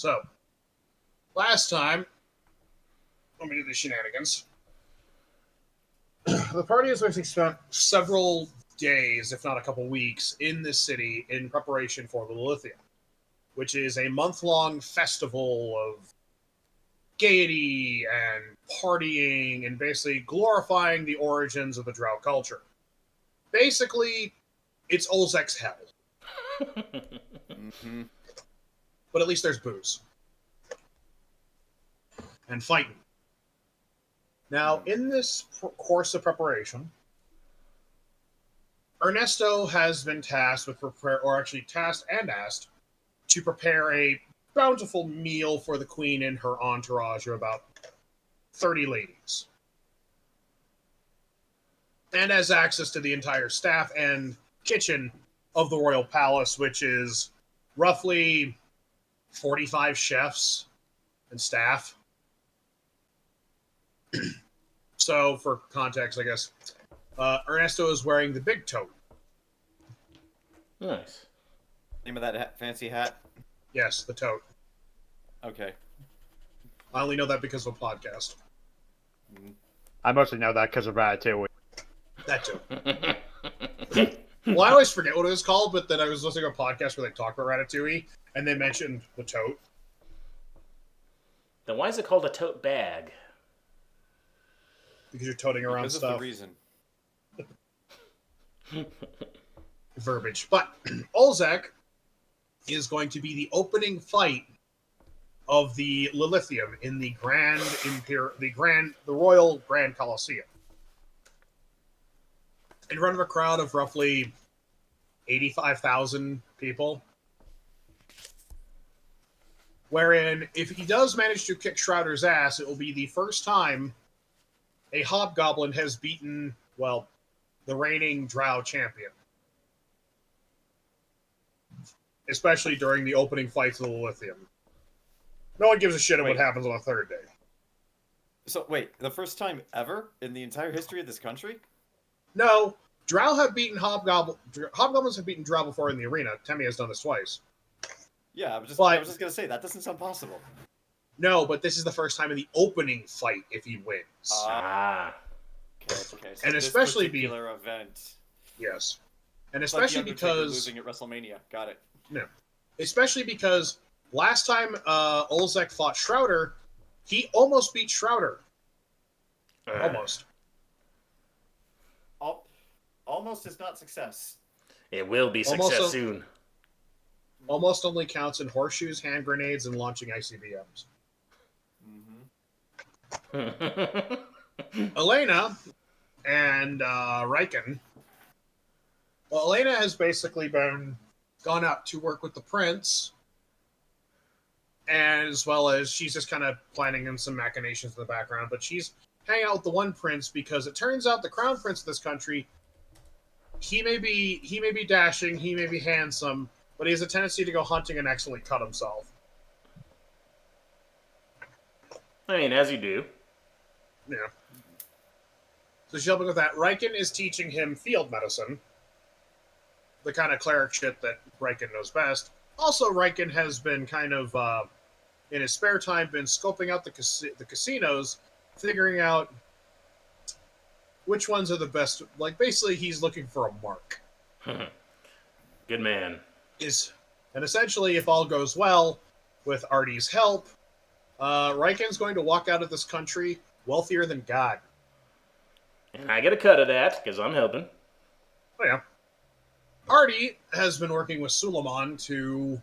So, last time, let me do the shenanigans. The party has basically spent several days, if not a couple weeks, in this city in preparation for the Lilithium, which is a month-long festival of gaiety and partying and basically glorifying the origins of the Drow culture. Basically, it's Olzec's hell. Mm-hmm. But at least there's booze. And fighting. Now, in this course of preparation, Ernesto has been tasked with tasked and asked to prepare a bountiful meal for the queen and her entourage of about 30 ladies. And has access to the entire staff and kitchen of the royal palace, which is roughly 45 chefs and staff. So, for context, I guess, Ernesto is wearing the big tote. Nice. Name of that fancy hat? Yes, the tote. Okay. I only know that because of a podcast. I mostly know that because of Ratatouille. That too. Well, I always forget what it was called, but then I was listening to a podcast where they talked about Ratatouille, and they mentioned the tote. Then why is it called a tote bag? Because you're toting around Because stuff. of the reason. Verbiage. But Olzec is going to be the opening fight of the Lilithium in the Royal Grand Colosseum. In front of a crowd of roughly 85,000 people. Wherein, if he does manage to kick Shrouder's ass, it will be the first time a Hobgoblin has beaten, well, the reigning Drow champion. Especially during the opening fights of the Lilithium. No one gives a shit what happens on the third day. So, wait, the first time ever in the entire history of this country? No, Drow have beaten Hobgoblins have beaten Drow before in the arena. Temme has done this twice. Yeah, I was just going to say, that doesn't sound possible. No, but this is the first time in the opening fight if he wins. Ah. Okay. So and this especially particular event. Yes. And It's especially like the Undertaker because losing at WrestleMania. Got it. No. Especially because last time Olzec fought Shrouder, he almost beat Shrouder. Almost. Almost is not success. It will be success soon. Almost only counts in horseshoes, hand grenades, and launching ICBMs. Elaina and Riken. Well, Elaina has basically gone out to work with the prince, as well as she's just kind of planning in some machinations in the background. But she's hanging out with the one prince because it turns out the crown prince of this country, he may be dashing, he may be handsome, but he has a tendency to go hunting and accidentally cut himself. I mean, as you do. Yeah. So she's helping with that. Riken is teaching him field medicine. The kind of cleric shit that Riken knows best. Also, Riken has been kind of, in his spare time, been scoping out the casinos, figuring out which ones are the best. Like, basically, he's looking for a mark. Good man. And essentially, if all goes well, with AARTI's help, Riken's going to walk out of this country wealthier than God. And I get a cut of that, because I'm helping. Oh, yeah. AARTI has been working with Suleiman to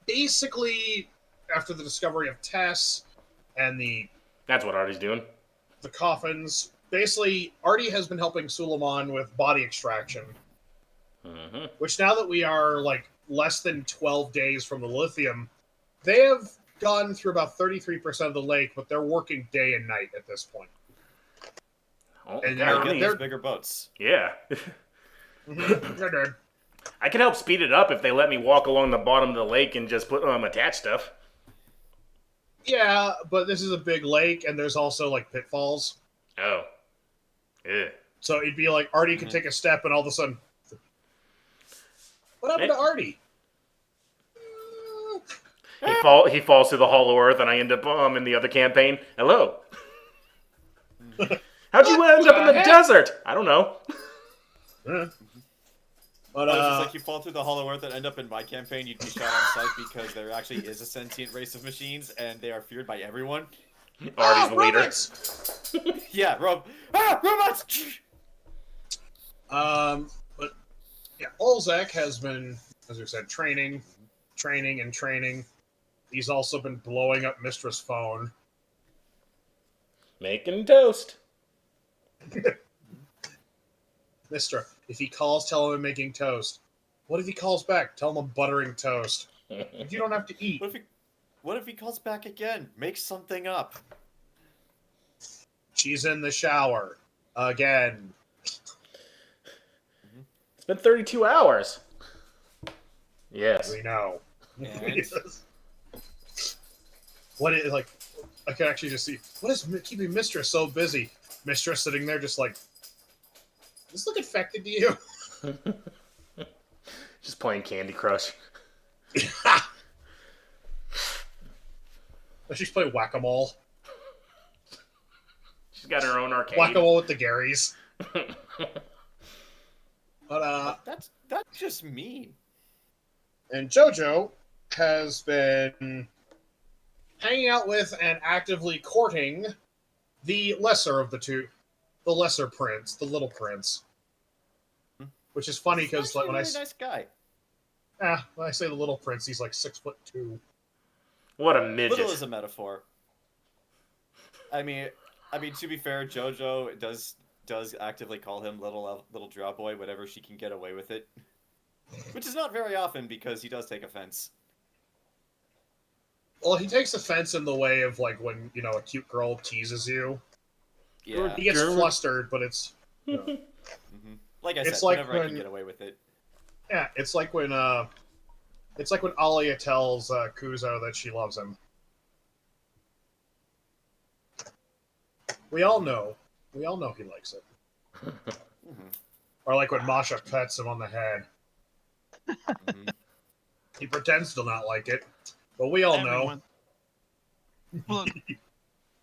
basically, after the discovery of Tess and That's what AARTI's doing. The coffins, basically, AARTI has been helping Suleiman with body extraction. Mm-hmm. Which now that we are, like, less than 12 days from the lithium, they have gone through about 33% of the lake, but they're working day and night at this point. Oh, and they're bigger boats. Yeah. They're dead. I can help speed it up if they let me walk along the bottom of the lake and just put attach stuff. Yeah, but this is a big lake, and there's also, like, pitfalls. Oh. Yeah. So it'd be like AARTI could take a step, and all of a sudden... What happened to AARTI? Hey, he falls through the Hollow Earth, and I end up in the other campaign. Hello. How'd you end up in the desert? I don't know. But it's just like you fall through the Hollow Earth and end up in my campaign, you'd be shot on sight because there actually is a sentient race of machines, and they are feared by everyone. Artie's the leader. robots! Yeah, robots! But yeah, Olzec has been, as we said, training. He's also been blowing up Mistress' phone. Making toast. Mister, if he calls, tell him I'm making toast. What if he calls back? Tell him I'm buttering toast. You don't have to eat. What if he calls back again? Make something up. She's in the shower. Again. It's been 32 hours. Yes. We know. And? What is, like, I can actually just see, what is keeping Mistress so busy? Mistress sitting there just like, does this look infected to you? Just playing Candy Crush. She's playing Whack-A-Mole. She's got her own arcade. Whack-A-Mole with the Garys. But, That's just mean. and Jojo has been hanging out with and actively courting the lesser of the two. The lesser prince, the little prince. Which is funny because like, when really nice guy. when I say the little prince, he's like 6'2". What a midget. Little is a metaphor. I mean, to be fair, Jojo does actively call him little drop boy whenever she can get away with it, which is not very often because he does take offense. Well, he takes offense in the way of like when, you know, a cute girl teases you. Yeah. He gets flustered, but it's... You know. Like I It's said, like whenever I when- can get away with it. Yeah, it's like when Alia tells Kuzo that she loves him. We all know he likes it. Or like when Masha pets him on the head. He pretends to not like it, but we all know. Look,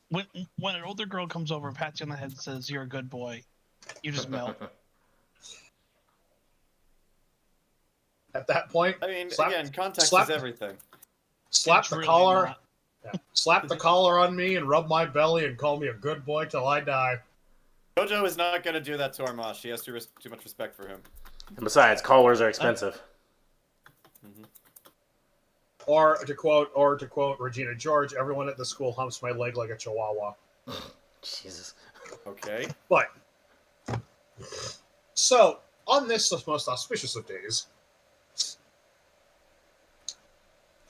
when an older girl comes over, pats you on the head, and says you're a good boy, you just melt. At that point, I mean, slap- again, context slap- is everything. slap It's the really collar. not. Yeah. Slap the collar on me and rub my belly and call me a good boy till I die. Jojo is not going to do that to Armand. She has too much respect for him. And besides, collars are expensive. Or to quote Regina George, everyone at the school humps my leg like a chihuahua. Jesus. Okay. But so on this most auspicious of days,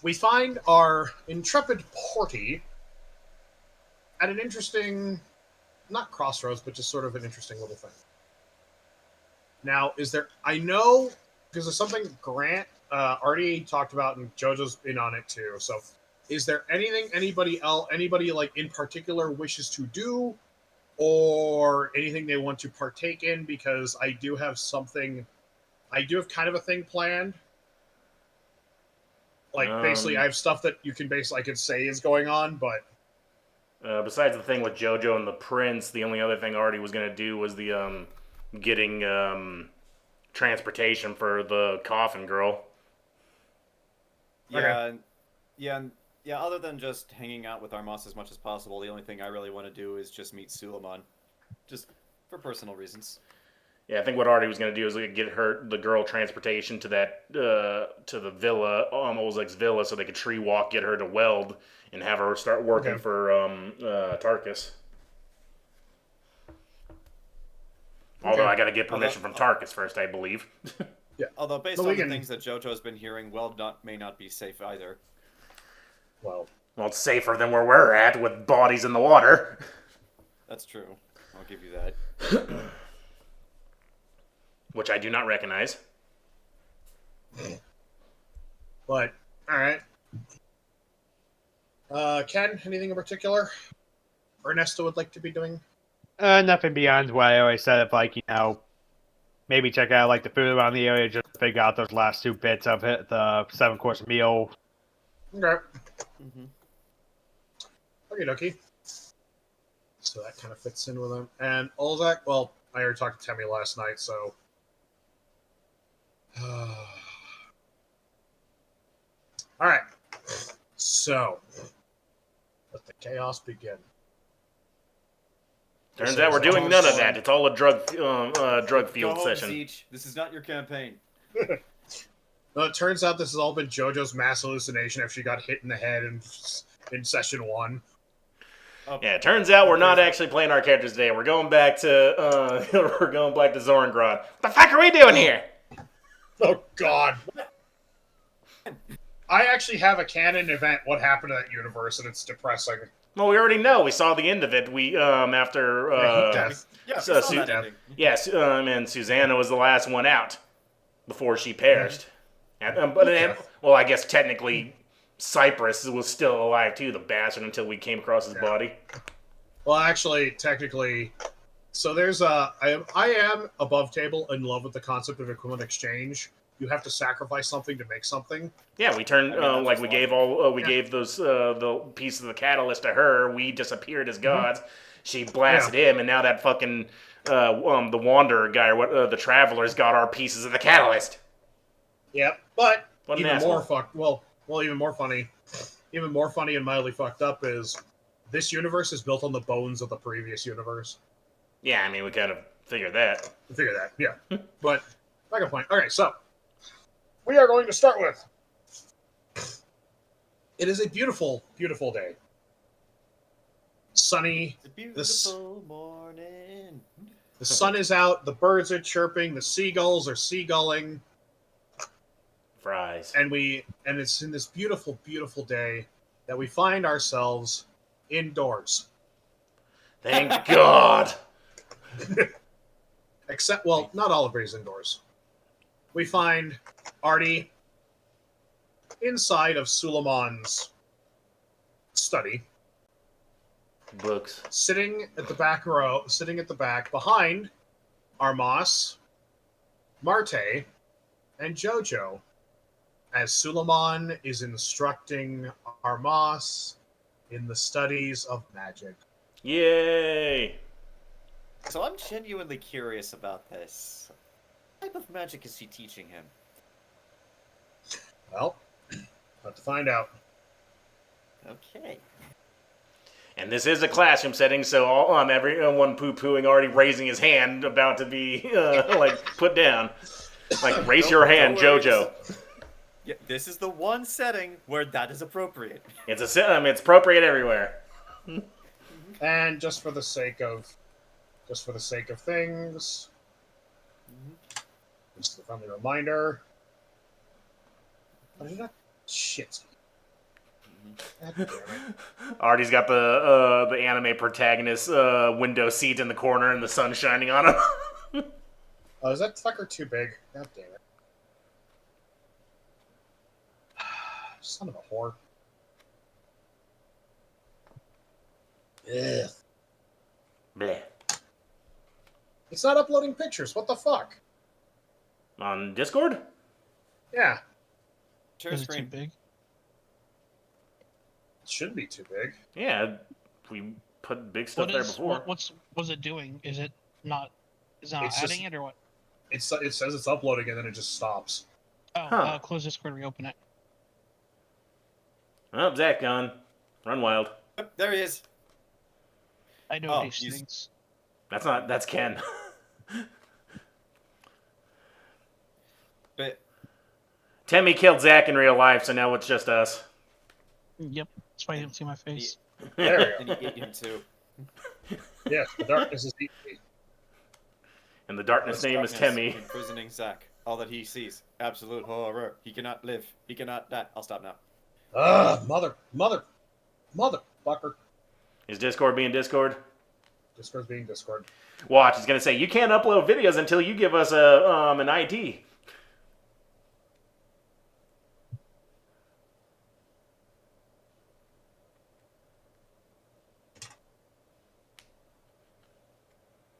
we find our intrepid party at an interesting, not crossroads, but just sort of an interesting little thing. Now, I know, because there's something Grant already talked about, and JoJo's in on it too, so is there anything anybody like in particular wishes to do, or anything they want to partake in? Because I do have kind of a thing planned. Like, basically, I have stuff that I could say is going on, but... Besides the thing with JoJo and the Prince, the only other thing Artie was going to do was the, getting, transportation for the coffin girl. Yeah, yeah, other than just hanging out with Armas as much as possible, the only thing I really want to do is just meet Suleiman. Just for personal reasons. Yeah, I think what Artie was going to do is get the girl transportation to that, to the villa, Olzec's villa, so they could tree walk, get her to Weld, and have her start working for, Tarkus. Although I got to get permission from Tarkus first, I believe. Yeah. Although, based on the things that JoJo's been hearing, Weld may not be safe either. Well, it's safer than where we're at, with bodies in the water. That's true. I'll give you that. Which I do not recognize. But, alright. Ken, anything in particular Ernesto would like to be doing? Nothing beyond what I always said of, like, you know, maybe check out, like, the food around the area, just to figure out those last two bits of it, the 7-course meal, Okay. Mm-hmm. Okie dokie. So that kind of fits in with him. And Olzec, well, I already talked to Temme last night, so. Alright. So. Let the chaos begin. Turns So out we're is doing all none of going- that. It's all a drug Go field home, session. Zeech. This is not your campaign. Well, it turns out this has all been JoJo's mass hallucination after she got hit in the head in session 1. Oh, Yeah, it turns out we're not Okay. actually playing our characters today. We're going back to we're going back to Zorangrad. What the fuck are we doing here? Oh, God. I actually have a canon event, what happened to that universe, and it's depressing. Well, we already know. We saw the end of it. We after Heat death. Yeah, we So saw Su- that ending. yes, and Susanna was the last one out before she perished. Well, I guess technically Cypress was still alive too, the bastard, until we came across his body. Well, actually, technically, so there's I am above table in love with the concept of equivalent exchange. You have to sacrifice something to make something. Yeah, we turned I mean, that's like just we gave gave those the piece of the catalyst to her. We disappeared as gods. She blasted him, and now that fucking the Wanderer guy, or the Traveler's got our pieces of the catalyst. Yep, but What an even more asshole. even more funny and mildly fucked up is this universe is built on the bones of the previous universe. Yeah, I mean we kind of figured that. Figure that, yeah. But back on point. Okay, so we are going to start with. It is a beautiful, beautiful day. Sunny. It's a beautiful morning. The sun is out. The birds are chirping. The seagulls are seagulling. Fries. And it's in this beautiful, beautiful day that we find ourselves indoors. Thank God. Except, well, not all of it is indoors. We find Artie inside of Suleiman's study, Books. sitting at the back behind Armas, Marte, and Jojo, as Suleiman is instructing Armas in the studies of magic. Yay! So I'm genuinely curious about this. What type of magic is he teaching him? Well, have to find out. Okay. And this is a classroom setting, so everyone poo-pooing already raising his hand, about to be like put down. Like raise your hand, Don't worry, Jojo. Yeah, this is the one setting where that is appropriate. It's appropriate everywhere. And just for the sake of things, just a friendly reminder. What is that? Shit. God damn it. Artie's got the anime protagonist window seat in the corner, and the sun shining on him. Oh, is that fucker too big? God damn it. Son of a whore. Ugh. Bleh. It's not uploading pictures. What the fuck? On Discord? Yeah, Share Is it too screen. big? it shouldn't be too big. Yeah, we put big stuff there before. What's it doing? Is it not? Is it not It's adding just- it or what? It says it's uploading and then it just stops. Oh, Huh. close Discord, reopen it. Oh, Zach gone. Run wild. Yep, there he is. I know Oh, these he's- things. That's Ken. But Temme killed Zach in real life, so now it's just us. Yep, that's why you didn't see my face. There we and go. he ate him too. Yes, the darkness is eating me. And the darkness name is Temme. Imprisoning Zack. All that he sees. Absolute horror. He cannot live. He cannot die. I'll stop now. Motherfucker. Is Discord being Discord? Discord's being Discord. Watch, he's gonna say you can't upload videos until you give us an ID.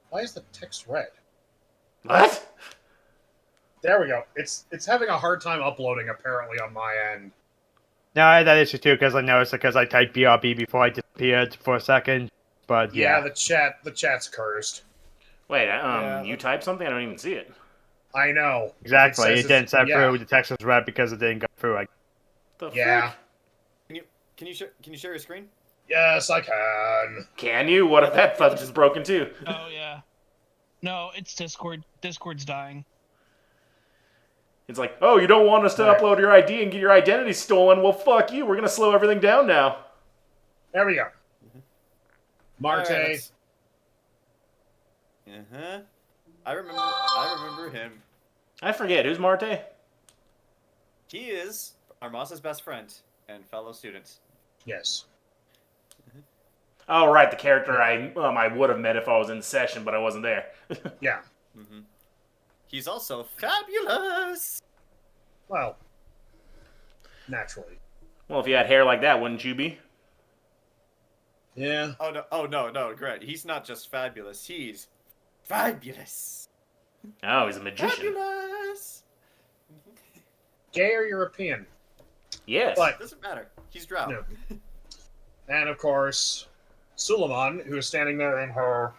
Why is the text red? What? There we go. It's having a hard time uploading apparently on my end. No, I had that issue too because I noticed it because I typed BRB before I disappeared for a second. But Yeah, yeah, the chat's cursed. Wait, Yeah, you typed something? I don't even see it. I know. exactly. says It didn't send yeah. through. The text was red because it didn't go through. The Yeah. frick? Can you share your screen? Yes, I can. Can you? What if that fudge is broken too? Oh yeah. No, it's Discord. Discord's dying. It's like, oh, you don't want us to There. upload your ID and get your identity stolen? Well, fuck you. We're gonna slow everything down now. There we go. Marte. Right, uh-huh. I remember him. I forget who's Marte. He is Armasa's best friend and fellow student. Yes. Oh, right, the character I would have met if I was in session, but I wasn't there. Yeah. Mm-hmm. He's also fabulous. Well, naturally. Well, if you had hair like that, wouldn't you be? Yeah. Oh no, Greg. He's not just fabulous. He's fabulous. Oh, he's a magician. Fabulous. Gay or European? Yes. But Doesn't matter. He's drow. No. And of course, Suleiman, who is standing there in her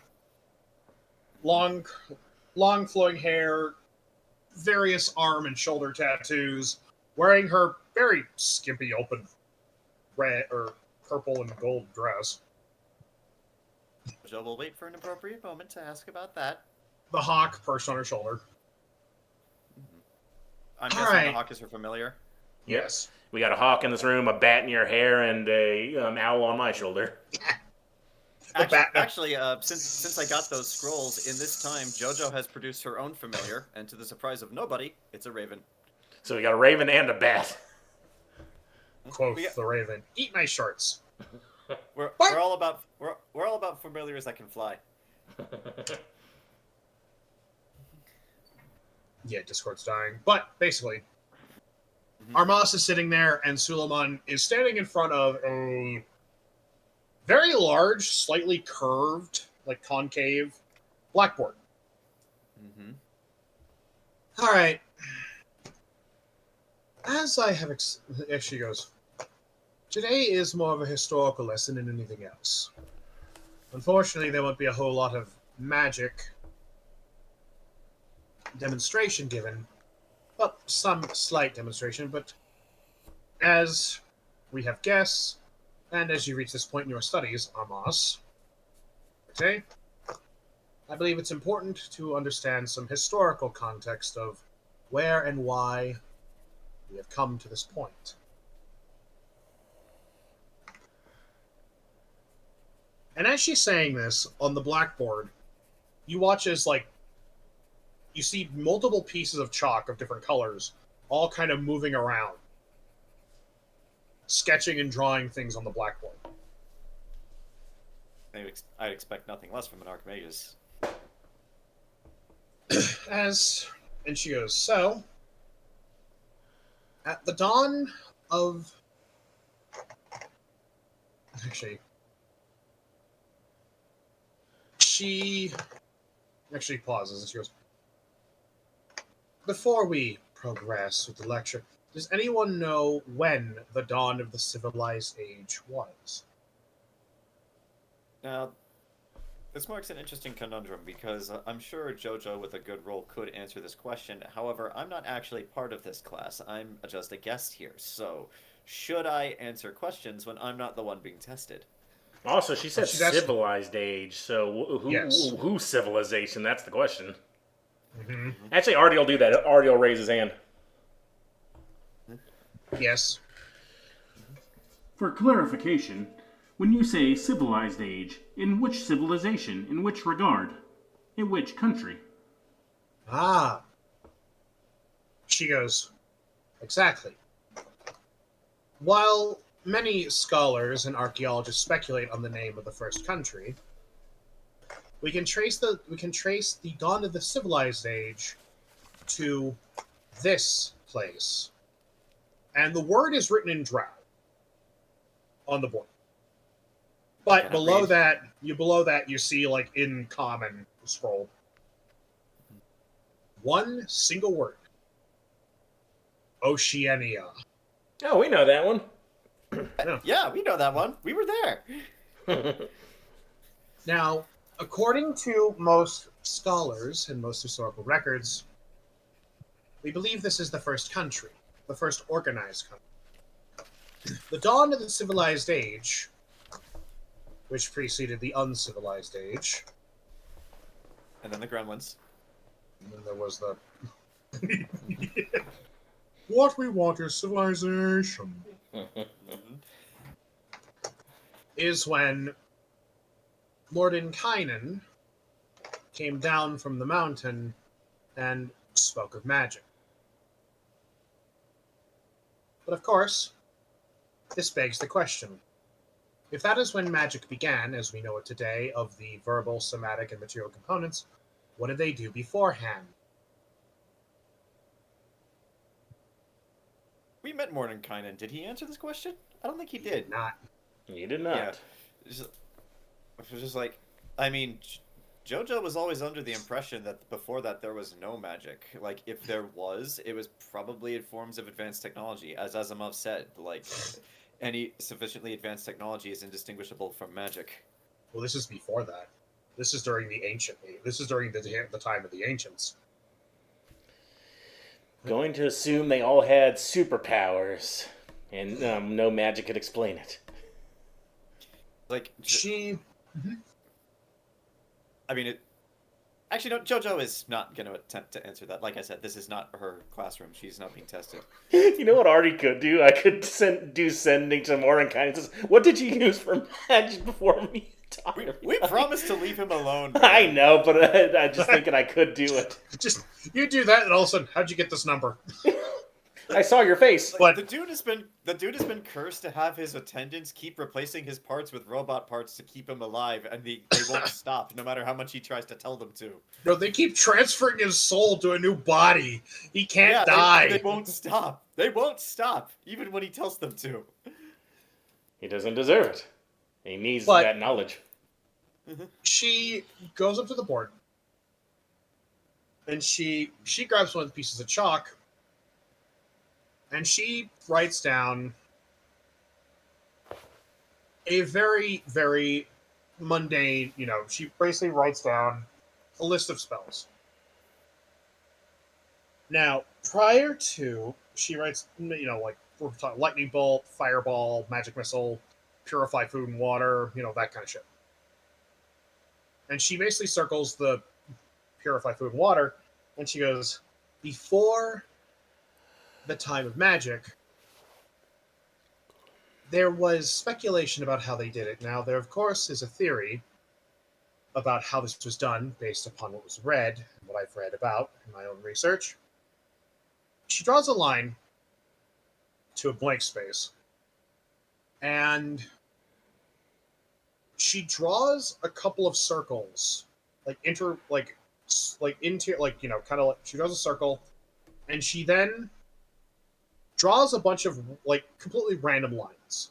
long flowing hair, various arm and shoulder tattoos, wearing her very skimpy open red or purple and gold dress. Jojo will wait for an appropriate moment to ask about that. The hawk perched on her shoulder. I'm guessing the Alright. hawk is her familiar. Yes. We got a hawk in this room, a bat in your hair, and a owl on my shoulder. Actually, since I got those scrolls, in this time, Jojo has produced her own familiar, and to the surprise of nobody, it's a raven. So we got a raven and a bat. Quoth the raven. Eat my shorts. We're What? all about familiars that can fly. Yeah, Discord's dying. But basically, Armas is sitting there, and Suleiman is standing in front of a very large, slightly curved, like concave, blackboard. Mm-hmm. All right. As I have, as she goes, today is more of a historical lesson than anything else. Unfortunately, there won't be a whole lot of magic demonstration given. Well, some slight demonstration, but as we have guests, and as you reach this point in your studies, Armas, okay, I believe it's important to understand some historical context of where and why we have come to this point. And as she's saying this, on the blackboard, you watch as, like, you see multiple pieces of chalk of different colors, all kind of moving around, sketching and drawing things on the blackboard. I expect nothing less from an Archmagus. And she goes, so, at the dawn of... Actually, she actually pauses and she goes, before we progress with the lecture, does anyone know when the dawn of the civilized age was? Now, this marks an interesting conundrum because I'm sure Jojo with a good roll could answer this question. However, I'm not actually part of this class. I'm just a guest here. So, should I answer questions when I'm not the one being tested? Also, she said she's asking- civilized age, so Yes. whose civilization? That's the question. Mm-hmm. Actually, Artie will do that. Artie will raise his hand. Yes. For clarification, when you say civilized age, in which civilization? In which regard? In which country? Ah. She goes, exactly. While many scholars and archaeologists speculate on the name of the first country, we can trace the dawn of the civilized age to this place. And the word is written in Drow on the board. But Can I below read? that you see, like, in common scroll, one single word. Oceania. Oh, we know that one. Yeah, we know that one. We were there. Now, according to most scholars and most historical records, we believe this is the first country, the first organized country. The dawn of the civilized age, which preceded the uncivilized age, And then the gremlins. and then there was the... What we want is civilization. Is when Mordenkainen came down from the mountain and spoke of magic. But of course, this begs the question. If that is when magic began, as we know it today, of the verbal, somatic, and material components, what did they do beforehand? We met Mordenkainen. Did he answer this question? I don't think he did. Not. You did not. Yeah. It was just like, I mean, Jojo was always under the impression that before that there was no magic. Like, if there was, it was probably in forms of advanced technology. As Asimov said, like, any sufficiently advanced technology is indistinguishable from magic. Well, this is before that. This is during the ancient. This is during the time of the ancients. Going to assume they all had superpowers, and no magic could explain it. Like, She... I mean, it. Actually, no. Jojo is not going to attempt to answer that. Like I said, this is not her classroom. She's not being tested. You know what Artie could do? I could do sending to Mordenkainen. Says, what did you use for magic before me? We promised to leave him alone. I know, but I'm just thinking I could do it. Just, you do that, and all of a sudden, how'd you get this number? I saw your face. Like, the dude has been cursed to have his attendants keep replacing his parts with robot parts to keep him alive, and they won't stop no matter how much he tries to tell them to. No, they keep transferring his soul to a new body. He can't die. They won't stop. They won't stop, even when he tells them to. He doesn't deserve it. He needs that knowledge. She goes up to the board, and she grabs one of the pieces of chalk, and she writes down a very, very mundane, she basically writes down a list of spells. Now, prior to, she writes, like, we're talking lightning bolt, fireball, magic missile, purify food and water, that kind of shit. And she basically circles the purify food and water, and she goes, before the time of magic, there was speculation about how they did it. Now, there, of course, is a theory about how this was done based upon what was read, and what I've read about in my own research. She draws a line to a blank space, and she draws a couple of circles, she draws a circle, and she then draws a bunch of, completely random lines.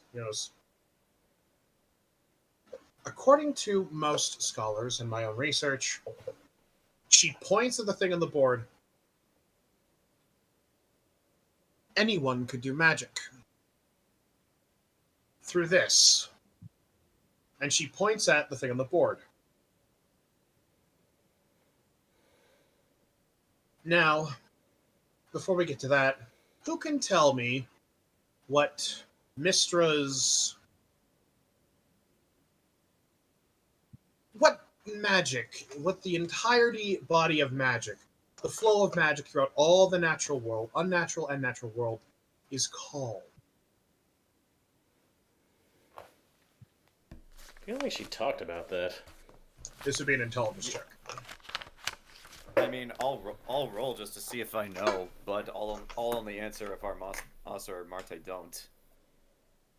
According to most scholars and my own research, she points at the thing on the board. Anyone could do magic through this. And she points at the thing on the board. Now, before we get to that, who can tell me what Mistra's... what magic, what the entirety body of magic, the flow of magic throughout all the natural world, unnatural and natural world, is called? I feel like she talked about that. This would be an intelligence check. I mean, I'll roll just to see if I know, but I'll only answer if our Asa or Marte don't.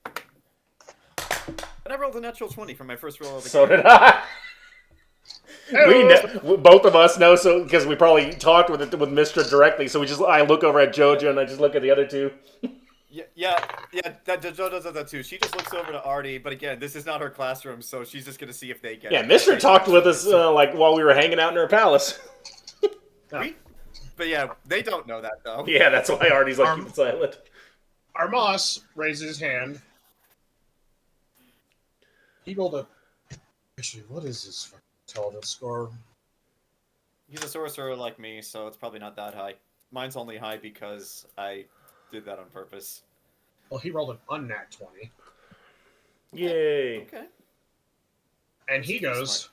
And I rolled a natural 20 for my first roll of the So game. did I. Both of us know, so because we probably talked with Mistra directly. So I look over at Jojo and I just look at the other two. Yeah. That Jojo does that too. She just looks over to Artie, but again, this is not her classroom, so she's just gonna see if they get it. Yeah, Mistra talked with us while we were hanging out in her palace. But yeah, they don't know that though. Yeah, that's why Artie's keep it silent. Armas raises his hand He rolled a. Actually, what is his fucking intelligence score? He's a sorcerer like me, so it's probably not that high. Mine's only high because I did that on purpose. Well, he rolled an unnat 20. Yay! Okay. And he He's goes. smart.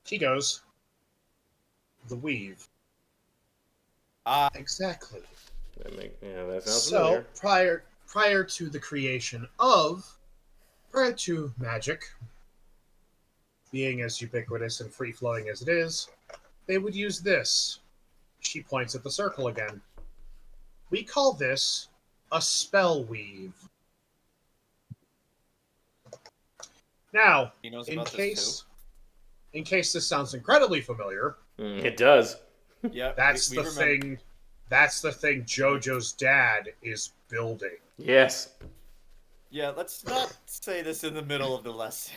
He goes. The weave. Exactly. That sounds So familiar. prior to the creation prior to magic being as ubiquitous and free flowing as it is, they would use this. She points at the circle again. We call this a spell weave. Now, He knows in about case this sounds incredibly familiar, It does. this too. Yeah, that's we the remember. thing. That's the thing Jojo's dad is building. Yes. Yeah, let's not say this in the middle of the lesson.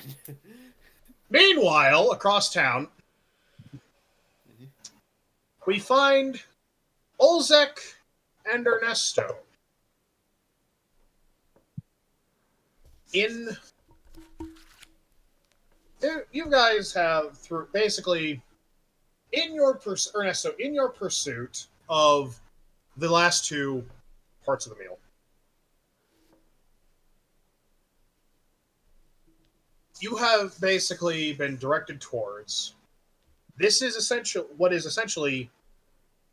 Meanwhile, across town, we find Olzec and Ernesto in. You guys have through basically Ernesto, in your pursuit of the last two parts of the meal, you have basically been directed towards. This is essentially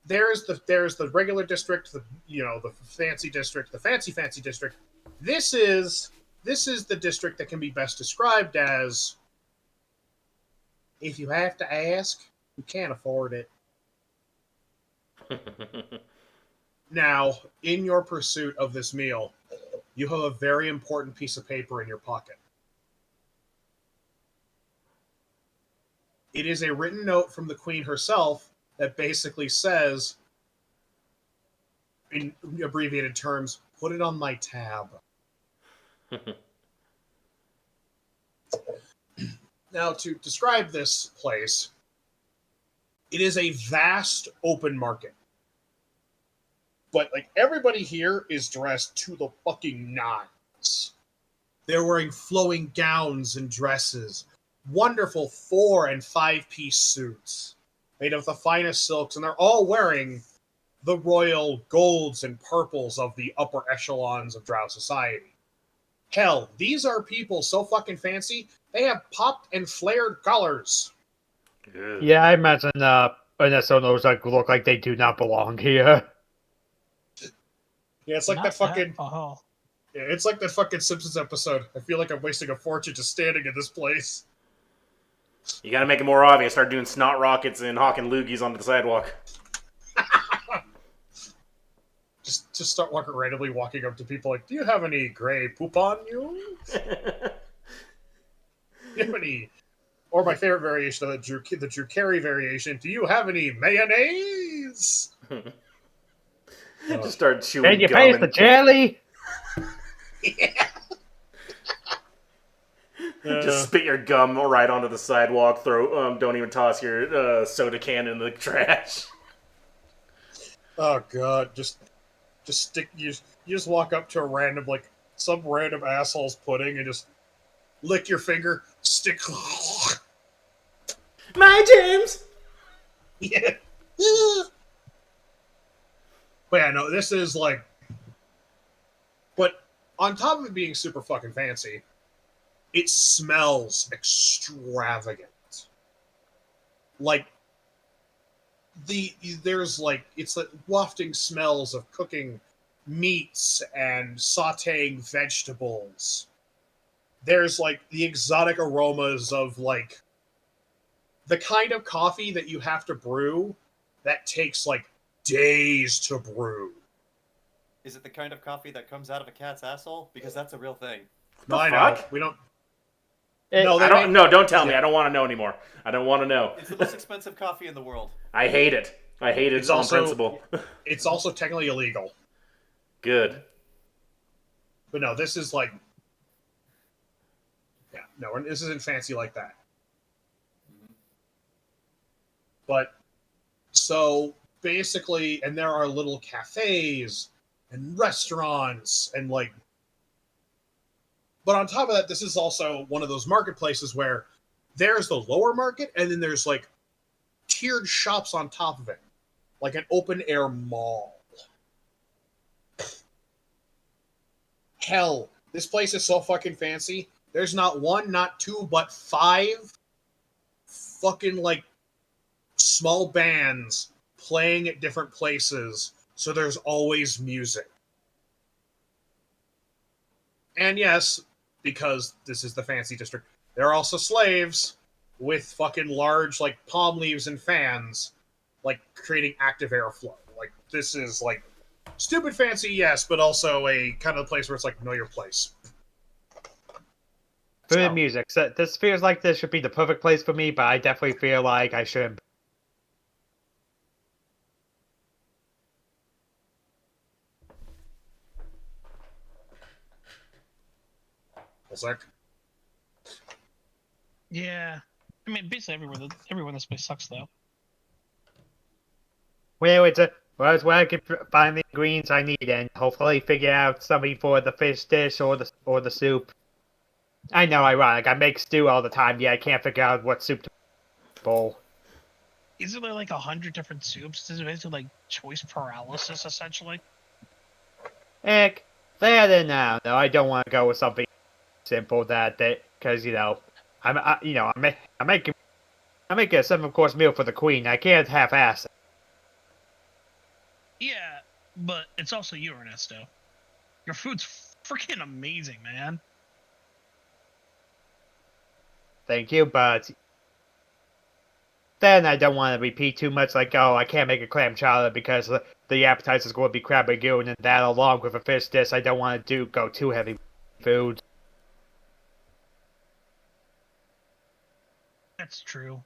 there's the regular district, the fancy district, the fancy district. This is the district that can be best described as, if you have to ask, you can't afford it. Now, in your pursuit of this meal, you have a very important piece of paper in your pocket. It is a written note from the Queen herself that basically says, in abbreviated terms, put it on my tab. Now, to describe this place, it is a vast open market. But, everybody here is dressed to the fucking nines. They're wearing flowing gowns and dresses, wonderful 4- and 5-piece suits made of the finest silks, and they're all wearing the royal golds and purples of the upper echelons of Drow society. Hell, these are people so fucking fancy, they have popped and flared collars. Yeah, I imagine Ernesto knows that look like they do not belong here. Yeah, it's like Not that fucking. Oh. Yeah, it's like that fucking Simpsons episode. I feel like I'm wasting a fortune just standing in this place. You gotta make it more obvious. Start doing snot rockets and hawking loogies onto the sidewalk. Just start randomly walking up to people like, do you have any gray poop on you? Do you have any? Or my favorite variation of the Drew Carey variation, do you have any mayonnaise? Just start chewing Can you gum paste the jelly? Yeah. Just spit your gum right onto the sidewalk. Don't even toss your soda can in the trash. Oh god, just stick. You just walk up to a random some random asshole's pudding and just lick your finger, stick. My James. Yeah. But yeah, no, this is but on top of it being super fucking fancy, it smells extravagant. It's wafting smells of cooking meats and sauteing vegetables. There's the exotic aromas of the kind of coffee that you have to brew that takes days to brew. Is it the kind of coffee that comes out of a cat's asshole? Because that's a real thing. No, I know. Fuck? We don't. No, Don't tell me. I don't want to know anymore. I don't want to know. It's the most expensive coffee in the world. I hate it. I hate it It's on also- principle. It's also technically illegal. Good. But no, this is this isn't fancy like that. But so basically, and there are little cafes and restaurants and But on top of that, this is also one of those marketplaces where there's the lower market, and then there's like tiered shops on top of it, like an open air mall. Hell, this place is so fucking fancy. There's not one, not two, but 5 fucking like small bands playing at different places. So there's always music. And yes, because this is the fancy district, there are also slaves with fucking large like palm leaves and fans, like creating active airflow. Like this is like stupid fancy, yes, but also a kind of place where it's like know your place. For the music, so this feels like this should be the perfect place for me, but I definitely feel like I shouldn't. Olzec? Yeah. I mean, basically everyone in this place sucks, though. Well, it's where I can find the ingredients I need and hopefully figure out something for the fish dish or the soup. I know, ironic. I make stew all the time. Yeah, I can't figure out what soup to bowl. Isn't there like 100 different soups? This is basically like choice paralysis, essentially. Heck, that and now, though, I don't want to go with something simple because I'm making a 7-course meal for the queen. I can't half-ass it. Yeah, but it's also you, Ernesto. Your food's freaking amazing, man. Thank you, but then I don't want to repeat too much. Like, oh, I can't make a clam chowder because the appetizer is going to be crab ragoon, and that along with a fish dish. I don't want to go too heavy food. That's true.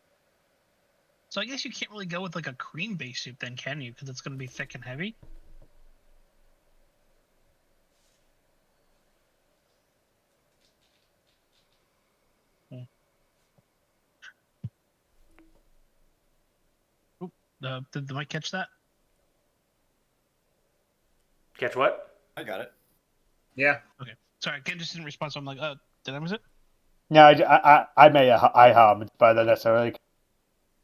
So I guess you can't really go with like a cream-based soup then, can you? Because it's going to be thick and heavy. Oop, did the mic catch that? Catch what? I got it. Yeah. Okay. Sorry, Ken just didn't respond, so I'm like, did I miss it? No, I hummed, but not necessarily.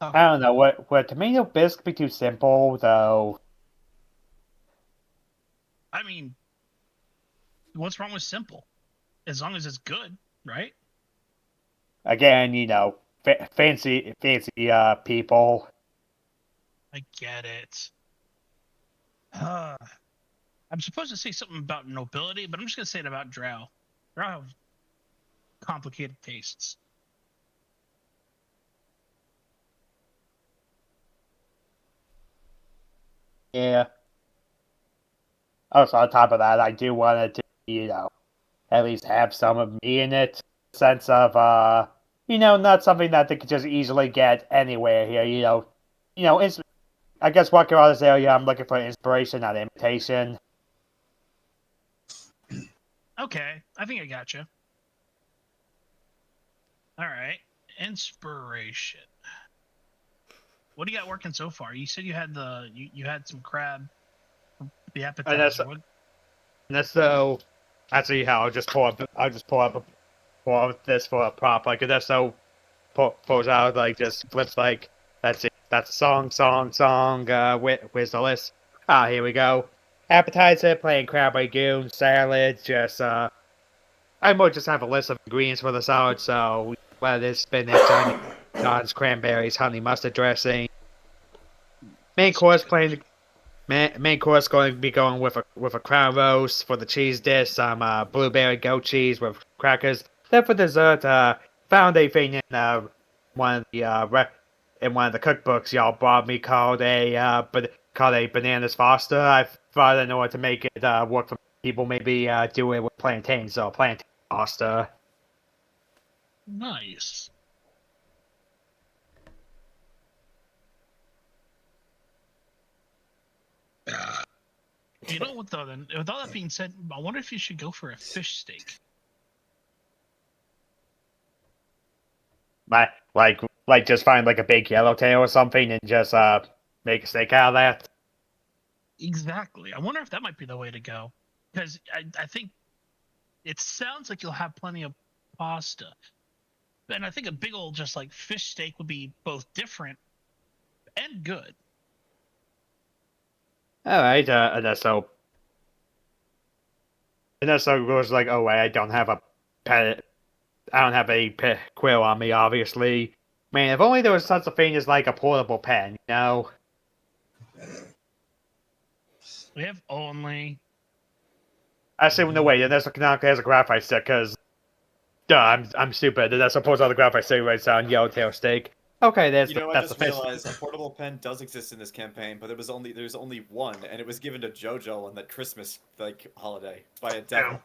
Oh. I don't know. Would tomato bisque be too simple though? I mean, what's wrong with simple? As long as it's good, right? Again, fancy people. I get it. I'm supposed to say something about nobility, but I'm just going to say it about drow. Drow have complicated tastes. Yeah. Also, on top of that, I do want it to, at least have some of me in it. Sense of, not something that they could just easily get anywhere here. I guess walking around this area, I'm looking for inspiration, not imitation. Okay, I think I got you. All right, inspiration. What do you got working so far? You said you had you had some crab, the appetizer. So, actually, I'll just pull up this for a prop. Like, Ernesto pulls out, like, just flips, like, that's it. That's song. Where's the list? Here we go. Appetizer, plain crab ragoon, salad, I might just have a list of ingredients for the salad, so lettuce, spinach, onions, cranberries, honey mustard dressing. Main course going to be going with a crown roast. For the cheese dish, some blueberry goat cheese with crackers. Then for dessert, found a thing in one of the cookbooks y'all brought me called a bananas foster. I thought I know what to make it work for people. Maybe do it with plantains, so plantain foster. Nice. You know what though? Then, with all that being said, I wonder if you should go for a fish steak. Like just find like a big yellowtail or something and just make a steak out of that. Exactly. I wonder if that might be the way to go, because I think It sounds like you'll have plenty of pasta. And I think a big old just like fish steak would be both different and good. All right, Ernesto. Ernesto goes like, "Oh wait, I don't have a pen. I don't have a quill on me, obviously. Man, if only there was such a thing as like a portable pen, you know." We have only. I assume no way. Ernesto canonically has a graphite stick because, duh, I'm stupid. And I suppose all the graphite stick writes down yellowtail steak. Okay, I that's just the fish. realized a portable pen does exist in this campaign, but there's only one, and it was given to Jojo on that Christmas holiday by a devil.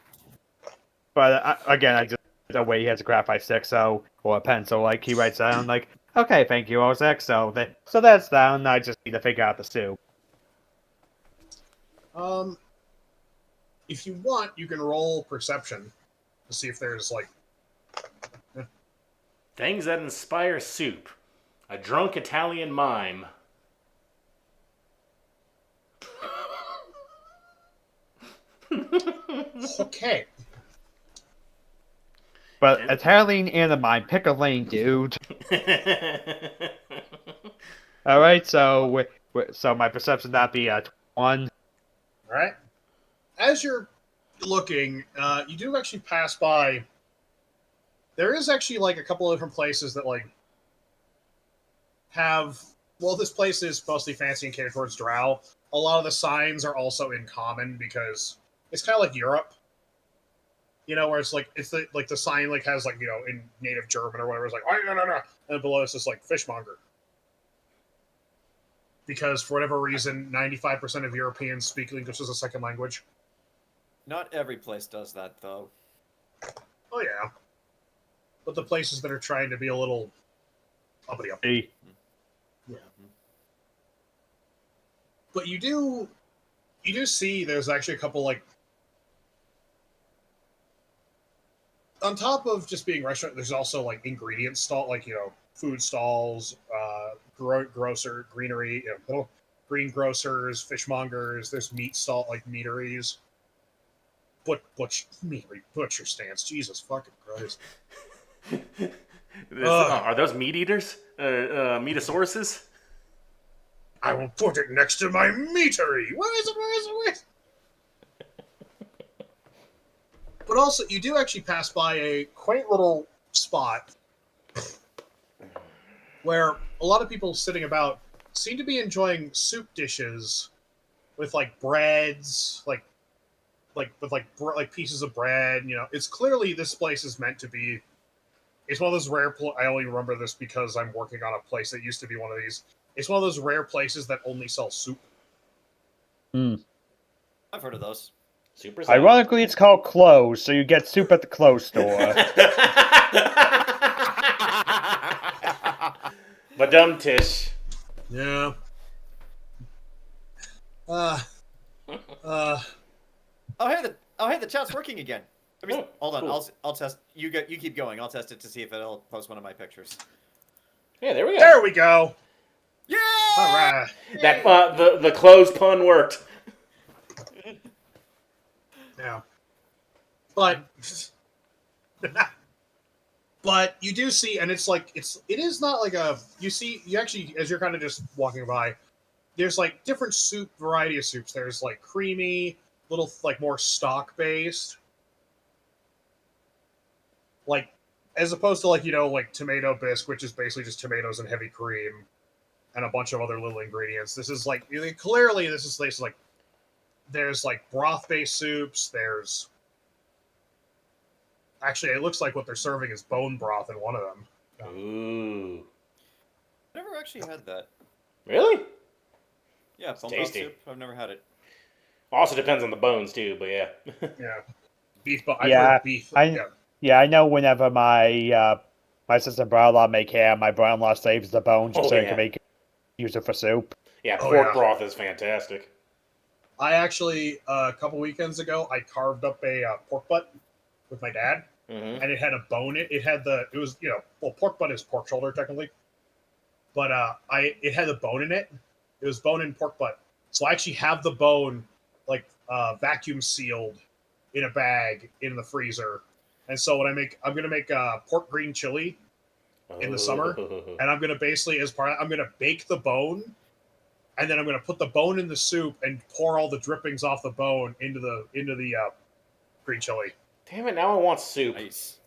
But again, I just the way he has a graphite stick, so or a pen, so like he writes down like, okay, thank you, Olzec. So that's down. I just need to figure out the soup. If you want, you can roll perception to see if there's like Things that inspire soup. A drunk Italian mime. okay. But Italian anime, pick a lane, dude. All right, so my perception not be 1. All right. As you're looking, you do actually pass by. There is actually like a couple of different places that like have. Well, this place is mostly fancy and catered towards drow. A lot of the signs are also in common because it's kind of like Europe. You know, where it's like the sign like has like in native German or whatever. It's like oh no, and below it's just like fishmonger. Because for whatever reason, 95% of Europeans speak English as a second language. Not every place does that, though. Oh yeah, but the places that are trying to be a little uppity. Hey. Yeah. But you do see there's actually a couple like on top of just being restaurant. There's also like ingredient stall, like food stalls, greenery, little greengrocers, fishmongers. There's meat stall like meateries, butcher stands. Jesus fucking Christ! Are those meat eaters? Meatosauruses? I will put it next to my meatery. Where is it? But also, you do actually pass by a quaint little spot where a lot of people sitting about seem to be enjoying soup dishes with like breads, like pieces of bread. It's clearly this place is meant to be. It's one of those rare. I only remember this because I'm working on a place that used to be one of these. It's one of those rare places that only sell soup. I've heard of those. Super. Ironically, it's called clothes, so you get soup at the clothes store. But dumb Tish. Yeah. Oh hey, the chat's working again. Hold on. Cool. I'll test. You keep going. I'll test it to see if it'll post one of my pictures. Yeah, there we go. There we go. Yeah. All right. That the clothes pun worked. Yeah. But you do see, and it's like it is not like you actually as you're kind of just walking by, there's like different variety of soups. There's like creamy, little like more stock based, like as opposed to like like tomato bisque, which is basically just tomatoes and heavy cream, and a bunch of other little ingredients. This is like clearly this is like there's like broth based soups. There's actually it looks like what they're serving is bone broth in one of them. Ooh. Never actually had that. Really? Yeah, bone broth tasty. soup. I've never had it. Also depends on the bones too, but yeah. Yeah, beef. But beef. Yeah, I know. Whenever my sister and brother-in-law make ham, my brother-in-law saves the bones so he can use it for soup. Yeah, pork broth is fantastic. I actually a couple weekends ago I carved up a pork butt with my dad, and it had a bone. It was pork butt is pork shoulder technically, but it had a bone in it. It was bone and pork butt, so I actually have the bone like vacuum sealed in a bag in the freezer. And so when I'm gonna make pork green chili in the summer, and I'm gonna basically I'm gonna bake the bone, and then I'm gonna put the bone in the soup and pour all the drippings off the bone into the green chili. Damn it! Now I want soup. Nice.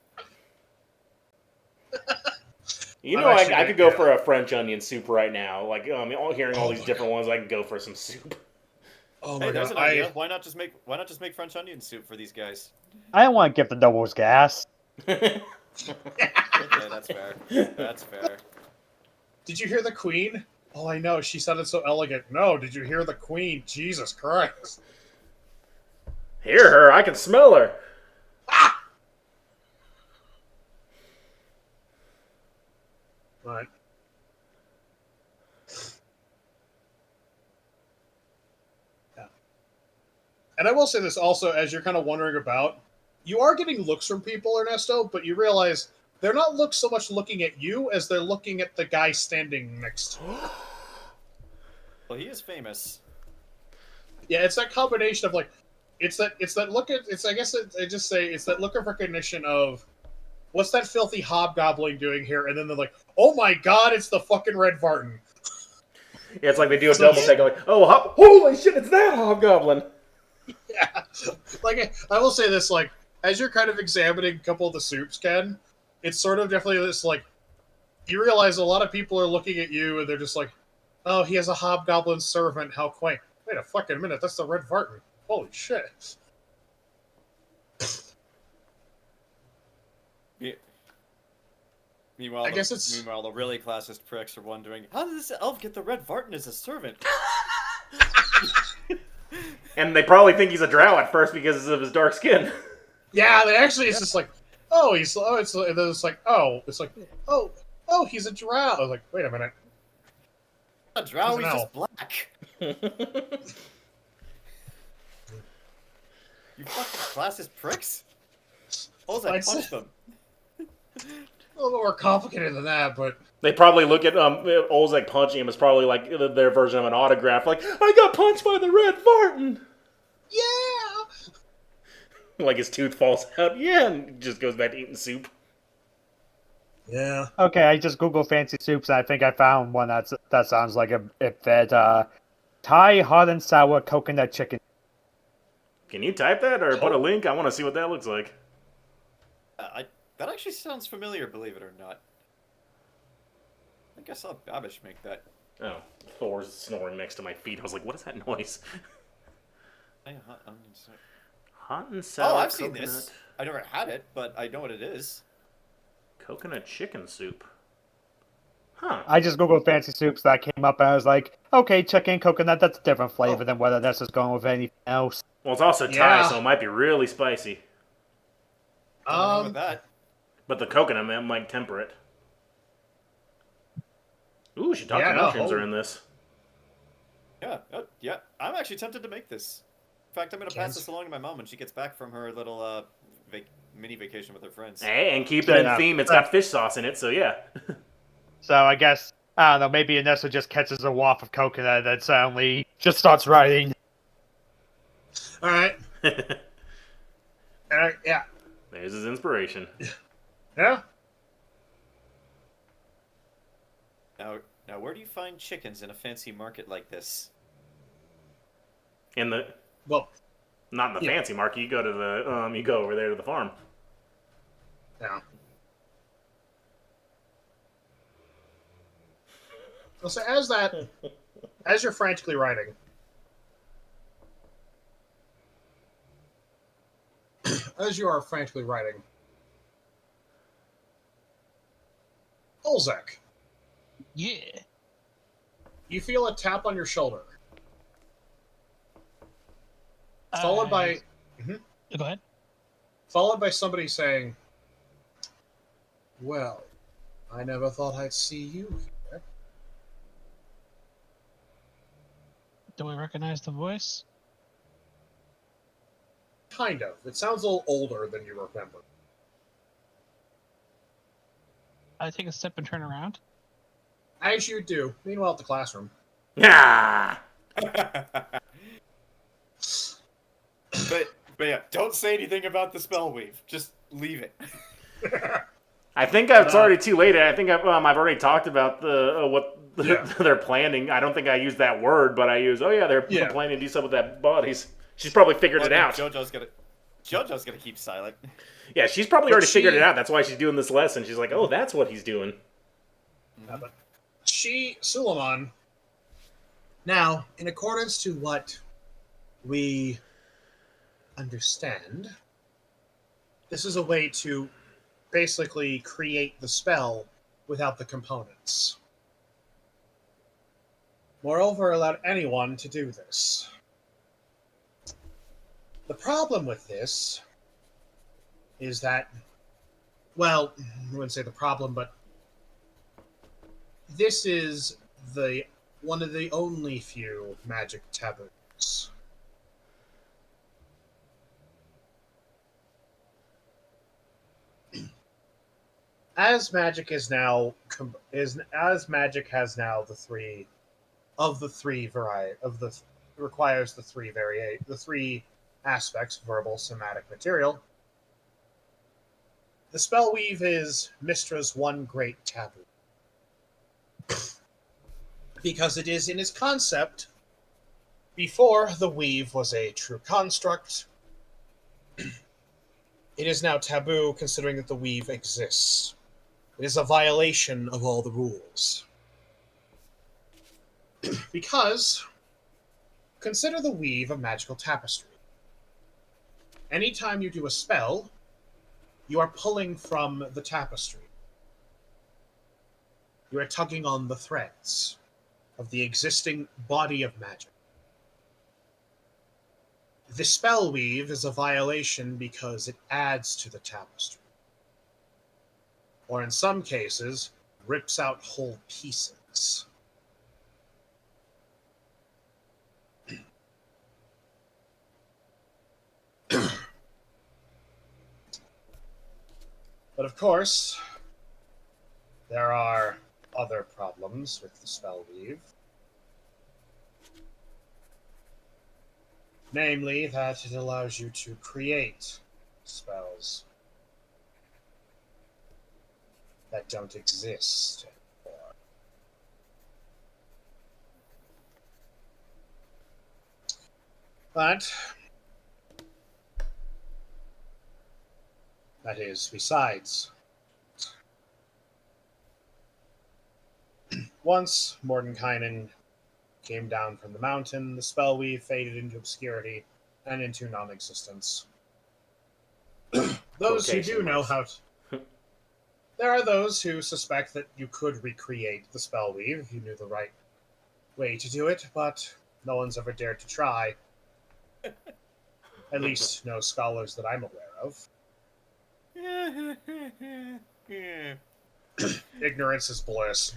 You know, I could go for a French onion soup right now. Like, hearing all these different ones, I can go for some soup. Oh my Hey, there's god! an idea. Why not just make French onion soup for these guys? I don't want to give the nobles gas. Okay, that's fair. That's fair. Did you hear the queen? Oh, I know. She sounded so elegant. No, did you hear the queen? Jesus Christ! Hear her? I can smell her. Ah! Right. Yeah. And I will say this also, as you're kind of wondering about, you are getting looks from people, Ernesto, but you realize they're not so much looking at you as they're looking at the guy standing next to you. Well, he is famous. Yeah, it's that combination of like, it's that look at it's I guess I just say it's that look of recognition of what's that filthy hobgoblin doing here, and then they're like, oh my god, it's the fucking Red Vartan. Yeah, it's like they do a double take, like, oh, holy shit, it's that hobgoblin. Yeah, like I will say this, like as you're kind of examining a couple of the soups, Ken, it's sort of definitely this like you realize a lot of people are looking at you and they're just like, oh, he has a hobgoblin servant, how quaint. Wait a fucking minute, that's the Red Vartan. Holy shit. Meanwhile, the really classist pricks are wondering, how did this elf get the Red Vartan as a servant? And they probably think he's a drow at first because of his dark skin. Yeah, they actually it's just like, oh, he's it's like he's a drow. I was like, wait a minute. A drow, he's just black. You fucking classist pricks. Olzec, punch them. A little more complicated than that, but They probably look at Olzec punching him as probably like their version of an autograph. Like, I got punched by the Red Vartan. yeah. Like his tooth falls out. Yeah, and just goes back to eating soup. Yeah. Okay, I just Googled fancy soups, and I think I found one that sounds like it fed Thai hot and sour coconut chicken. Can you type that or put a link? I want to see what that looks like. That actually sounds familiar, believe it or not. I guess I'll Babish make that. Oh, Thor's snoring next to my feet. I was like, what is that noise? Hot and sour. Oh, I've seen this. I never had it, but I know what it is. Coconut chicken soup. Huh. I just Googled fancy soups that came up, and I was like, okay, chicken, coconut, that's a different flavor than whether this is going with anything else. Well, it's also Thai, so it might be really spicy. With that. But the coconut might temper it. Ooh, shiitake mushrooms are in this. Yeah, yeah. I'm actually tempted to make this. In fact, I'm going to pass this along to my mom when she gets back from her little mini vacation with her friends. Hey, and keep it in theme. It's got fish sauce in it, so yeah. So I guess, I don't know, maybe Ernesto just catches a waft of coconut and then suddenly just starts writing. Alright. Yeah. There's his inspiration. Yeah. Now, where do you find chickens in a fancy market like this? Not in the fancy market. You go to the you go over there to the farm. Yeah. So as you're frantically writing, Olzec, Yeah. you feel a tap on your shoulder, followed by Go ahead. followed by somebody saying, "Well, I never thought I'd see you here." Do we recognize the voice? Kind of. It sounds a little older than you remember. I take a step and turn around. As you do. Meanwhile, at the classroom. Yeah. But But yeah, don't say anything about the spell weave. Just leave it. I think it's already too late. I think I've already talked about the what they're planning. I don't think I used that word, but I used, they're planning to do something with that bodies. She's probably figured it out. Jojo's gonna keep silent. Yeah, she's probably already figured it out. That's why she's doing this lesson. She's like, oh, that's what he's doing. But Suleiman, now, in accordance to what we understand, this is a way to basically create the spell without the components. Moreover, allowed anyone to do this. The problem with this is that, well, I wouldn't say the problem, but this is one of the only few magic taboos. As magic has now the three requires the three aspects: verbal, somatic, material. The spell weave is Mistra's one great taboo, because it is in its concept. Before the weave was a true construct, it is now taboo, considering that the weave exists. It is a violation of all the rules. Because, consider the weave a magical tapestry. Anytime you do a spell, you are pulling from the tapestry. You are tugging on the threads of the existing body of magic. The spell weave is a violation because it adds to the tapestry. Or in some cases, rips out whole pieces. But of course, there are other problems with the spell weave. Namely, that it allows you to create spells that don't exist anymore. But that is besides. Once Mordenkainen came down from the mountain, the spell weave faded into obscurity and into non-existence. Those who do know how to... There are those who suspect that you could recreate the spell weave if you knew the right way to do it, but no one's ever dared to try. At least no scholars that I'm aware of. Ignorance is bliss.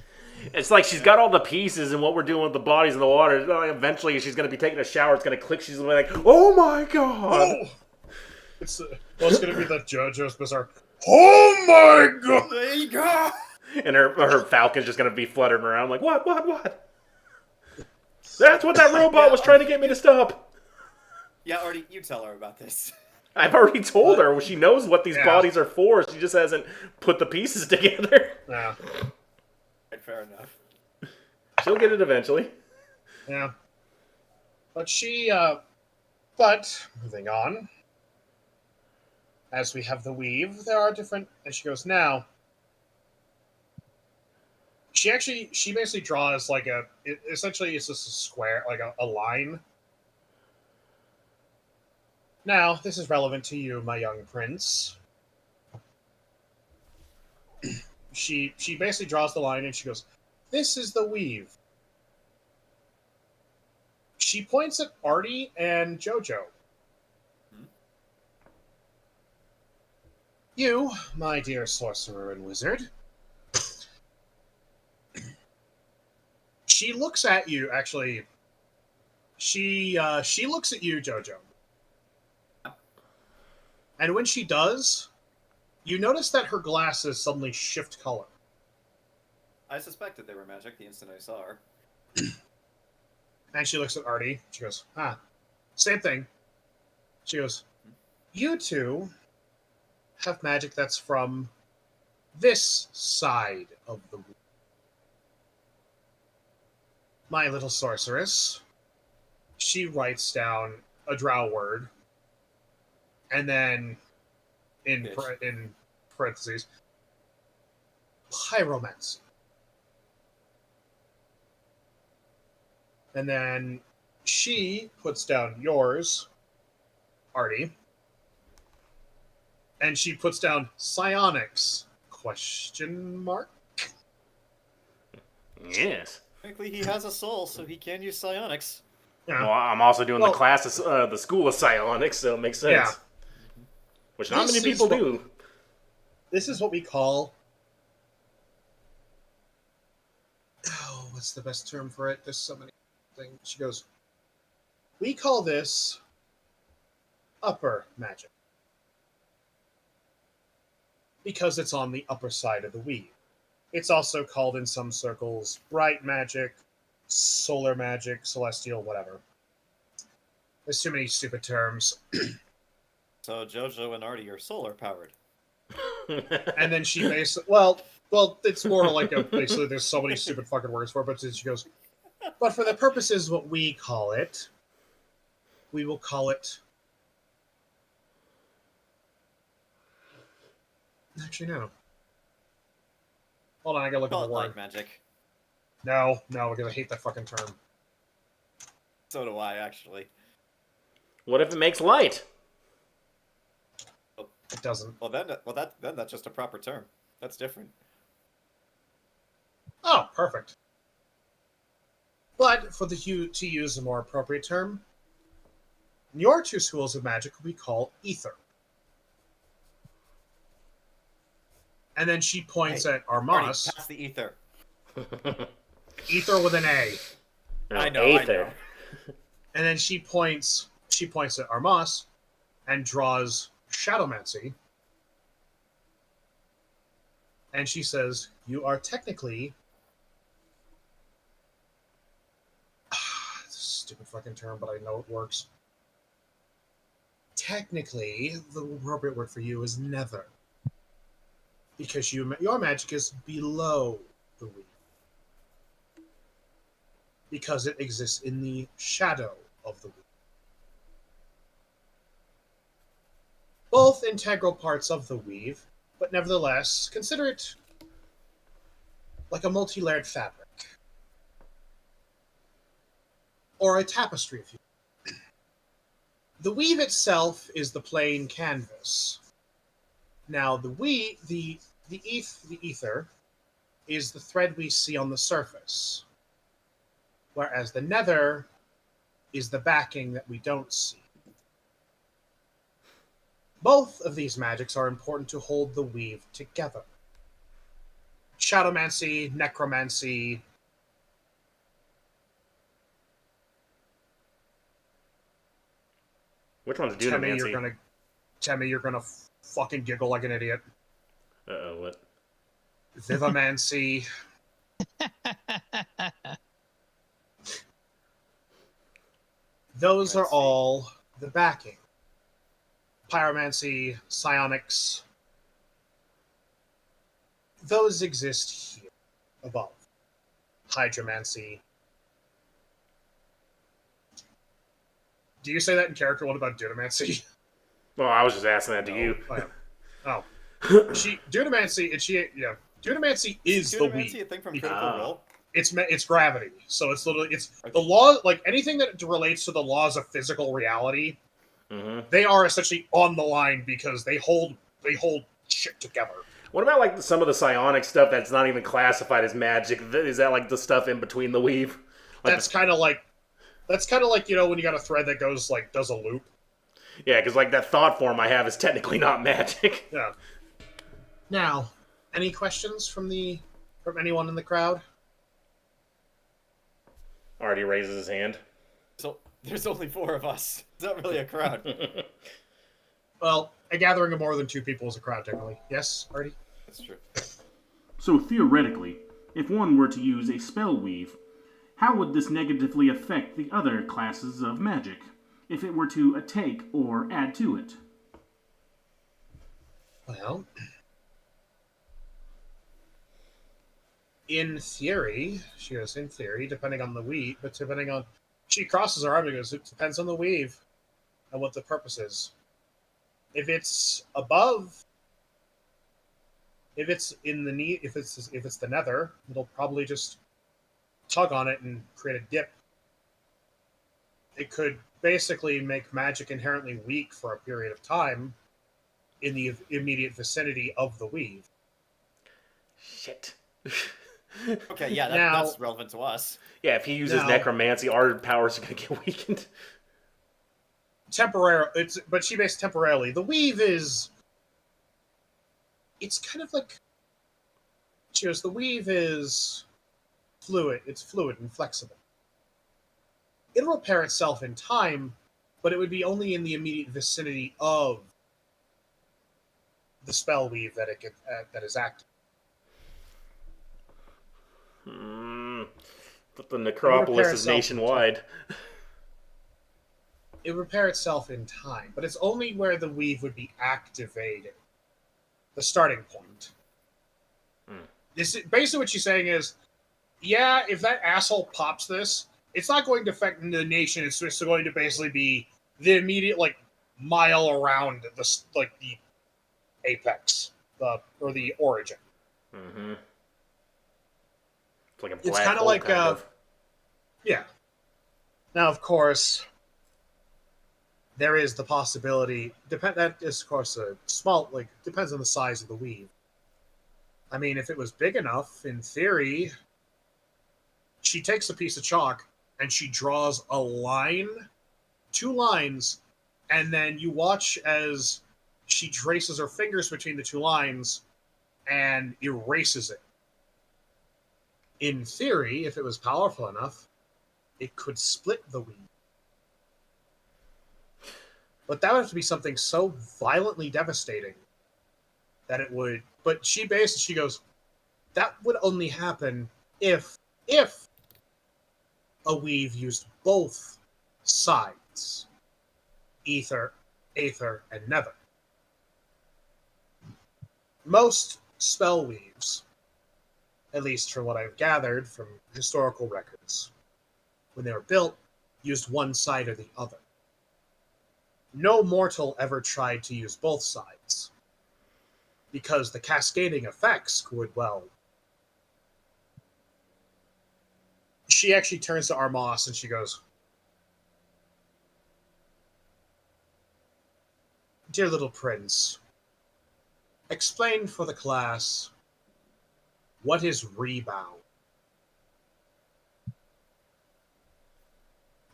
It's like she's got all the pieces, and what we're doing with the bodies in the water, eventually she's going to be taking a shower, it's going to click, she's going to be like, oh my god! Oh! It's going to be the JoJo's Bizarre, oh my god! There you go! And her falcon's just going to be fluttering around like, what? That's what that robot was trying to get me to stop! Yeah, Artie, you tell her about this. I've already told her. She knows what these bodies are for. She just hasn't put the pieces together. Yeah. Fair enough. She'll get it eventually. Yeah. But moving on. As we have the weave, there are different... And she goes, now... She basically draws like essentially it's just a square, like a line. Now, this is relevant to you, my young prince. She basically draws the line and she goes, this is the weave. She points at Artie and Jojo. You, my dear sorcerer and wizard. She looks at you, actually. She looks at you, Jojo. And when she does, you notice that her glasses suddenly shift color. I suspected they were magic the instant I saw her. And she looks at Artie. She goes, same thing. She goes, You two have magic that's from this side of the weave. My little sorceress, she writes down a drow word, and then in parentheses, pyromancy. And then she puts down yours, Artie, and she puts down psionics, question mark? Yes. Technically, he has a soul, so he can use psionics. Yeah. Well, I'm also doing the class of the School of Psionics, so it makes sense. Yeah. Which not many people do. This is what we call... Oh, what's the best term for it? There's so many things. She goes, we call this upper magic. Because it's on the upper side of the weave. It's also called in some circles bright magic, solar magic, celestial, whatever. There's too many stupid terms. So Jojo and Artie are solar powered. And then she basically, well, it's more like basically there's so many stupid fucking words for it, but she goes, but for the purposes what we call it, we will call it... Actually, no. Hold on, I gotta look at the word. Light magic. No, because I hate that fucking term. So do I, actually. What if it makes light? It doesn't. Then that's just a proper term. That's different. Oh, perfect. But for to use a more appropriate term, your two schools of magic will be called ether. And then she points at Artie, Armas. pass the ether. Ether with an A. I know. And then she points at Armas and draws Shadowmancy. And she says, you are technically... It's a stupid fucking term, but I know it works. Technically, the appropriate word for you is nether. Because your magic is below the weave. Because it exists in the shadow of the weave. Both integral parts of the weave, but nevertheless, consider it like a multi-layered fabric. Or a tapestry, if you will. The weave itself is the plain canvas. Now, the ether is the thread we see on the surface, whereas the nether is the backing that we don't see. Both of these magics are important to hold the weave together. Shadowmancy, necromancy. Which one's Dunamancy? Temme, you're gonna fucking giggle like an idiot. Uh-oh, what? Vivamancy. Those are all the backing. Pyromancy, psionics. Those exist here, above. Hydromancy. Do you say that in character? What about Dunamancy? Well, I was just asking that to you. Oh. Dunamancy is the weave. Dunamancy a thing from Critical Role? It's gravity. So it's literally the law, like anything that relates to the laws of physical reality. Mm-hmm. They are essentially on the line because they hold shit together. What about like some of the psionic stuff that's not even classified as magic? Is that like the stuff in between the weave? Like that's kind of like when you got a thread that goes does a loop. Yeah, because like that thought form I have is technically not magic. Yeah. Now, any questions from anyone in the crowd? Already raises his hand. So there's only 4 of us. It's not really a crowd. Well, a gathering of more than 2 people is a crowd, technically. Yes, Artie? That's true. So theoretically, if one were to use a spell weave, how would this negatively affect the other classes of magic, if it were to take or add to it? Well, in theory, she goes, in theory, depending on the weave, but depending on. She crosses her arm and goes, it depends on the weave and what the purpose is. If it's above, if it's in the knee, if it's the nether, it'll probably just tug on it and create a dip. It could basically make magic inherently weak for a period of time in the immediate vicinity of the weave. Shit. Okay, yeah, Now- that's relevant to us. Yeah, if he uses Now- necromancy, our powers are going to get weakened. But she makes temporarily. The weave is. It's kind of like. She goes, the weave is fluid. It's fluid and flexible. It'll repair itself in time, but it would be only in the immediate vicinity of the spell weave that is active. But the necropolis is itself in nationwide. It would repair itself in time, but it's only where the weave would be activated. The starting point. This basically what she's saying is, yeah, if that asshole pops this, it's not going to affect the nation. It's just going to basically be the immediate mile around the apex, or the origin. Mm-hmm. It's like a black It's kind of hole, like kind of. yeah. Now, of course, there is the possibility. That is, of course, a small. Depends on the size of the weave. I mean, if it was big enough, in theory, she takes a piece of chalk and she draws a line, 2 lines, and then you watch as she traces her fingers between the 2 lines and erases it. In theory, if it was powerful enough, it could split the weave. But that would have to be something so violently devastating that it would. But she goes, that would only happen if a weave used both sides, aether, and nether. Most spell weaves, at least from what I've gathered from historical records, when they were built, used one side or the other. No mortal ever tried to use both sides, because the cascading effects would, well... She actually turns to Armas and she goes, Dear little prince, explain for the class, what is rebound?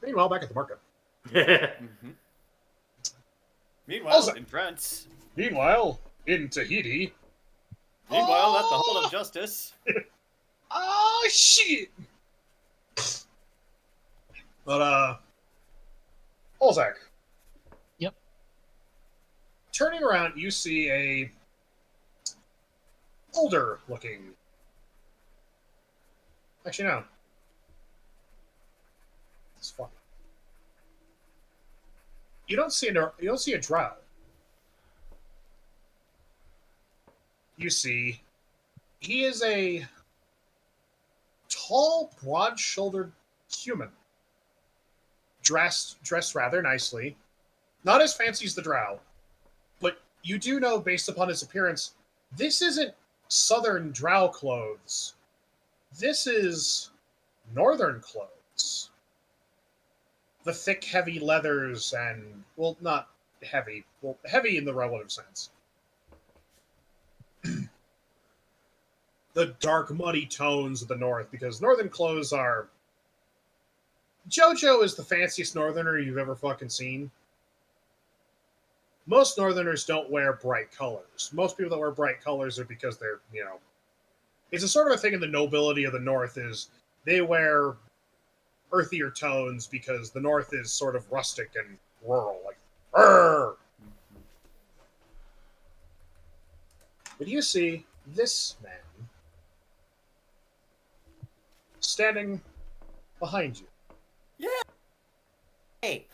Meanwhile, back at the market. Mm-hmm. Meanwhile, Olzec. in France. Meanwhile, in Tahiti. Meanwhile, at the Hall of Justice. Oh, shit! But, Olzec. Yep. Turning around, you see a older-looking... Actually, no. It's fun. You don't see a drow. You see, he is a tall, broad-shouldered human, dressed rather nicely. Not as fancy as the drow, but you do know, based upon his appearance, this isn't southern drow clothes. This is northern clothes. The thick, heavy leathers and, well, not heavy. Well, heavy in the relative sense. The dark, muddy tones of the north, because northern clothes are... Jojo is the fanciest northerner you've ever fucking seen. Most northerners don't wear bright colors. Most people that wear bright colors are because they're, It's a sort of a thing in the nobility of the north is they wear earthier tones because the north is sort of rustic and rural, like, Arr! But you see this man standing behind you. Yeah. Hey.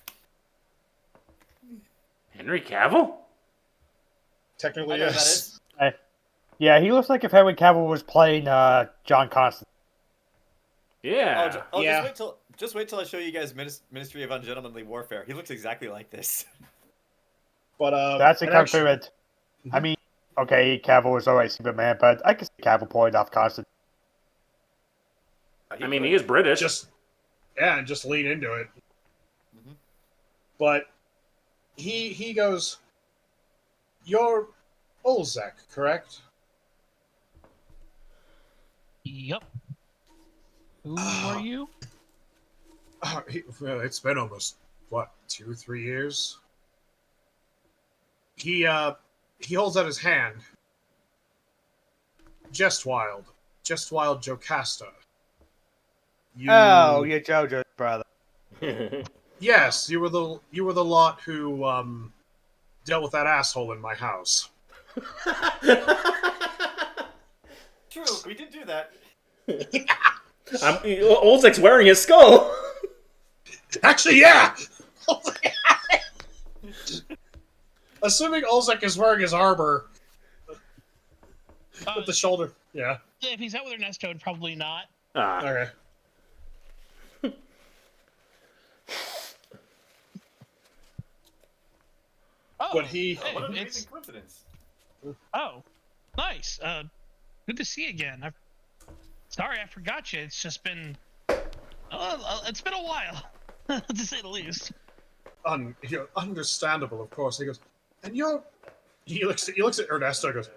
Henry Cavill? Technically, I know who that yes. is. Yeah, he looks like if Henry Cavill was playing John Constantine. Yeah. Yeah. Just wait till I show you guys Ministry of Ungentlemanly Warfare. He looks exactly like this. But That's a and actually, compliment. I mean, okay, Cavill was always Superman, but I can see Cavill pulling off Constantine. I mean, he is British. just lean into it. Mhm. But he goes, "You're Olzec, correct?" Yep. Who are you? Well, it's been almost what 2-3 years. He holds out his hand. Just Wild Jocasta. Oh, you're Jojo's brother. Yes, you were the lot who dealt with that asshole in my house. True, we did do that. Olzec's wearing his skull. Actually, yeah. Assuming Olzec is wearing his armor with the shoulder. Yeah. If he's out with Ernesto, probably not. Okay. Oh, But he. hey, What an it's amazing coincidence. oh, nice. Good to see you again. Sorry, I forgot you. It's just been it's been a while, to say the least. Understandable, of course. He goes, and you're. He looks at Ernesto. And goes,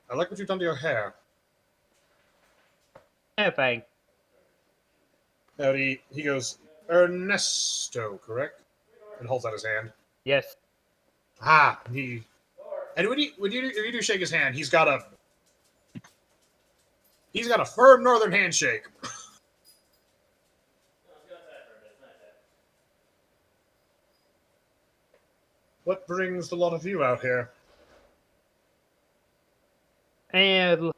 I like what you've done to your hair. Yeah, thanks. And he goes, Ernesto, correct? And holds out his hand. Yes. And when you do shake his hand, he's got a firm northern handshake. What brings the lot of you out here? And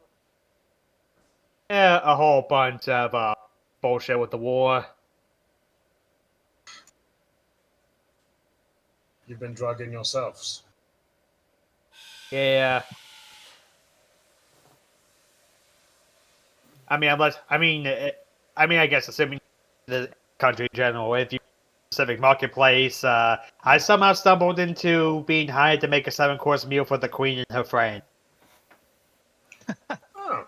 a whole bunch of bullshit with the war. You've been drugging yourselves. Yeah. I guess assuming the country in general, if you specific marketplace, I somehow stumbled into being hired to make a 7-course meal for the queen and her friend. Oh.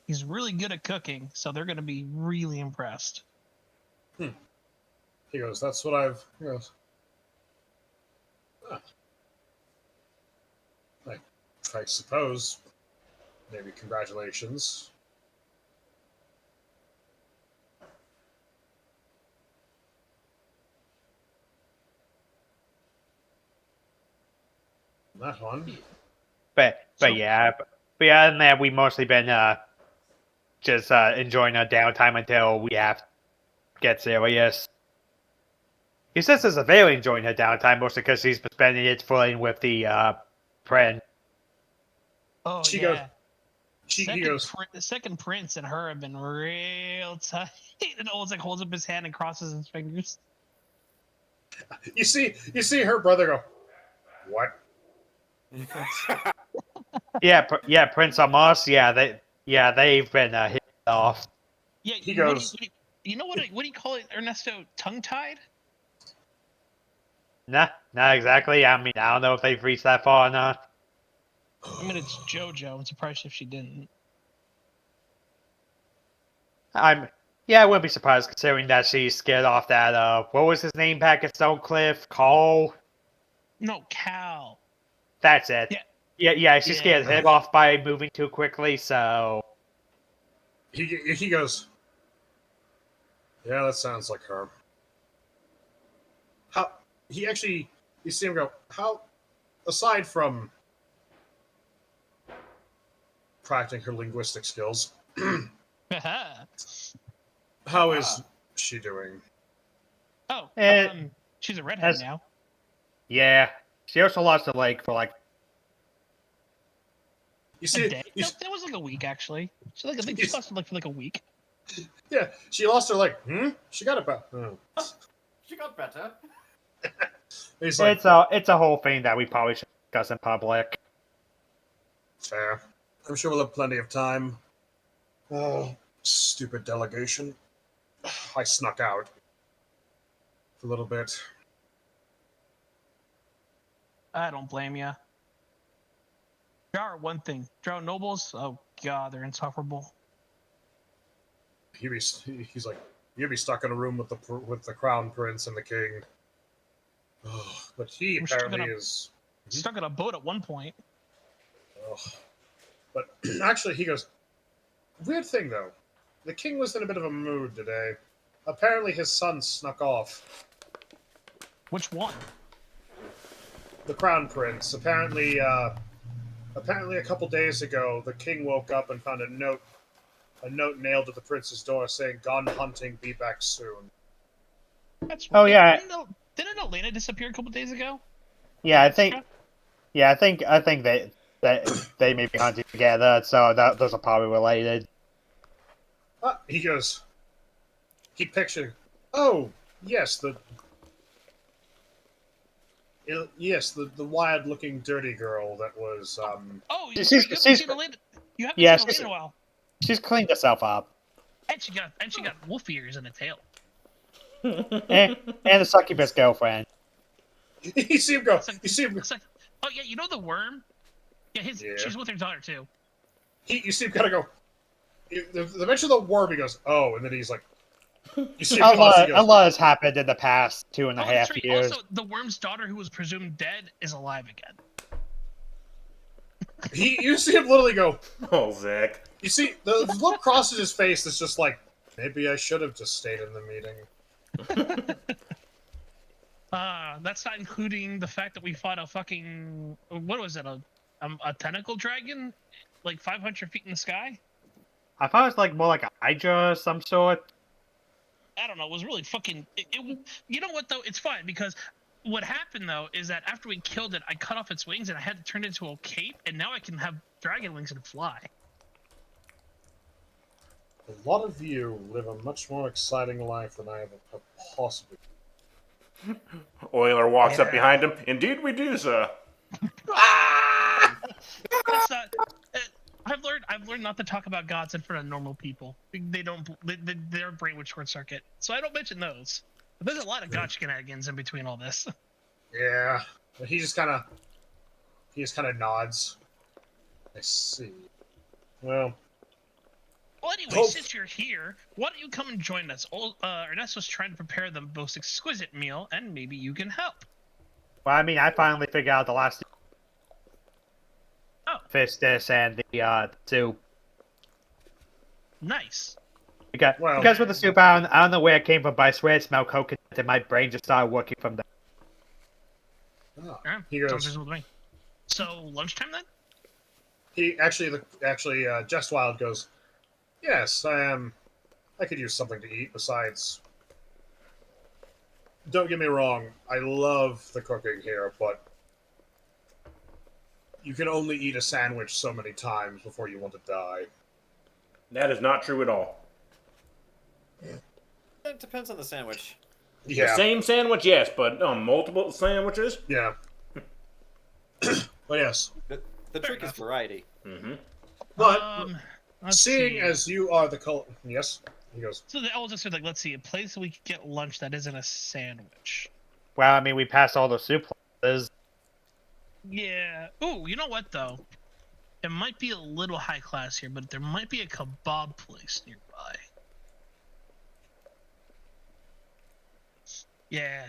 He's really good at cooking, so they're going to be really impressed. He goes, that's what I've... He goes, I suppose. Maybe congratulations. That one. But yeah, and that we mostly been just enjoying our downtime until we have to get serious. He says there's a very enjoying her downtime, mostly because she's been spending it fooling with the friend. Oh, She yeah. goes. He goes. The second prince and her have been real tight. And Olzec holds up his hand and crosses his fingers. You see her brother go. What? Yeah, Prince Amos. They've been hit off. Yeah, He goes. You know what do you call it, Ernesto? Tongue-tied? Nah, not exactly. I mean, I don't know if they've reached that far or not. I mean, it's Jojo. I'm surprised if she didn't. I wouldn't be surprised considering that she's scared off that, what was his name back at Stonecliff? Cole? No, Cal. That's it. Yeah, she scared him off by moving too quickly, so... He goes. Yeah, that sounds like her. You see him go, how, aside from practicing her linguistic skills, how is she doing? Oh, she's a redhead now. Yeah, she also lost her leg for, You see, That was like a week, actually. I think she lost her leg for like a week. Yeah, she lost her leg. She got it back. She got better. He's like, it's a whole thing that we probably should discuss in public. Fair. I'm sure we'll have plenty of time. Oh, stupid delegation. I snuck out for a little bit. I don't blame you. Jar, one thing. Drow nobles, oh god, they're insufferable. He's like, you'd be stuck in a room with the crown prince and the king. Oh, but he I'm apparently is stuck on a boat at one point. Oh. But actually, he goes, weird thing though. The king was in a bit of a mood today. Apparently, his son snuck off. Which one? The crown prince. Apparently, a couple days ago, the king woke up and found a note nailed to the prince's door saying, "Gone hunting, be back soon." That's Oh, weird. yeah. Didn't Elaina disappear a couple days ago? Yeah, I think they may be hunting together, so those are probably related. He goes. He pictured. Oh, yes, the wild-looking dirty girl that was. Oh, you She's- haven't she's- seen Elaina. You haven't yeah, seen Elaina in a while. She's cleaned herself up. And she got wolf ears and a tail. and a succubus girlfriend. You see him go. You see him. It's like, oh yeah, you know the worm? Yeah, she's with her daughter too. You see him kind of go. The mention of the worm, he goes, "Oh," and then he's like, "You see him A pause, he goes, lot has happened in the past 2.5 that's right. years. Also, the worm's daughter, who was presumed dead, is alive again. You see him literally go. Olzec. You see the look crosses his face. That's just like, maybe I should have just stayed in the meeting. That's not including the fact that we fought a fucking, what was it, a tentacle dragon, like 500 feet in the sky. I thought it was like more like a hydra of some sort. I don't know. It was really fucking. You know what though? It's fine because what happened though is that after we killed it, I cut off its wings and I had to turn it into a cape, and now I can have dragon wings and fly. A lot of you live a much more exciting life than I ever possibly. Oiler walks up behind him. Indeed, we do, sir. That's not. I've learned not to talk about gods in front of normal people. Their brain would short circuit, so I don't mention those. But there's a lot of god shenanigans in between all this. Yeah, he just kind of nods. I see. Well, Anyway, since you're here, why don't you come and join us? Ernesto's trying to prepare the most exquisite meal, and maybe you can help. Well, I mean, I finally figured out the last fish dish and the soup. Nice. Because with the soup, I don't know where it came from, but I swear it smelled coconut, and my brain just started working from there. He goes. Sounds reasonable to me. So lunchtime then? He actually, Just Wild goes. Yes, I could use something to eat besides. Don't get me wrong, I love the cooking here, but you can only eat a sandwich so many times before you want to die. That is not true at all. It depends on the sandwich. Yeah. The same sandwich, yes, but multiple sandwiches? Yeah. But yes. The trick is variety. Mm-hmm. But seeing see. as you are the yes, he goes. So the elders are like, let's see, a place we could get lunch that isn't a sandwich. Well, I mean, we passed all the soup places. Yeah. Ooh, you know what though? It might be a little high class here, but there might be a kebab place nearby. Yeah.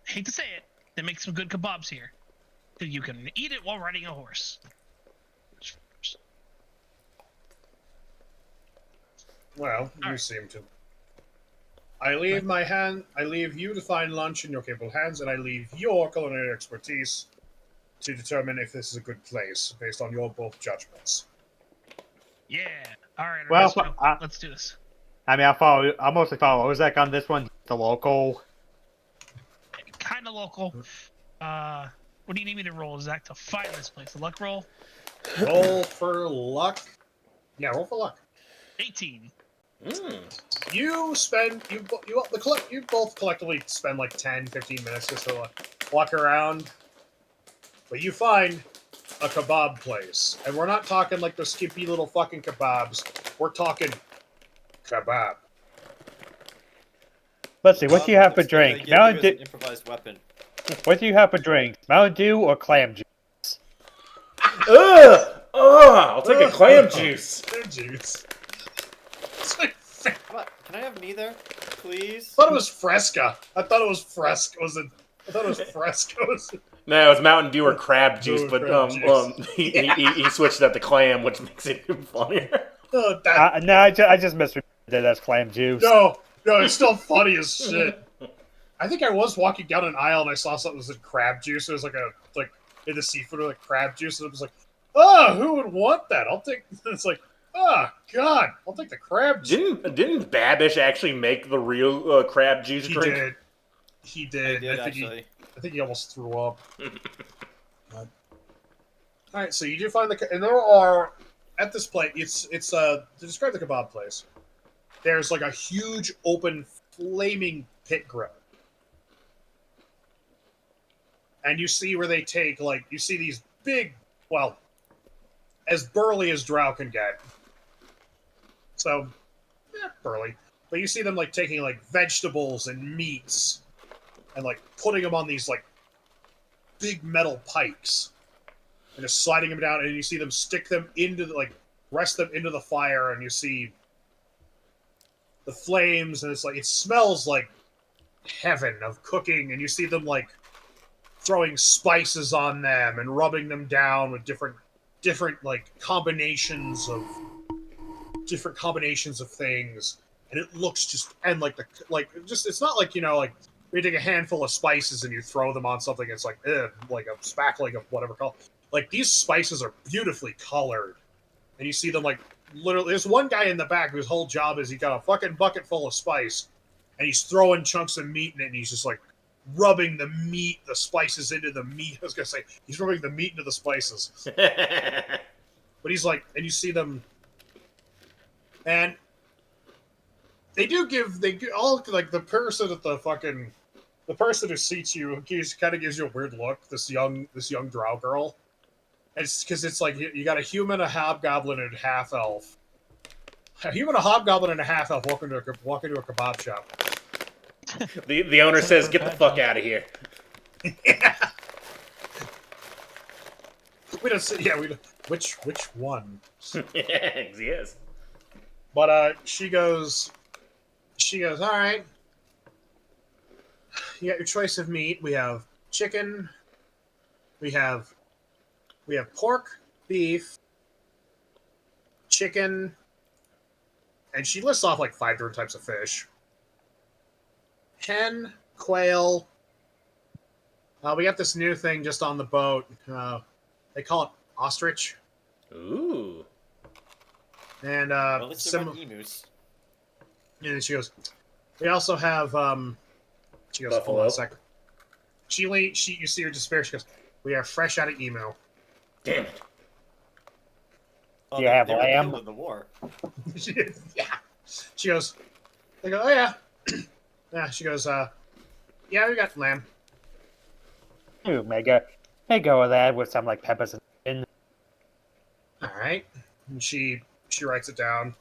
Hate to say it, they make some good kebabs here. You can eat it while riding a horse. Well, you seem to. I leave you to find lunch in your capable hands, and I leave your culinary expertise to determine if this is a good place based on your both judgments. Yeah. All right. Well, Ernesto, let's do this. I mean, I'll mostly follow Olzec on this one. The local. Kind of local. What do you need me to roll, Zach, to find this place? The luck roll? Roll for luck. Yeah, roll for luck. 18. You both collectively spend like 10, 15 minutes just to walk around. But you find a kebab place. And we're not talking like those skimpy little fucking kebabs. We're talking kebab. Let's see, what do you have for It's gonna drink? give you Mountain as Dew. an improvised weapon. What do you have for drink? Mountain Dew or clam juice? Ugh! I'll take a clam juice. Clam juice. Can I have neither, please? I thought it was Fresca. I thought it was Fresco's. No, it's Mountain Dew or crab juice, No, but crab juice. he switched that to clam, which makes it even funnier. Oh, No, I just misread it as clam juice. no, it's still funny as shit. I think I was walking down an aisle and I saw something that said crab juice. It was like in the seafood, like crab juice, and it was like, oh, who would want that? I'll take. It's like, oh God, I'll take the crab juice. Didn't Babish actually make the real crab juice He drink? did. He did. I I did, think he almost threw up. All right, so you do find and there are at this place. It's to describe the kebab place. There's like a huge open flaming pit grill, and you see where they take you see these big, well, as burly as drow can get. So, burly, but you see them taking vegetables and meats, and putting them on these big metal pikes, and just sliding them down, and you see them stick them into rest them into the fire, and you see the flames, and it smells like heaven of cooking, and you see them throwing spices on them and rubbing them down with different combinations of things, and it looks just it's not you take a handful of spices and you throw them on something. It's like a spackling of whatever color. These spices are beautifully colored, and you see them literally. There's one guy in the back whose whole job is he got a fucking bucket full of spice, and he's throwing chunks of meat in it, and he's just rubbing the spices into the meat. I was gonna say he's rubbing the meat into the spices, but he's and you see them, and they all the person at the person who seats you kind of gives you a weird look. This young drow girl. It's because it's you got a human, a hobgoblin, and a half elf. A human, a hobgoblin, and a half elf walk into a kebab shop. The owner says, "Get the fuck out of here." Yeah. We don't see. Yeah, we don't, which one? Yes. But she goes. All right. You got your choice of meat. We have chicken. We have pork, beef, chicken, and she lists off 5 different types of fish. Hen, quail. We got this new thing just on the boat. They call it ostrich. Ooh. And Well, let's run emus. and she goes. We also have She goes, Buffalo. hold on a second. You see her despair. She goes, we are fresh out of emo. Damn it. Oh, You have they were lamb? killed in the war. Yeah. She goes, they go, oh yeah. Yeah, she goes, yeah, we got lamb. Ooh, may go with that with some peppers and All right. And she writes it down.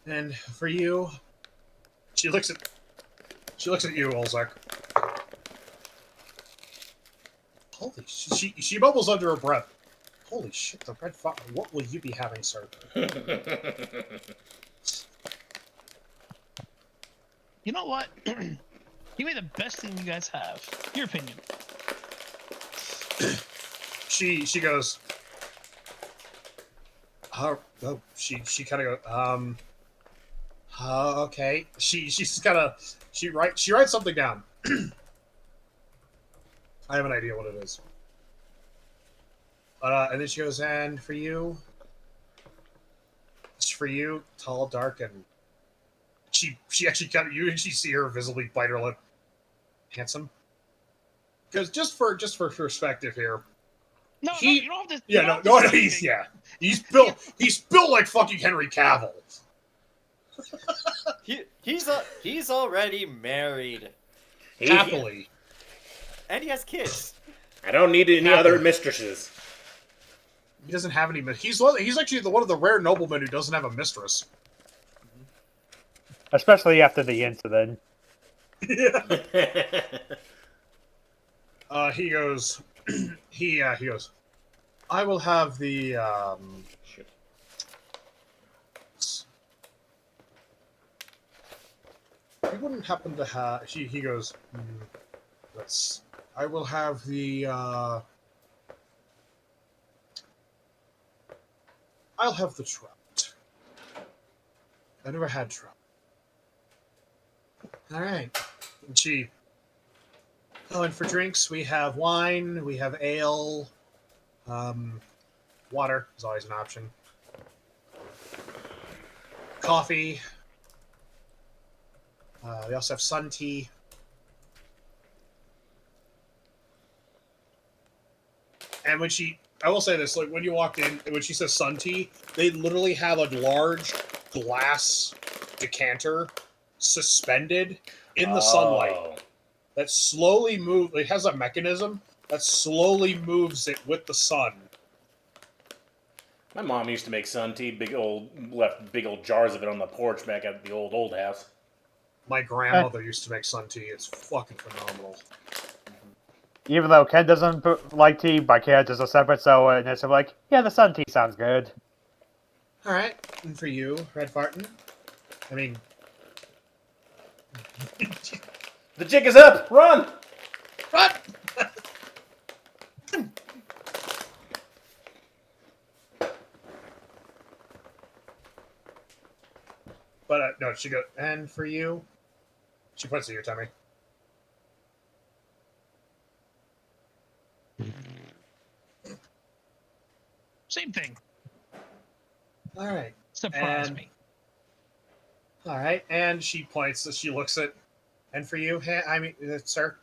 And for you, she looks at you, Olzec. Holy shit! She bubbles under her breath. Holy shit! The red fox. What will you be having, sir? You know what? Give me the best thing you guys have. Your opinion. She goes. Oh, she kind of goes. Okay. She's kind of she writes something down. I have an idea what it is. And then she goes, and for you, it's for you, tall, dark, and she actually kind of you actually see her visibly bite her lip. Handsome. Because just for perspective here. No, He- you don't have to. Yeah, no, he's built like fucking Henry Cavill. He's already married, He- Happily. and he has kids. I don't need any other mistresses. He doesn't have any. He's actually one of the rare noblemen who doesn't have a mistress. Especially after the incident. Yeah. He goes. he goes. I will have the. Shit. He wouldn't happen to have. He goes. Let's. I will have the. I'll have the trout. I never had trout. All right. And she. Oh, and for drinks, we have wine, we have ale, water is always an option. Coffee. We also have sun tea. And when I will say this, like when you walked in, when she says sun tea, they literally have a large glass decanter suspended in the sunlight that slowly moves. It has a mechanism that slowly moves it with the sun. My mom used to make sun tea, left big old jars of it on the porch back at the old house. My grandmother used to make sun tea. It's fucking phenomenal. Even though Ken doesn't like tea, my characters are separate, so it's like, yeah, the sun tea sounds good. All right, and for you, Red Barton. I mean, The jig is up! Run! run! But no, she goes, and for you, she points at your tummy. Same thing. All right. Surprise And- me. All right, and she points. She looks at, and for you, sir,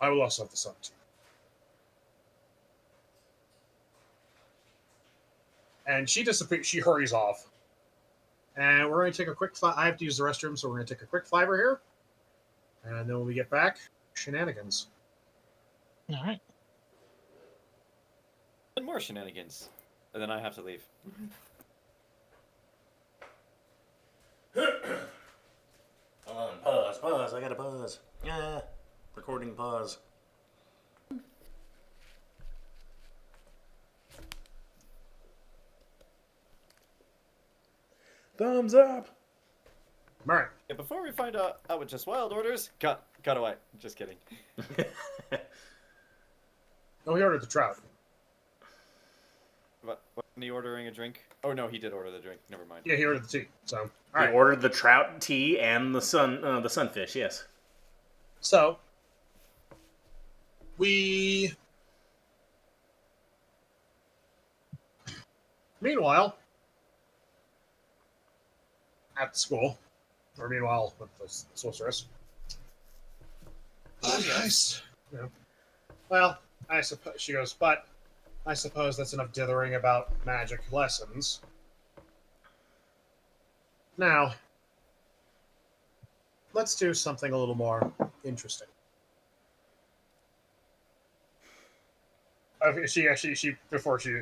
I will also have the sun tea. And she disappears. She hurries off, and we're going to take a quick. I have to use the restroom, so we're going to take a quick fiver here, and then when we get back, shenanigans. All right. And more shenanigans. And then I have to leave. Pause. I gotta pause. Yeah. Recording pause. Thumbs up. All right. Yeah, before we find out with just wild orders, cut away. Just kidding. Oh, he ordered the trout. Wasn't he ordering a drink? Oh no, he did order the drink. Never mind. Yeah, he ordered the tea. So, all He right. ordered the trout tea and the sunfish. Yes. So, we. Meanwhile, at school, or meanwhile with the sorceress. Oh, yes. Nice. Yeah. Well, I suppose she goes, but I suppose that's enough dithering about magic lessons. Now, let's do something a little more interesting. Before she,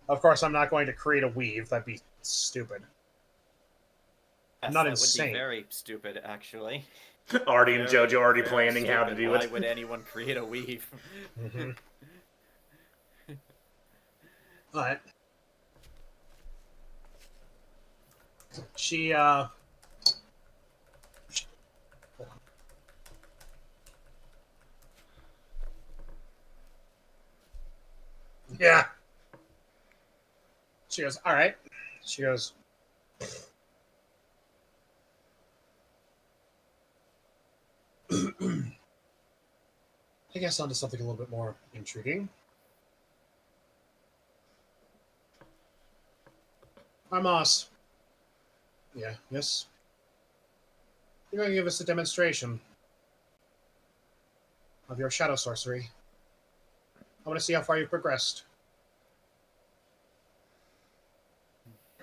of course, I'm not going to create a weave. That'd be stupid. Yes, Not that insane. would be very stupid, actually. Artie and Very, Jojo already very planning how to stupid. do Why it. would anyone create a weave? Mm-hmm. But she hold on. Yeah. She goes, all right. She goes, I guess onto something a little bit more intriguing. Armas. Yeah, yes. You're going to give us a demonstration of your shadow sorcery. I want to see how far you've progressed.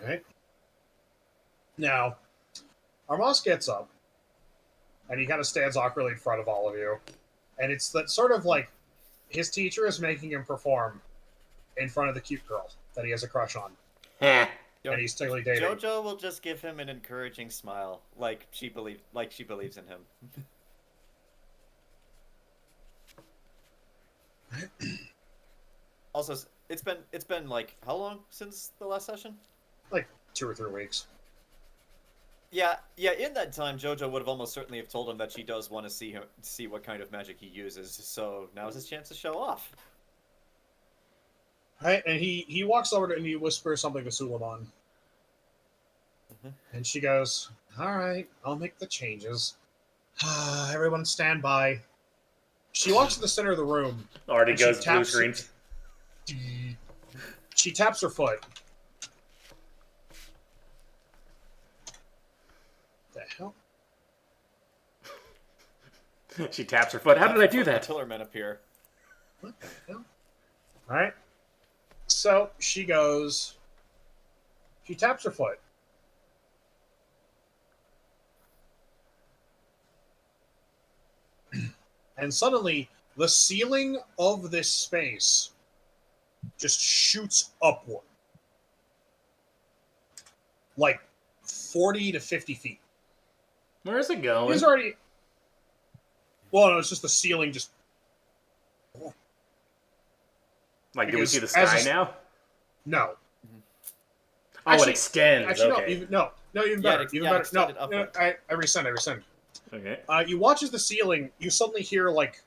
Right? Now, Armas gets up, and he kind of stands awkwardly in front of all of you. And it's that sort of like his teacher is making him perform in front of the cute girl that he has a crush on, Heh. and he's still dating. Jojo will just give him an encouraging smile, like she believes in him. Also, it's been like how long since the last session? Like 2 or 3 weeks. Yeah. In that time, Jojo would have almost certainly have told him that she does want to see what kind of magic he uses. So now's his chance to show off. Right, and he walks over to and he whispers something to Suleiman. And she goes, "All right, I'll make the changes. Everyone stand by." She walks to the center of the room. Already and she goes blue taps- screens. She taps her foot. The hell? She taps her foot. How did I do that? Tillermen appear. What the hell? All right. So she goes. She taps her foot. And suddenly, the ceiling of this space just shoots upward. Like 40 to 50 feet. Where's it going? He's already. Well, no, it's just the ceiling just. Like, do we because see the as sky a- now? No. Oh, Actually- it extends. Actually, okay. even better. Yeah, Even it better. extended No, upward. I resend. Okay. You watch as the ceiling, you suddenly hear like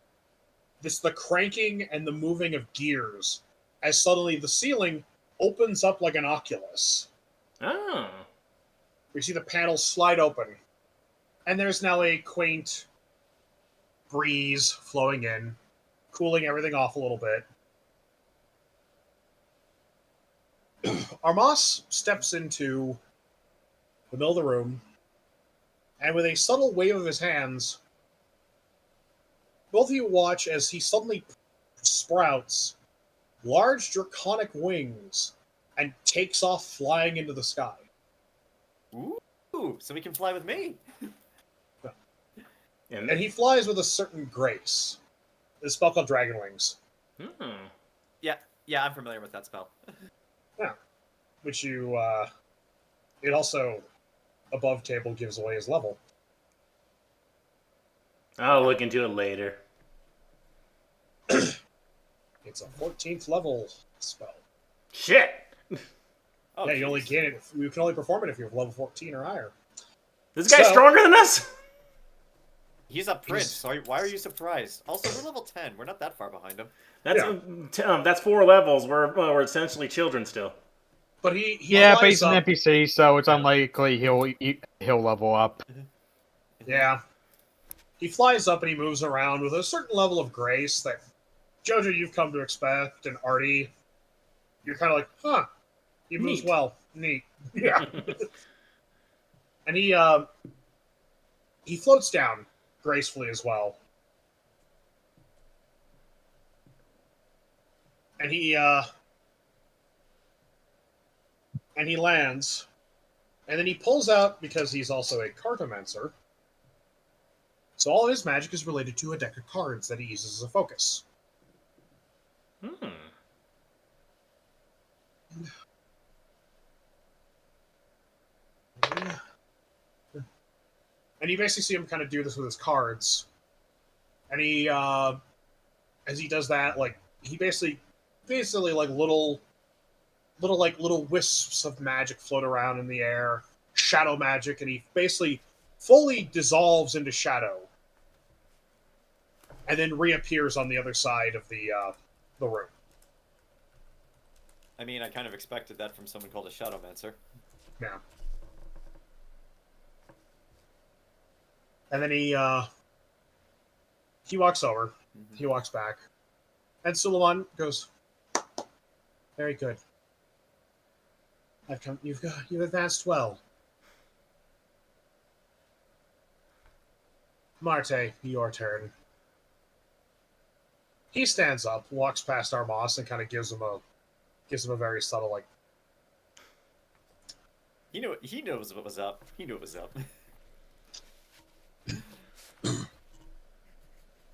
the cranking and the moving of gears as suddenly the ceiling opens up like an oculus. Oh. We see the panels slide open, and there's now a quaint breeze flowing in, cooling everything off a little bit. Armas steps into the middle of the room, and with a subtle wave of his hands, both of you watch as he suddenly sprouts large draconic wings and takes off flying into the sky. Ooh, so he can fly with me. And And he flies with a certain grace. It's a spell called Dragon Wings, Yeah, I'm familiar with that spell. which you, it also, above table, gives away his level. I'll look into it later. It's a 14th level spell. Shit! Oh, Yeah, you only jeez. get it. You can only perform it if you're level 14 or higher. This guy's So- stronger than us? He's a prince. So why are you surprised? Also, we're level 10. We're not that far behind him. That's 4 levels. We're essentially children still. But he Yeah, but flies he's an up. NPC, so it's unlikely he'll level up. Yeah. He flies up and he moves around with a certain level of grace that Jojo you've come to expect, and AARTI, you're kind of like, huh, he moves Neat. well. Neat. Yeah. And he floats down gracefully as well. And he lands, and then he pulls out, because he's also a cartomancer, so all of his magic is related to a deck of cards that he uses as a focus. Hmm. And you basically see him kind of do this with his cards. And he, as he does that, like, he basically like little wisps of magic float around in the air, shadow magic, and he basically fully dissolves into shadow, and then reappears on the other side of the room. I mean, I kind of expected that from someone called a Shadowmancer. Yeah. And then he walks over. He walks back. And Suleiman goes, "Very good. You've advanced well. Marte, your turn." He stands up, walks past Armas, and kind of gives him a very subtle, like, He knows what was up. He knew what was up.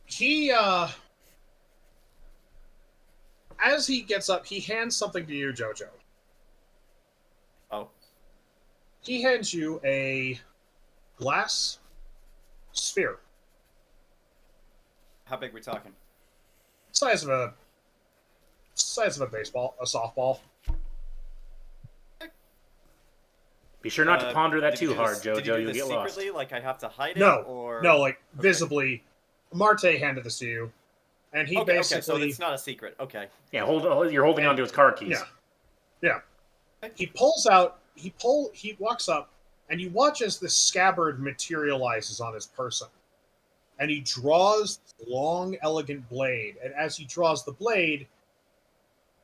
he as he gets up, he hands something to you, Jojo. Oh. He hands you a glass sphere. How big we talking? Size of a baseball, a softball. Be sure not to ponder that did you too do hard, this- Did you Jojo. do You'll this get lost. secretly? Like I have to hide it? No, or... no, like Okay. visibly. Marte handed this to you, and he Okay, basically. so it's not a secret. Okay. Yeah, you're holding onto his car keys. Yeah. He pulls out. He walks up, and you watch as this scabbard materializes on his person, and he draws this long, elegant blade. And as he draws the blade,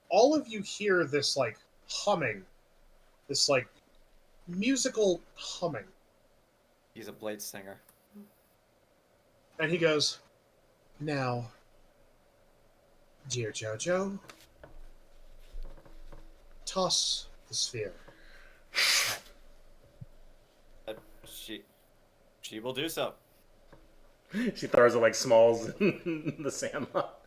all of you hear this like humming, this like musical humming. He's a blade singer. And he goes, "Now, dear Jojo, toss the sphere." She will do so. She throws it like Smalls in the Sandlot.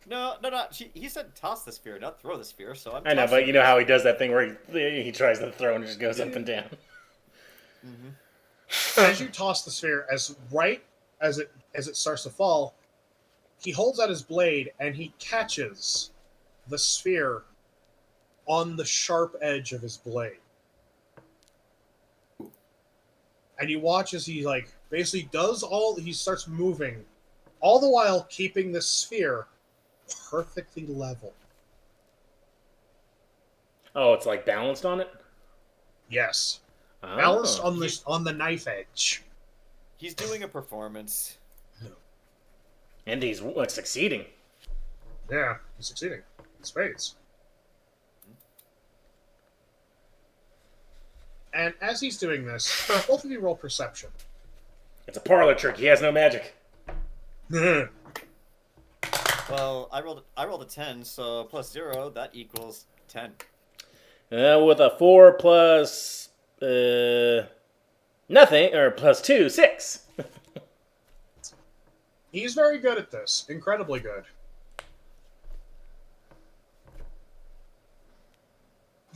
No. He said toss the sphere, not throw the sphere. So I'm. I know, but you know how he does that thing where he tries to throw and it just goes up and down. Mm-hmm. As you toss the sphere, as it starts to fall, he holds out his blade and he catches the sphere on the sharp edge of his blade. And you watch as he like basically he starts moving, all the while keeping the sphere perfectly level. Oh, it's like balanced on it? Yes. Oh. Balanced on the knife edge. He's doing a performance. And he's succeeding. Yeah, he's succeeding. In spades. And as he's doing this, both of you roll perception. It's a parlor trick. He has no magic. Well, I rolled a 10, so plus 0, that equals 10. With a 4 plus nothing, or plus 2, 6. He's very good at this. Incredibly good.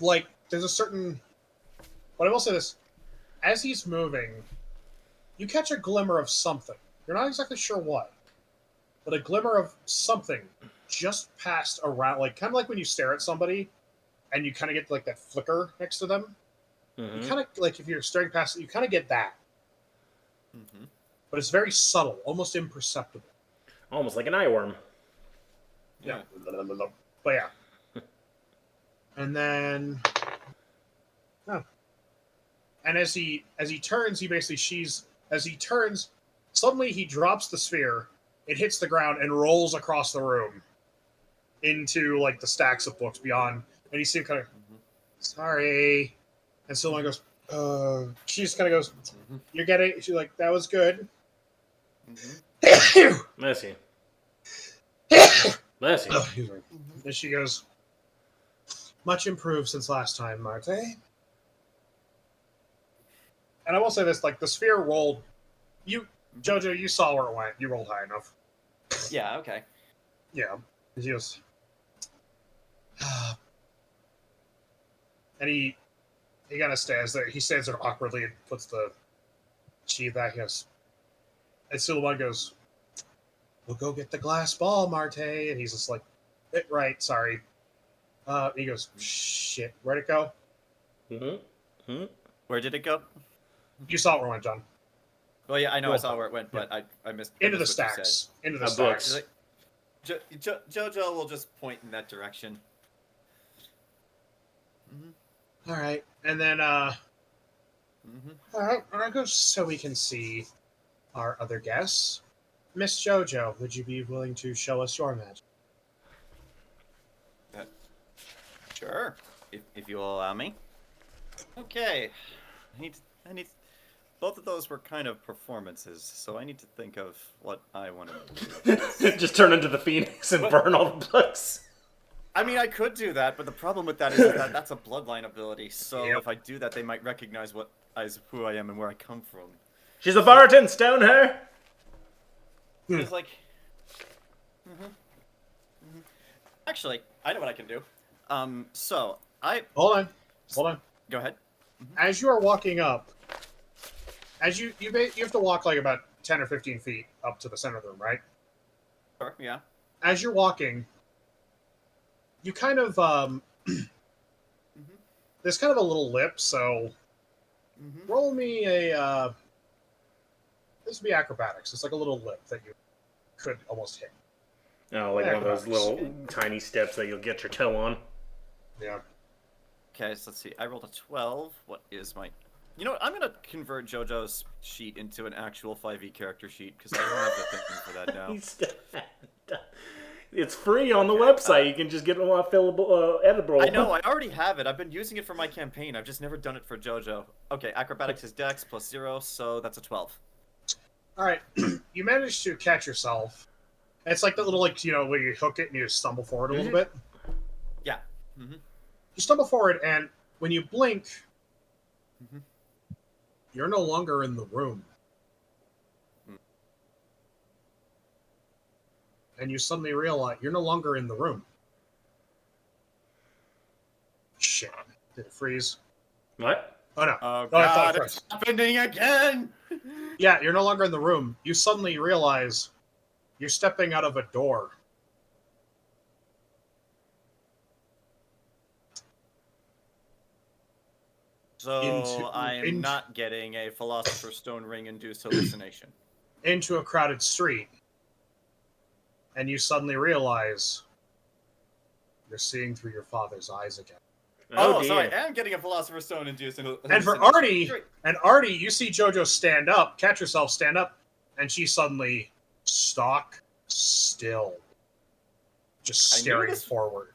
Like, there's a certain... But I will say this. As he's moving, you catch a glimmer of something. You're not exactly sure what. But a glimmer of something just passed around, like kind of like when you stare at somebody and you kind of get like that flicker next to them. Mm-hmm. You kind of, like if you're staring past it, you kind of get that. Mm-hmm. But it's very subtle, almost imperceptible. Almost like an eye worm. Yeah. But yeah. And then... Oh. And as he turns, he basically as he turns, suddenly he drops the sphere, it hits the ground and rolls across the room into like the stacks of books beyond, and you see him kind of sorry. And Sylvan goes, she just kind of goes, "You're getting," she's like, "That was good." Bless you. Bless you. And she goes, "Much improved since last time, Marte." And I will say this, like, the sphere rolled... Jojo, you saw where it went. You rolled high enough. Yeah, okay. Yeah. And she goes... and he kind of stands there. He stands there awkwardly and puts the sheath back. He goes... And Suleiman goes, "We'll go get the glass ball, Marte." And he's just like, "Right, sorry." He goes, "Shit, where'd it go?" Mm-hmm. Where did it go? You saw where it went, John. Well, yeah, I know I saw where it went, but I missed. Into the what you said. stacks. Into the Books. stacks. Jojo will just point in that direction. All right, and then all right, I go so we can see our other guests. Miss Jojo, would you be willing to show us your magic? Sure, if you will allow me. Okay, I need. Both of those were kind of performances, so I need to think of what I want to do. Just turn into the Phoenix and burn all the books. I mean, I could do that, but the problem with that is that that's a bloodline ability. So Yep. if I do that, they might recognize who I am and where I come from. She's a Vartan, stone her! It's like, Actually, I know what I can do. So Hold on. go ahead. As you are walking up, you have to walk like about 10 or 15 feet up to the center of the room, right? Sure, yeah. As you're walking, you kind of there's kind of a little lip, so roll me a this would be acrobatics. It's like a little lip that you could almost hit. Oh, like one of those little tiny steps that you'll get your toe on. Yeah. Okay, so let's see. I rolled a 12. What is my... You know what? I'm going to convert JoJo's sheet into an actual 5e character sheet, because I don't have the thinking for that now. It's free on the website. You can just get a fillable, editable. I know, I already have it. I've been using it for my campaign. I've just never done it for JoJo. Okay, acrobatics is dex plus 0, so that's a 12. Alright. You managed to catch yourself. It's like the little, like, you know, where you hook it and you stumble forward a little bit. Yeah. You stumble forward, and when you blink, you're no longer in the room. And you suddenly realize you're no longer in the room. Shit. Did it freeze? What? Oh, no. Oh, I thought God, it it's froze. happening again! Yeah, you're no longer in the room. You suddenly realize you're stepping out of a door. So I'm not getting a Philosopher's Stone ring-induced hallucination. Into a crowded street. And you suddenly realize you're seeing through your father's eyes again. Oh, dear. so I am getting a Philosopher's Stone induced hallucination. And for Artie, you see Jojo stand up, catch herself stand up, and she suddenly stock still. Just staring forward.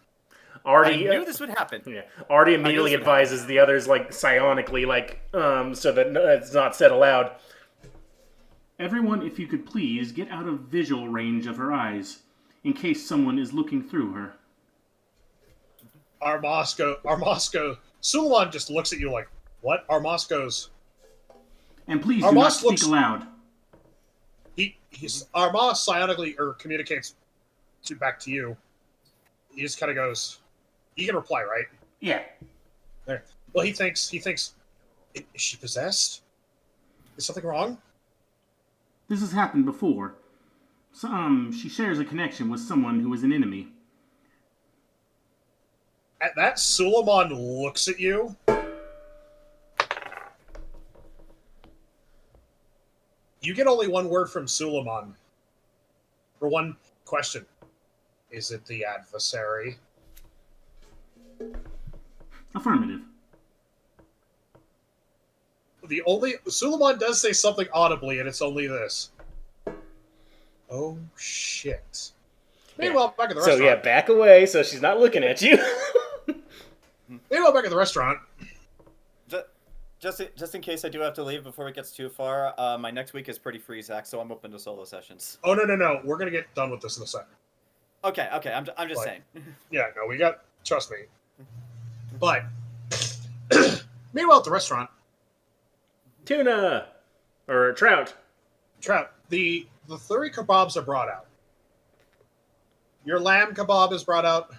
Artie, I knew this would happen. Yeah, Artie immediately advises the others, like, psionically, like, so that it's not said aloud. Everyone, if you could please, get out of visual range of her eyes, in case someone is looking through her. Armosco, Suleiman just looks at you like, what? Armosco's... And please do not speak aloud. Armos psionically, or communicates back to you. He just kind of goes, you can reply, right? Yeah. There. Well, he thinks, is she possessed? Is something wrong? This has happened before. So, she shares a connection with someone who is an enemy. At that, Suleiman looks at you. You get only one word from Suleiman. For one question. Is it the adversary? Affirmative. Suleiman does say something audibly, and it's only this. Oh, shit. Meanwhile, back at the restaurant. So, yeah, back away so she's not looking at you. Meanwhile, back at the restaurant. Just in case I do have to leave before it gets too far, my next week is pretty free, Zach, so I'm open to solo sessions. Oh, no. We're going to get done with this in a second. Okay, I'm just saying. Yeah, no, trust me. But, meanwhile at the restaurant. Tuna! Or trout. The 3 kebabs are brought out. Your lamb kebab is brought out,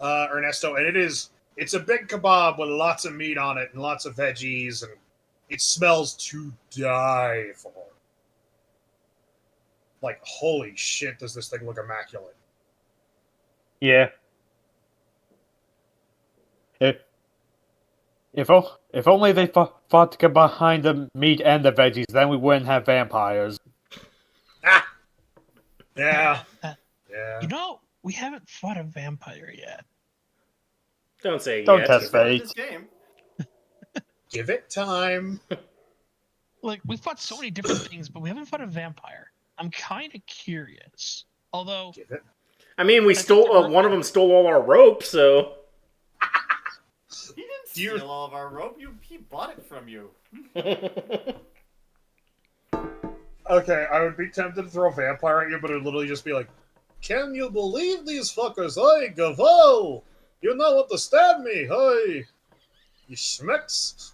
Ernesto, and it's a big kebab with lots of meat on it and lots of veggies, and it smells to die for. Like, holy shit, does this thing look immaculate. Yeah. If only they fought to get behind the meat and the veggies, then we wouldn't have vampires. Ah! Yeah. Yeah. You know, we haven't fought a vampire yet. Don't say Don't yet. test fate. This game. Give it time. Like, we fought so many different things, but we haven't fought a vampire. I'm kind of curious. Although, Give it. I mean, we stole, one of them stole all our rope, so... He didn't steal all of our rope. He bought it from you. Okay, I would be tempted to throw a vampire at you, but it would literally just be like, can you believe these fuckers? Hey, Gavo! You know what to stab me, hey! You schmecks.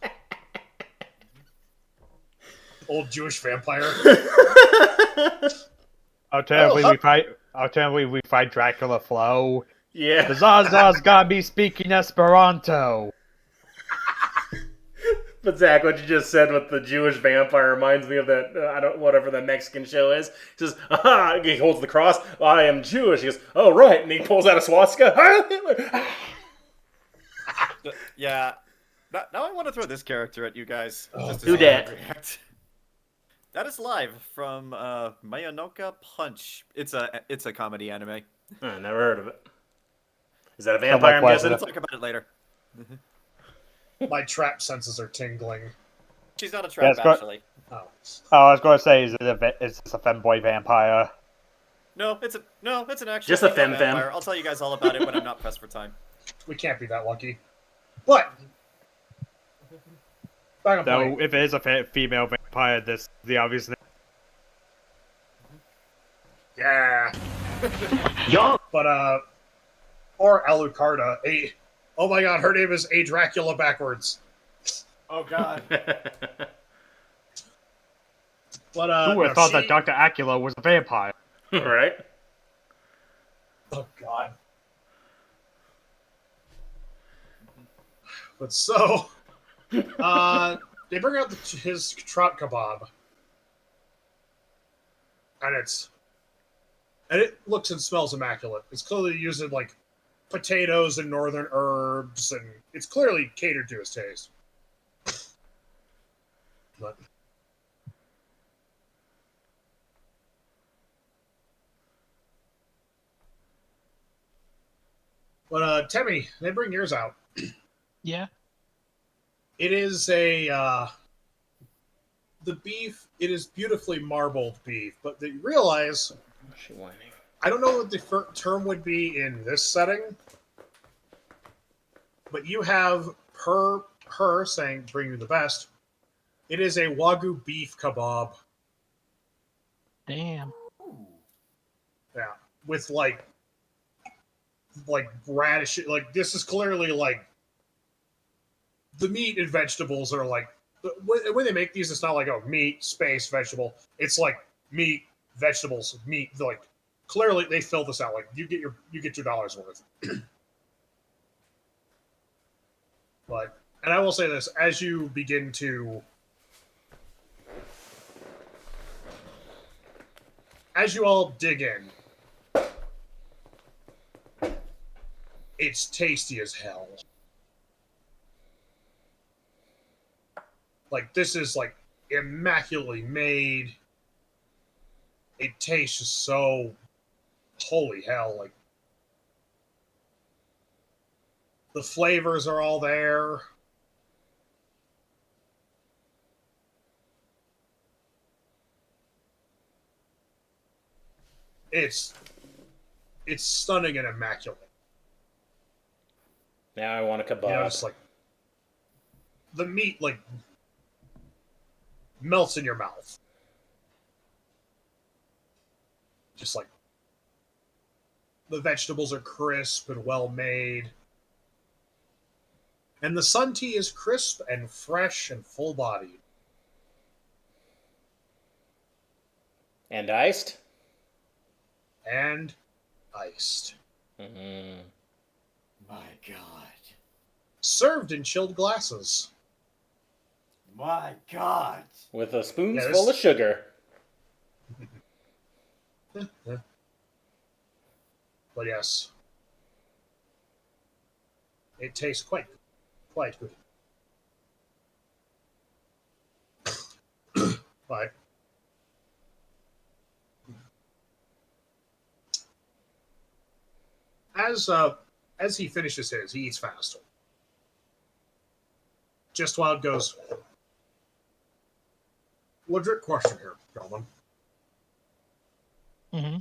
Old Jewish vampire. Alternatively, we fight Dracula Flow. Yeah. The Zaza's gotta be speaking Esperanto. But Zach, what you just said with the Jewish vampire reminds me of that, whatever the Mexican show is. He says, aha, he holds the cross, I am Jewish. He goes, oh, right. And he pulls out a swastika. Yeah. Now I want to throw this character at you guys. Just to Who see how dat? you react. That is live from Mayonoka Punch. It's a comedy anime. I never heard of it. Is that a vampire, I'm like guessing? We'll talk about it later. My trap senses are tingling. She's not a trap, it's got- actually. Oh. Oh, I was gonna say, is this a femboy vampire? No, it's an actual Just a female femme. vampire. I'll tell you guys all about it when I'm not pressed for time. We can't be that lucky. But back on So, point. if it is a female vampire, this is the obvious thing. Yeah. But or Alucarda, oh my god, her name is A Dracula backwards. Oh god. But Who would have thought that Dr. Acula was a vampire? Right? Oh god. But so, they bring out his trot kebab, and it looks and smells immaculate. It's clearly using like potatoes and northern herbs, and it's clearly catered to his taste. But Temme, they bring yours out. Yeah. It is the beef. It is beautifully marbled beef, but they realize She whining. I don't know what the term would be in this setting, but you have her saying "bring you the best." It is a Wagyu beef kebab. Damn. Yeah, with like radish. Like this is clearly like the meat and vegetables are like when they make these. It's not like meat space vegetable. It's like meat vegetables meat. Like clearly they fill this out. Like you get your dollars worth. But and I will say this as you begin to. As you all dig in, it's tasty as hell. Like, this is, like, immaculately made. It tastes so... Holy hell, like... The flavors are all there. It's stunning and immaculate. Now I want a kebab. You know, it's like the meat like melts in your mouth. Just like the vegetables are crisp and well made. And the sun tea is crisp and fresh and full bodied. And iced? And iced. Mm-hmm. My god. Served in chilled glasses. My god. With a spoons Yeah, full of sugar. But yes. It tastes quite good. But as he finishes his, he eats faster. Just while it goes, legit question here, gentlemen. Mm-hmm.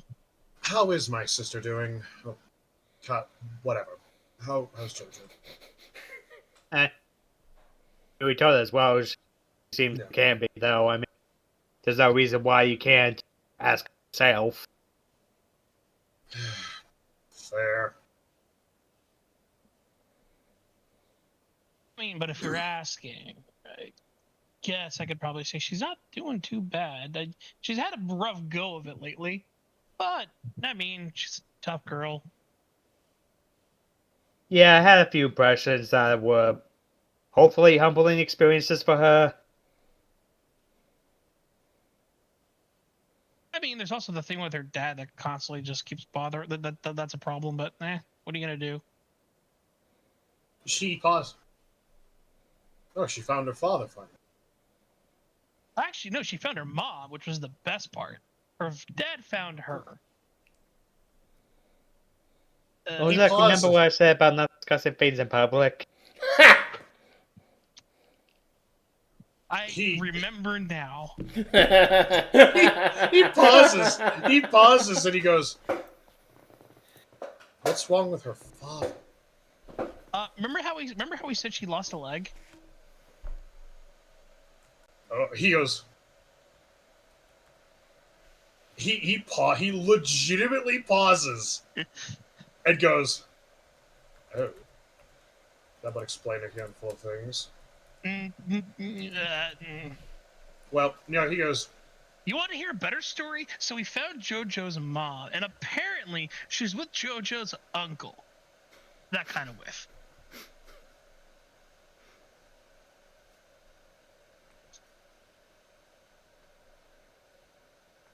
How is my sister doing? Oh, whatever. How's Jojo? We told as well as seems Yeah. can be, though. I mean, there's no reason why you can't ask yourself. Fair. I mean, but if you're asking, I guess I could probably say she's not doing too bad. She's had a rough go of it lately, but I mean, she's a tough girl. Yeah, I had a few impressions that were hopefully humbling experiences for her. I mean, there's also the thing with her dad that constantly just keeps bothering. That's a problem, but what are you gonna do? She paused. Oh, she found her father finally. Actually, no, she found her mom, which was the best part. Her dad found her. Olzec, remember what I said about not discussing things in public? I remember now. He pauses. He pauses and he goes, "What's wrong with her father?" Remember how we said she lost a leg? He goes. He legitimately pauses and goes, "Oh, that would explain a handful of things." Well, he goes, You want to hear a better story? So we found Jojo's mom, and apparently she's with Jojo's uncle. That kind of whiff.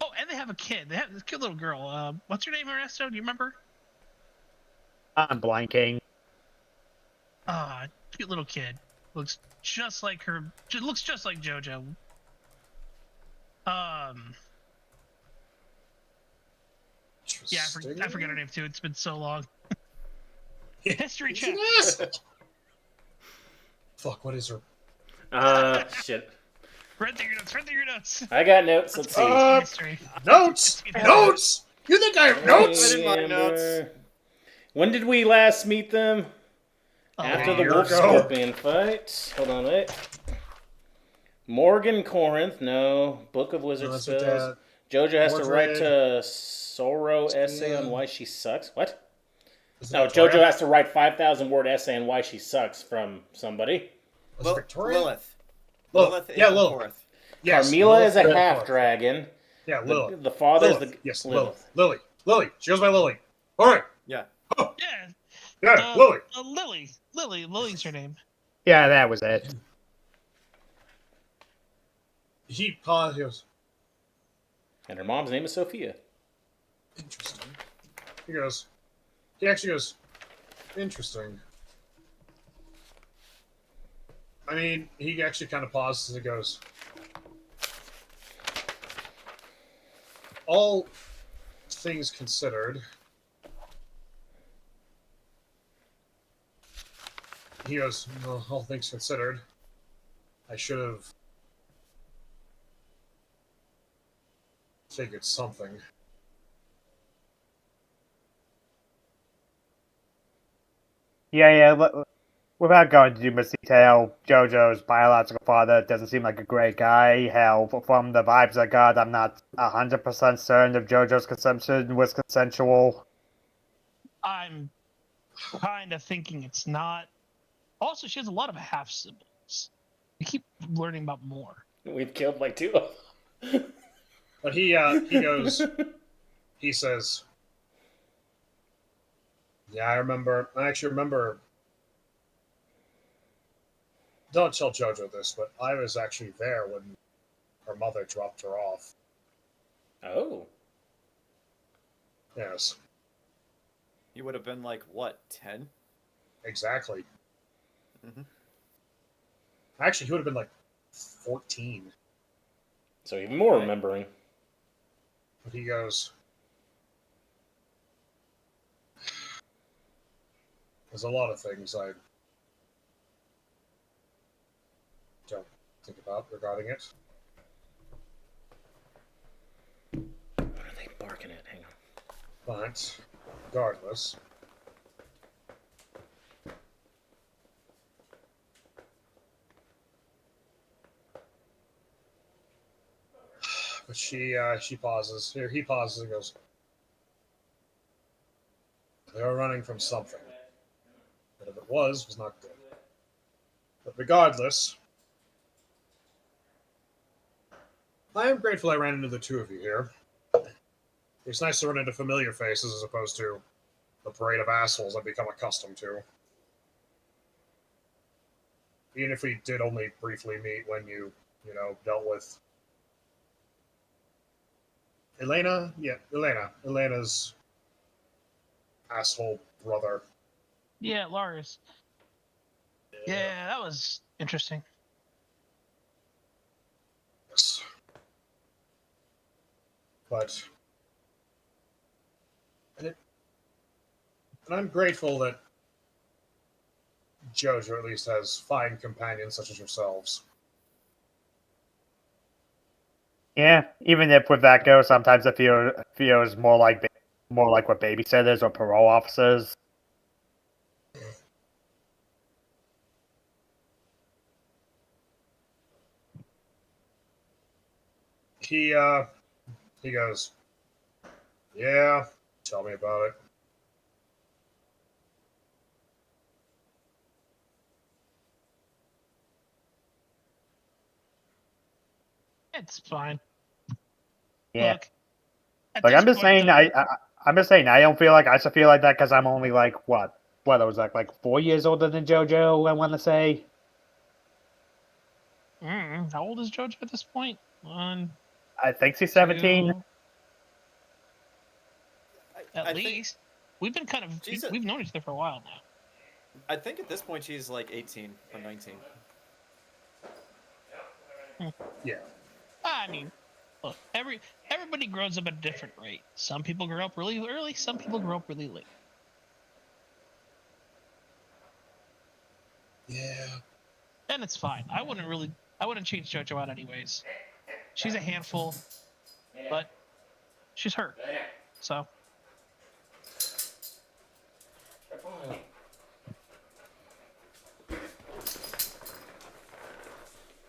Oh, and they have a kid. They have this cute little girl. What's her name, Ernesto? Do you remember? I'm blanking. Cute little kid. Looks just like her. Looks just like Jojo. Yeah, I forgot her name too. It's been so long. History check. Fuck, what is her? Shit. Read through your notes. I got notes. Let's see. History. Notes! Notes! You think I have notes? I didn't notes. When did we last meet them? After the Wolf Scorpion fight. Hold on, wait. Morgan Corinth, no. Book of Wizard Spells. Jojo has to write to Sorrow essay on why she sucks. What? No, Jojo has to write 5,000-word essay on why she sucks from somebody. Lilith. Lilith. Yeah, Lilith. Yes, Carmilla is a half-dragon. Yeah, Lilith. The father is the... Yes, Lilith. Lily. She goes by Lily. All right. Yeah. Oh. Yeah. Yeah, Lily. Lily's her name. Yeah, that was it. He pauses. And her mom's name is Sophia. Interesting. He actually goes, interesting. I mean, he actually kind of pauses and goes, all things considered, he goes, well, all things considered, I should have figured something. Yeah. Without going into too much detail, Jojo's biological father doesn't seem like a great guy. Hell, from the vibes I got, I'm not 100% certain if Jojo's consumption was consensual. I'm kind of thinking it's not. Also, she has a lot of half siblings. We keep learning about more. We've killed like 2 of them. But he goes, he says, yeah, I actually remember, don't tell Jojo this, but I was actually there when her mother dropped her off. Oh. Yes. You would have been like, what, 10? Exactly. Mm-hmm. Actually, he would have been like 14. So even more remembering. But he goes, there's a lot of things I don't think about regarding it. What are they barking at? Hang on. But, regardless, but she pauses. Here, he pauses and goes, they were running from something. But if it was not good. But regardless, I am grateful I ran into the two of you here. It's nice to run into familiar faces as opposed to the parade of assholes I've become accustomed to. Even if we did only briefly meet when you dealt with Elaina? Yeah, Elaina. Elena's asshole brother. Yeah, Lars. Yeah, that was interesting. Yes. But and I'm grateful that Jojo at least has fine companions such as yourselves. Yeah, even if with that goes, sometimes it feels more like what babysitters or parole officers. He goes, yeah, tell me about it. It's fine. Yeah, Look, at like this I'm just point, saying, though, I'm just saying, I don't feel like I should feel like that because I'm only what I was like 4 years older than JoJo. I want to say. how old is Jojo at this point? I think she's 17. 2, at I least. think We've been we've known each other for a while now. I think at this point she's like 18 or 19. Yeah. I mean, look, everybody grows up at a different rate. Some people grow up really early. Some people grow up really late. Yeah. And it's fine. I wouldn't change JoJo out anyways. She's a handful, but she's hurt. So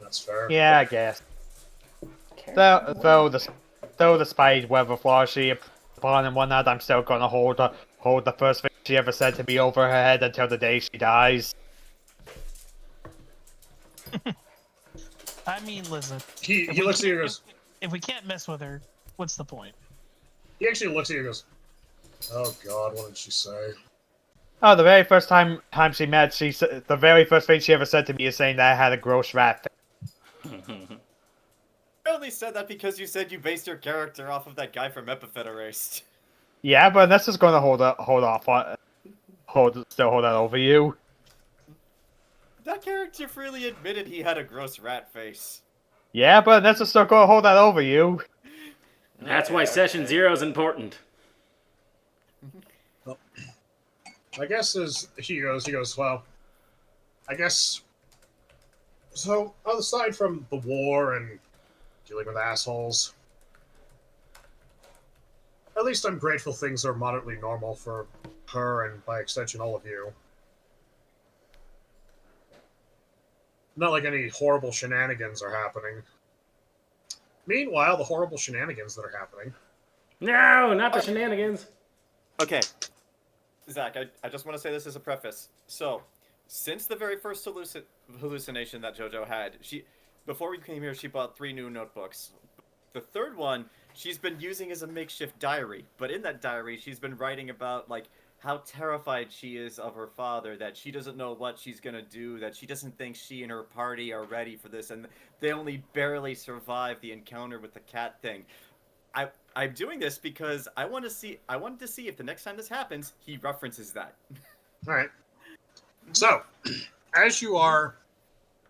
That's fair. Yeah, I guess. Though despite whatever flaws she upon and whatnot, I'm still gonna hold the first thing she ever said to me over her head until the day she dies. I mean, listen. He looks at you and goes, If we can't mess with her, what's the point? he actually looks at you and goes, oh god, what did she say? Oh, the very first time she met, the very first thing she ever said to me is saying that I had a gross rat face. I only said that because you said you based your character off of that guy from Epipheterist. Yeah, but that's just gonna hold that over you. That character freely admitted he had a gross rat face. Yeah, but that's just still gonna hold that over you. That's why Session 0 is important. Well, I guess as he goes, well, I guess, so aside from the war and dealing with assholes, at least I'm grateful things are moderately normal for her and by extension all of you. Not like any horrible shenanigans are happening. Meanwhile, the horrible shenanigans that are happening. No, not the shenanigans. Okay. Zach, I just want to say this as a preface. So, since the very first hallucination that JoJo had, before we came here, she bought 3 new notebooks. The third one, she's been using as a makeshift diary. But in that diary, she's been writing about, like, how terrified she is of her father, that she doesn't know what she's gonna do, that she doesn't think she and her party are ready for this, and they only barely survived the encounter with the cat thing. I'm doing this because I wanted to see if the next time this happens, he references that. All right. So, as you are,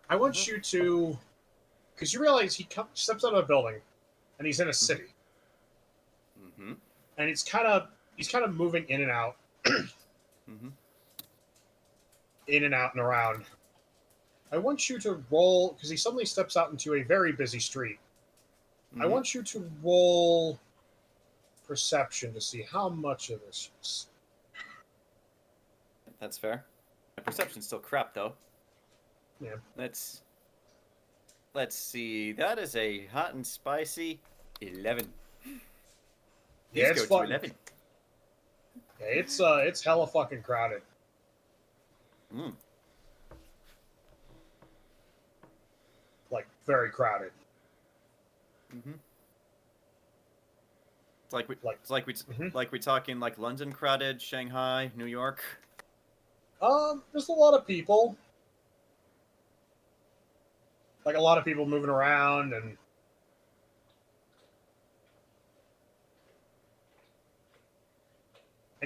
I want you to, because you realize he steps out of a building, and he's in a city, and he's kind of moving in and out, in and out and around. I want you to roll, because he suddenly steps out into a very busy street. I want you to roll perception to see how much of this is. That's fair. My perception's still crap, though. Yeah. Let's see. That is a hot and spicy 11. Yeah, Let's go to 11. Yeah, it's hella fucking crowded. Like, very crowded. It's like we talking like London crowded, Shanghai, New York. There's a lot of people. like a lot of people moving around, and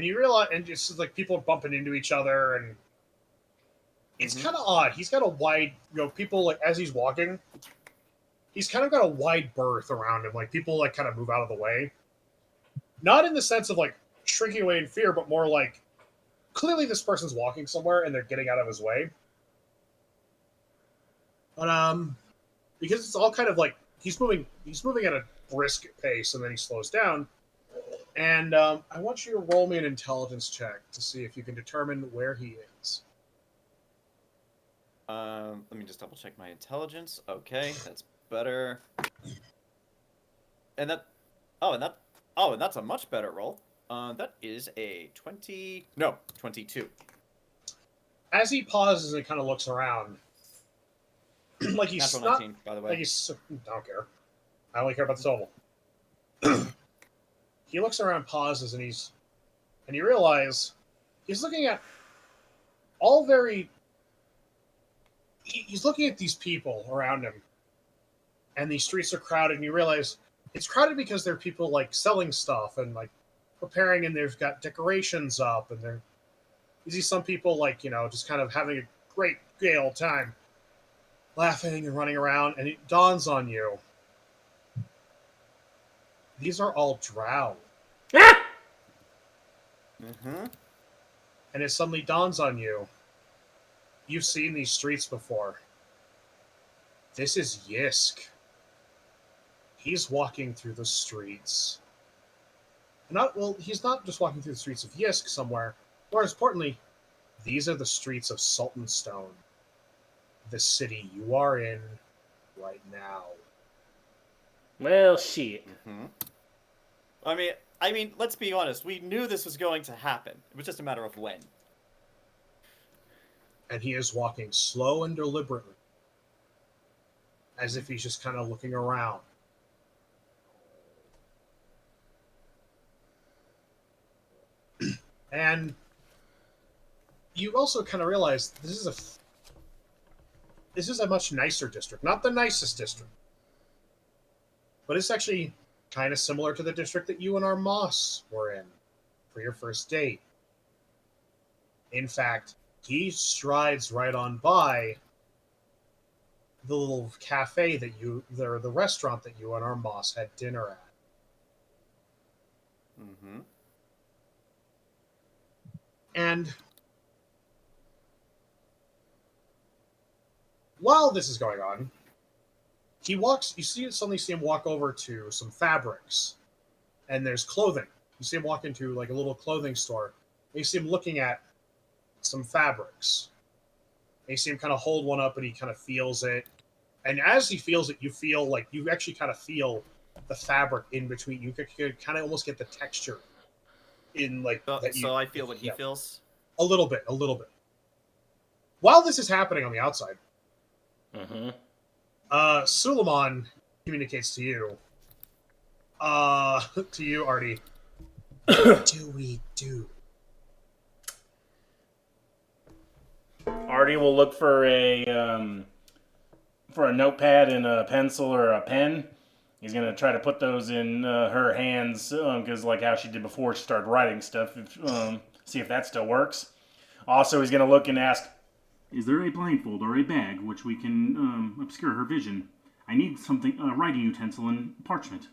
you realize, and it's just like people are bumping into each other, and it's kind of odd. He's got a wide, people like as he's walking, he's kind of got a wide berth around him. Like people like kind of move out of the way, not in the sense of like shrinking away in fear, but more like clearly this person's walking somewhere and they're getting out of his way. But because it's all kind of like he's moving at a brisk pace, and then he slows down. And I want you to roll me an intelligence check to see if you can determine where he is. Let me just double check my intelligence. Okay, that's better. And that's a much better roll. That is a 22. As he pauses and kind of looks around, like he's Natural not, 19, by the way. like he's, I don't care. I only care about the total. He looks around, pauses, and you realize he's looking at he's looking at these people around him, and these streets are crowded, and you realize it's crowded because there are people like selling stuff and like preparing, and they've got decorations up, and you see some people like, just kind of having a great gay old time, laughing and running around, and it dawns on you. These are all drow. Mm-hmm. And it suddenly dawns on you. You've seen these streets before. This is Yisk. He's walking through the streets. He's not just walking through the streets of Yisk somewhere. More importantly, these are the streets of Sultanstone, the city you are in right now. Well, shit. Mm-hmm. I mean, let's be honest. We knew this was going to happen. It was just a matter of when. And he is walking slow and deliberately, as if he's just kind of looking around. And you also kind of realize this is a much nicer district. Not the nicest district, but it's actually kind of similar to the district that you and our Moss were in for your first date. In fact, he strides right on by the little cafe the restaurant that you and our Moss had dinner at. Mm-hmm. And while this is going on, suddenly see him walk over to some fabrics, and there's clothing. You see him walk into like a little clothing store, and you see him looking at some fabrics. And you see him kind of hold one up, and he kind of feels it. And as he feels it, you actually kind of feel the fabric in between. You could kind of almost get the texture in like that. So I feel what he feels? A little bit. While this is happening on the outside, Suleiman communicates to you. To you, Artie. What do we do? Artie will look for a notepad and a pencil or a pen. He's gonna try to put those in her hands because, like how she did before, she started writing stuff. See if that still works. Also, he's gonna look and ask, "Is there a blindfold or a bag which we can obscure her vision? I need something, a writing utensil and parchment."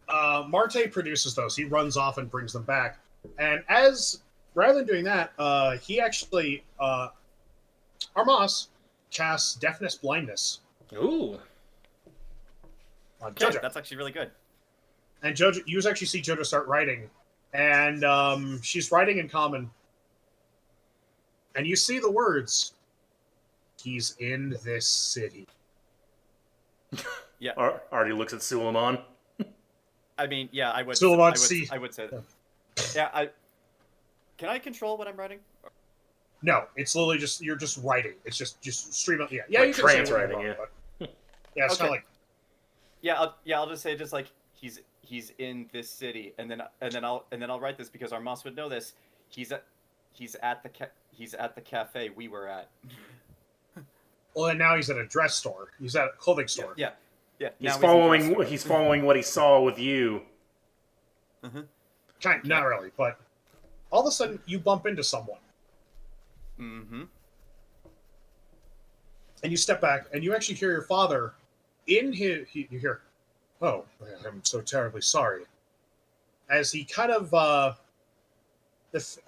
Marte produces those. He runs off and brings them back. And rather than doing that, he actually, Armas casts Deafness Blindness. "Ooh, On Okay, Jojo. that's actually really good. And Jojo, you actually see Jojo start writing. And she's writing in common. And you see the words, "He's in this city." Yeah. Artie looks at Suleiman. I mean, yeah, I would. Suleiman, I would say that. Yeah, Can I control what I'm writing? No, it's literally you're just writing. It's just stream up. Yeah, Like you can say trance what you writing, want, but yeah, it's kind of like I'll just say just like he's in this city, and then I'll write this because our Moss would know this. He's at the cafe we were at. Well, and now he's at a dress store. He's at a clothing store. Yeah. He's now following. He's following what he saw with you. Not really, but all of a sudden you bump into someone. Mm-hmm. And you step back, and you actually hear your father in his. You hear, "Oh, I'm so terribly sorry." As he kind of,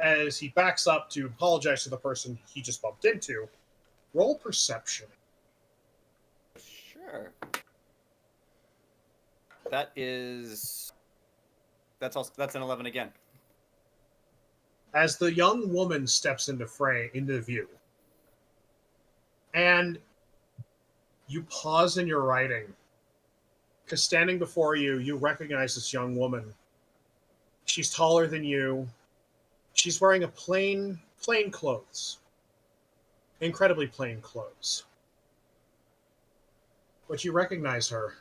as he backs up to apologize to the person he just bumped into, roll perception. Sure. That's an 11 again. As the young woman steps into view, and you pause in your writing, because standing before you, you recognize this young woman. She's taller than you. She's wearing a plain clothes. Incredibly plain clothes. But you recognize her.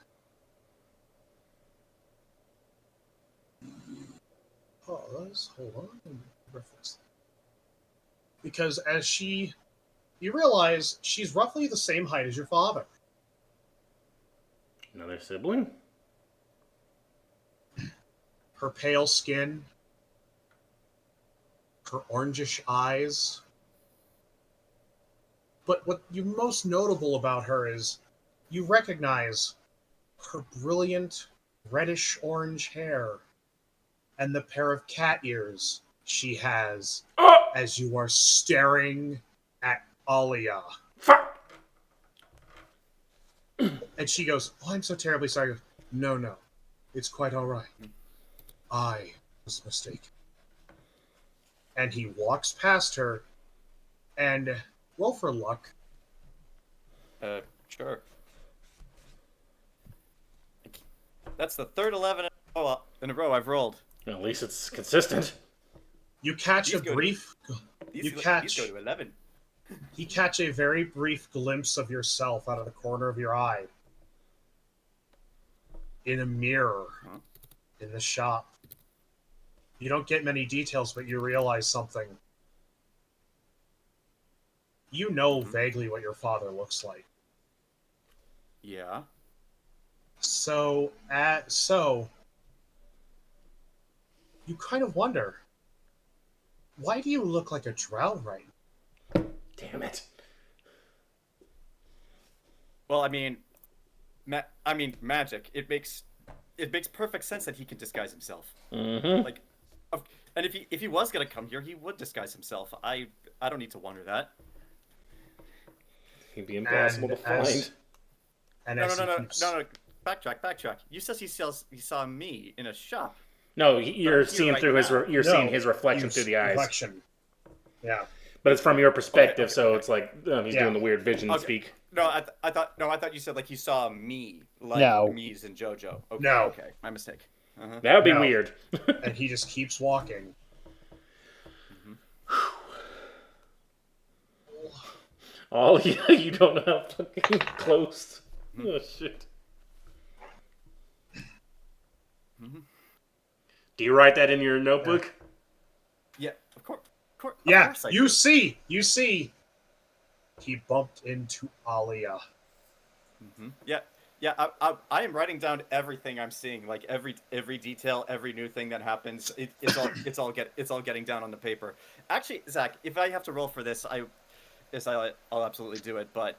Pause. Hold on. Reference. Because you realize she's roughly the same height as your father. Another sibling? Her pale skin, her orangish eyes. But what you most notable about her is you recognize her brilliant reddish orange hair and the pair of cat ears she has as you are staring at Alia. Fuck! And she goes, "Oh, I'm so terribly sorry." No, it's quite all right. I was mistaken. And he walks past her, and roll for luck. Sure. That's the third 11 in a row I've rolled. At least it's consistent. You catch These a go to- brief. These You go catch. to 11. You catch a very brief glimpse of yourself out of the corner of your eye. In a mirror. In the shop. You don't get many details, but you realize something. You know vaguely what your father looks like. Yeah. So you kind of wonder, why do you look like a drow right now? Damn it. Well, I mean, magic. It makes perfect sense that he can disguise himself. Mm-hmm. Like, and if he was gonna come here, he would disguise himself. I don't need to wonder that. He'd be impossible to find. No. Backtrack. You said he saw me in a shop. No, you're seeing right through his. now. You're seeing his reflection through the eyes. Reflection. Yeah. But it's from your perspective, Okay. so it's like he's doing the weird vision Okay. speak. No, I thought you said like he saw me, like No. me's and Jojo. Okay, No. Okay, my mistake. Uh-huh. That would be No. weird. And he just keeps walking. Oh, yeah, you don't know how fucking close. Oh, shit. Do you write that in your notebook? Yeah, of course. Yeah, Of course I you do. see. He bumped into Alia. Yeah. I am writing down everything I'm seeing, like every detail, every new thing that happens. It's all getting down on the paper. Actually, Zach, if I have to roll for this, I'll absolutely do it. But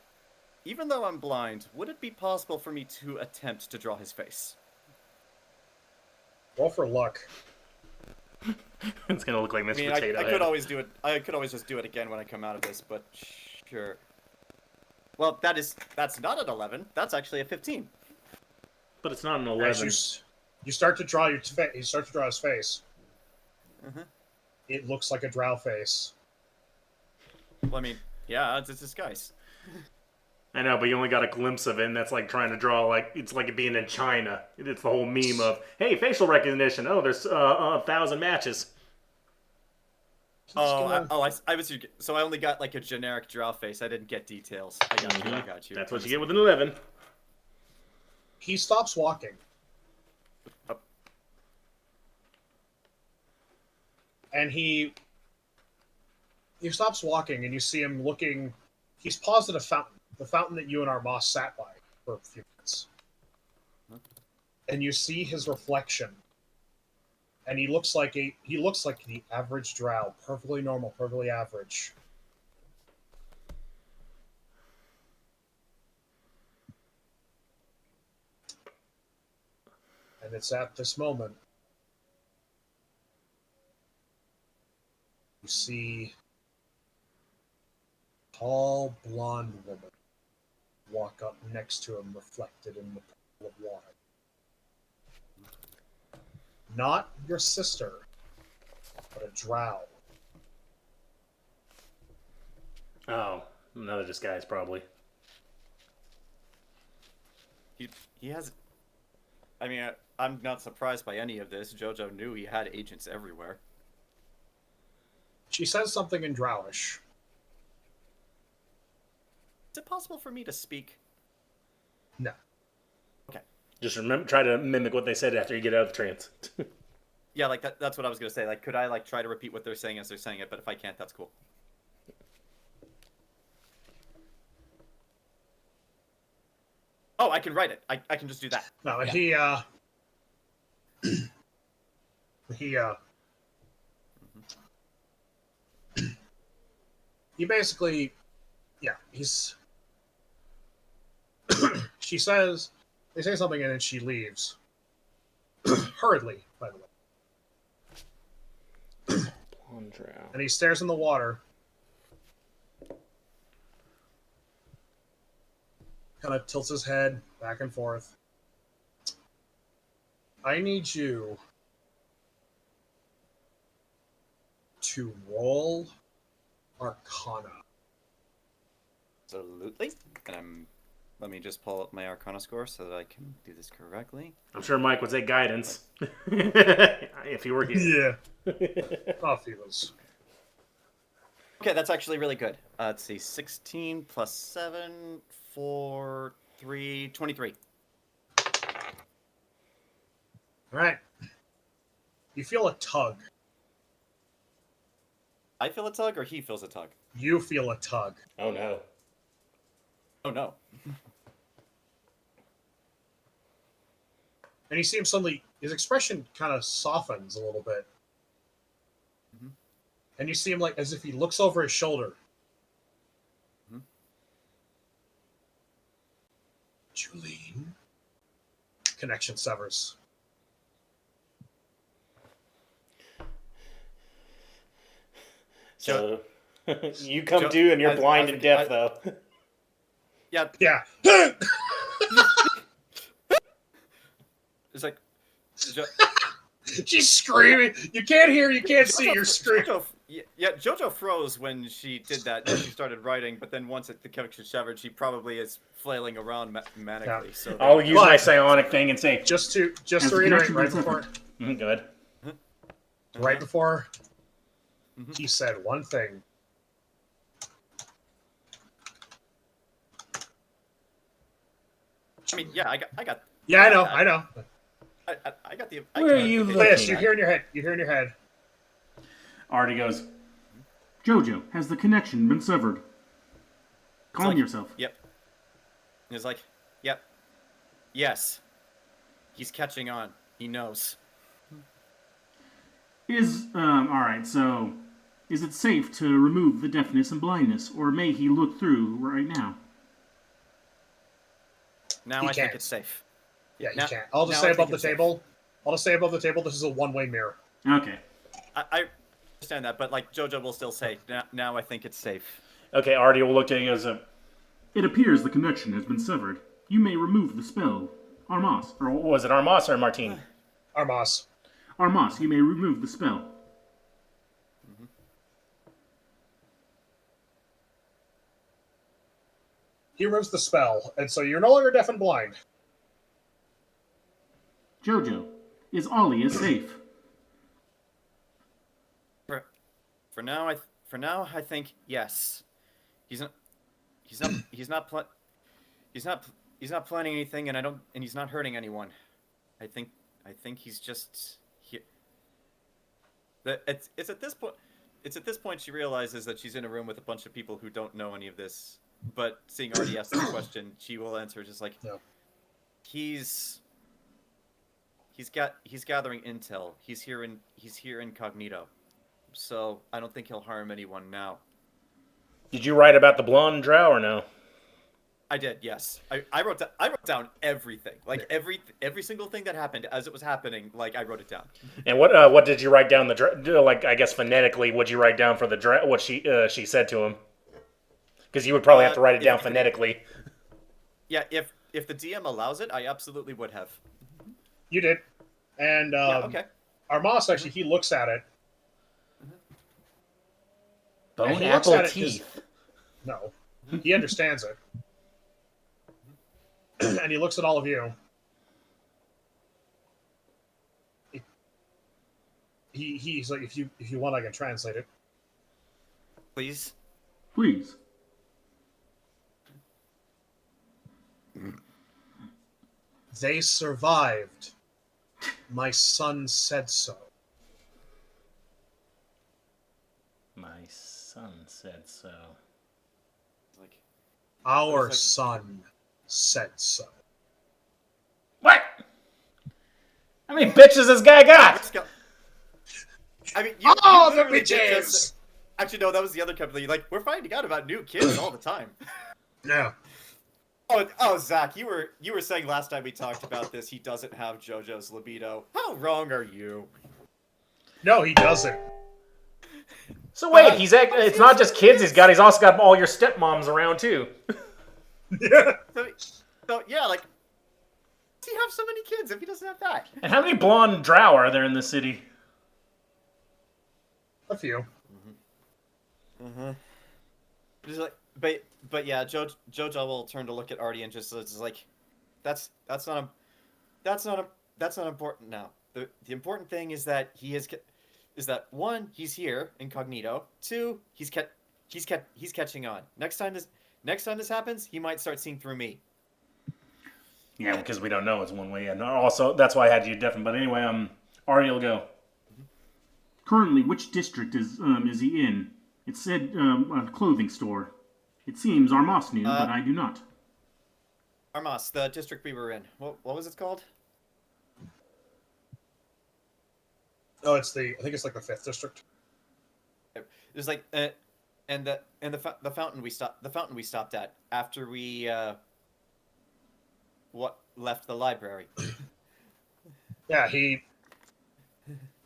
even though I'm blind, would it be possible for me to attempt to draw his face? Roll for luck. It's gonna look like Mr. I mean, Potato I Head. could always do it. I could always just do it again when I come out of this, but sure. Well, that's not an 11. That's actually a 15. But it's not an As 11. you start to draw his face. Uh-huh. It looks like a drow face. Well, I mean, yeah, it's a disguise. I know, but you only got a glimpse of it, and that's like trying to draw like it's like it being in China. It's the whole meme of, hey, facial recognition. Oh, there's 1,000 matches. I was so I only got like a generic draw face. I didn't get details. I got you. That's what you get with an 11. He stops walking. Oh. And he stops walking, and you see him looking. He's paused at a fountain. the fountain that you and Armas sat by for a few minutes. And you see his reflection. And he looks like the average drow, perfectly normal, perfectly average. And it's at this moment you see a tall, blonde woman walk up next to him, reflected in the pool of water. Not your sister, but a drow. Oh, another disguise, probably. He has. I mean, I'm not surprised by any of this. Jojo knew he had agents everywhere. She says something in Drowish. Is it possible for me to speak? No. Okay. Just try to mimic what they said after you get out of the trance. Yeah, like that's what I was gonna say. Like, could I try to repeat what they're saying as they're saying it? But if I can't, that's cool. Oh, I can write it. I can just do that. No, yeah. He basically, he's. They say something and then she leaves. Hurriedly, by the way. And he stares in the water. Kind of tilts his head back and forth. I need you to roll Arcana. Absolutely. And let me just pull up my Arcana score so that I can do this correctly. I'm sure Mike would say guidance. If he were here. Yeah. Off he was. Okay, that's actually really good. Let's see. 16 plus 7, 4, 3, 23. All right. You feel a tug. I feel a tug or he feels a tug? You feel a tug. Oh, no. Oh, no. And he seems suddenly, his expression kind of softens a little bit. Mm-hmm. And you see him like as if he looks over his shoulder. Mm-hmm. Julene. Connection severs. So, you come to and you're blind and deaf, though. Yeah. Yeah. It's like... She's screaming. You can't hear, you can't see, you're screaming. Jojo froze when she did that. When she started writing, but then once the connection severed, she probably is flailing around manically. Yeah. So I'll use my psionic thing and say... Just to reiterate, right before... Go ahead. Right before he said one thing. I mean, yeah, I got. Yeah, I know. I got the. Where are you looking? Yes, you hear in your head. You hear in your head. AARTI goes, Jojo, has the connection been severed? Calm yourself. Yep. He's like, yep. Yes. He's catching on. He knows. Alright, so, is it safe to remove the deafness and blindness, or may he look through right now? Now I think it's safe. Yeah, he can't. I'll just say above the table. This is a one-way mirror. Okay. I understand that, but like Jojo will still say, now I think it's safe. Okay, AARTI will look at you as a... It appears the connection has been severed. You may remove the spell. Armas. Or was it Armas or Martine? Armas. Armas, you may remove the spell. He removes the spell, and so you're no longer deaf and blind. Jojo, is Ollie safe? For now, I think yes. He's not planning anything, and he's not hurting anyone. I think he's just here. It's at this point she realizes that she's in a room with a bunch of people who don't know any of this, but seeing Artie ask the question, she will answer just like, No. He's gathering intel. He's here incognito. So I don't think he'll harm anyone now. Did you write about the blonde drow or no? I did, yes. I wrote down everything, like every single thing that happened as it was happening. Like I wrote it down. And what did you write down like I guess phonetically? What'd you write down for the what she said to him? Because you would probably have to write it down phonetically. Yeah, if the DM allows it, I absolutely would have. You did. And Yeah, okay. Armas, actually, he looks at it. Bone And he looks apple at it teeth. No. He understands it. And he looks at all of you. He's like, if you want, I can translate it. Please. Please. They survived. My son said so. My son said so. Like, Our son said so. What? How many bitches this guy got? I mean, The literally did bitches! just- Actually, no, that was the other company. Like, we're finding out about new kids all the time. Yeah. Oh, Zach, you were saying last time we talked about this, he doesn't have JoJo's libido. How wrong are you? No, he doesn't. So wait, it's not just kids he's also got all your stepmoms around too. Yeah. So yeah, like, does he have so many kids if he doesn't have that? And how many blonde drow are there in the city? A few. Just like, but yeah, Jojo will turn to look at Artie and just is like, that's not important now. The important thing is that one, he's here incognito. Two, he's catching on. Next time this happens, he might start seeing through me. Yeah, because we don't know. It's one way. And also, that's why I had you deafen. But anyway, Artie will go. Currently, which district is he in? It said a clothing store. It seems Armas knew, but I do not. Armas, the district we were in. What was it called? Oh, I think it's like the 5th district. It was like, and the fountain we stopped at after we left the library. Yeah,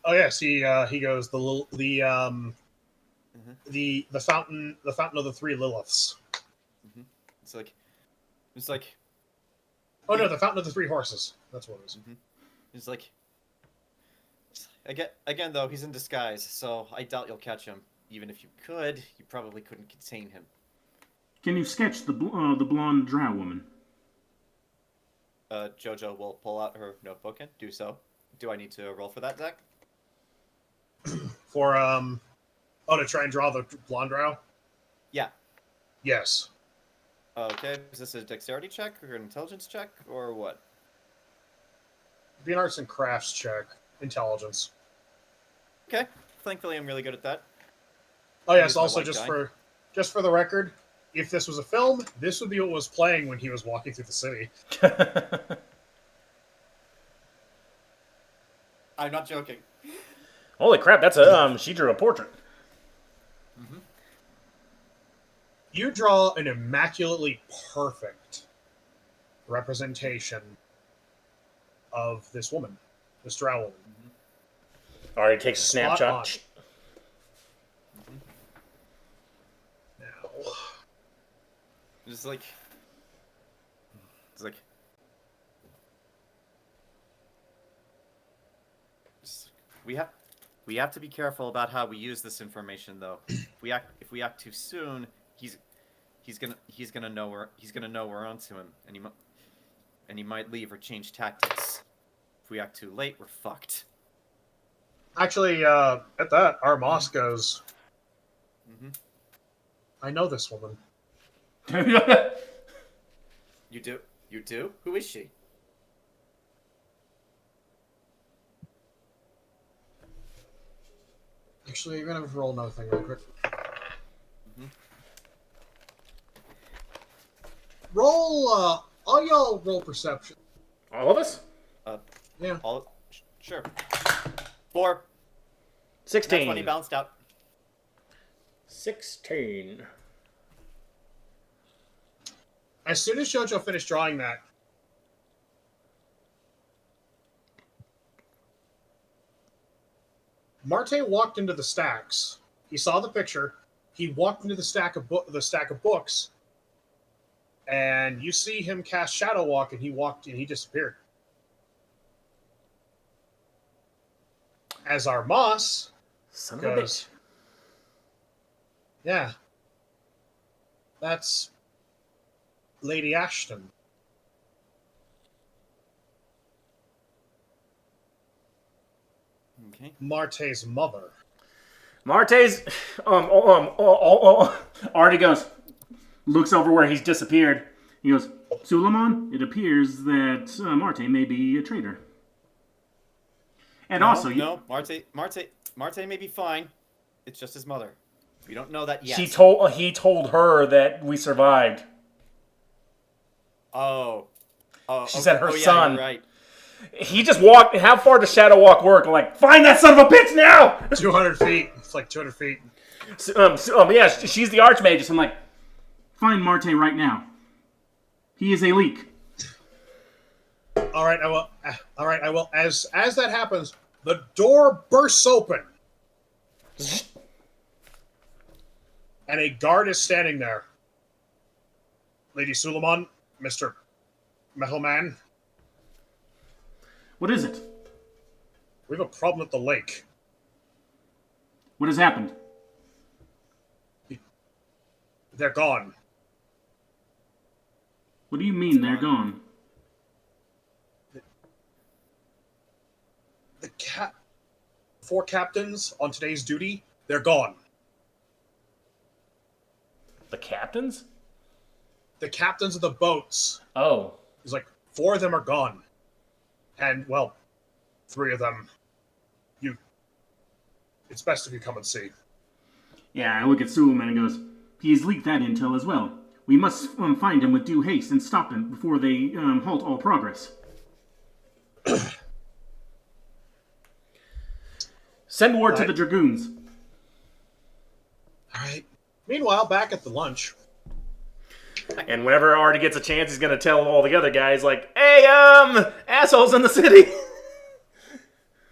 Oh yes, he goes the fountain of the 3 Liliths. It's like. Oh no, the fountain of the 3 horses. That's what it is. It's like. Again, though, he's in disguise, so I doubt you'll catch him. Even if you could, you probably couldn't contain him. Can you sketch the blonde drow woman? Jojo will pull out her notebook and do so. Do I need to roll for that, Zach? For to try and draw the blonde drow? Yeah. Yes. Okay, is this a dexterity check or an intelligence check or what? It'd be an arts and crafts check. Intelligence. Okay. Thankfully, I'm really good at that. Oh yes, Use my also white just for the record, if this was a film, this would be what was playing when he was walking through the city. I'm not joking. Holy crap! That's she drew a portrait. You draw an immaculately perfect representation of this woman, this drow woman. Already takes a snapshot. Now, It's like. We have to be careful about how we use this information, though. If we act too soon, he's gonna know we're onto him, and he might leave or change tactics. If we act too late, we're fucked. actually, at that, Armas goes, I know this woman. You do? You do? Who is she? Actually, you're gonna have to roll another thing real quick. Roll, all y'all roll perception. All of us? Yeah. Sure. 4. 16. That 20 bounced out. 16. As soon as Jojo finished drawing that, Marte walked into the stacks. He saw the picture. He walked into the stack of books, and you see him cast Shadow Walk, and he disappeared. As our Moss Son of a goes, bitch. yeah, that's Lady Ashton. Okay. Marte's mother. Marte's Artie goes, looks over where he's disappeared. He goes, Suleiman, it appears that Marte may be a traitor. And also, No, Marte may be fine. It's just his mother. We don't know that yet. he told her that we survived. Oh. She said her yeah, son. You're right. He just walked. How far does Shadow Walk work? I'm like, find that son of a bitch now! 200 feet. It's like 200 feet. Yeah, she's the Archmage. So I'm like, find Marte right now. He is a leak. All right, I will. All right, I will. As that happens, the door bursts open, and a guard is standing there. Lady Suleiman, Mr. Metalman, What is it? we have a problem at the lake. What has happened? They're gone. What do you mean they're gone? The 4 captains on today's duty, they're gone. the captains? The captains of the boats. Oh. He's like, 4 of them are gone. And, well, 3 of them, it's best if you come and see. Yeah, I look at Suleiman and goes, he has leaked that intel as well. We must find him with due haste and stop him before they halt all progress. Send word to the Dragoons. All right. Meanwhile, back at the lunch. And whenever Artie gets a chance, he's gonna tell all the other guys, like, hey, assholes in the city.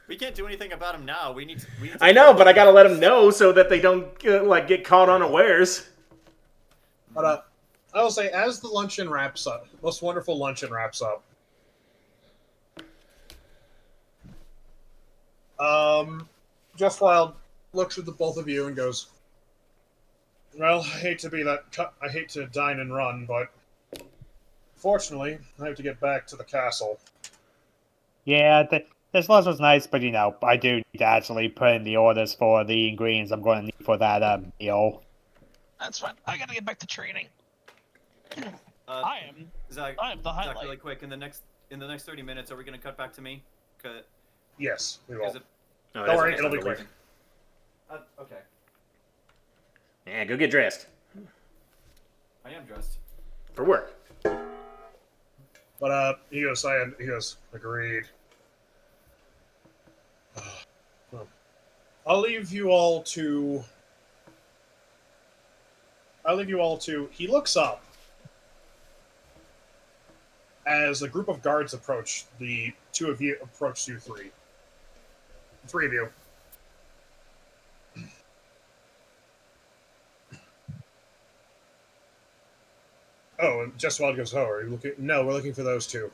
We can't do anything about him now. We need to I know, but I gotta let them know so that they don't, get caught unawares. But, I will say, as the luncheon wraps up, most wonderful luncheon wraps up, Just Wild looks at the both of you and goes, well, I hate to dine and run, but fortunately, I have to get back to the castle. Yeah, this lunch was nice, but I do need to actually put in the orders for the ingredients I'm going to need for that meal. That's fine. I gotta get back to training. I am the Zach, highlight. really quick, in the next 30 minutes, are we gonna cut back to me? Yes, we will. Oh, Don't worry, it'll be quick. Okay. Yeah, go get dressed. I am dressed. For work. But, he goes, agreed. Well, I'll leave you all to... He looks up as a group of guards approach. The 2 of you approach you 3. 3 of you. Oh, and Just Wild goes, are you looking? No, we're looking for those 2.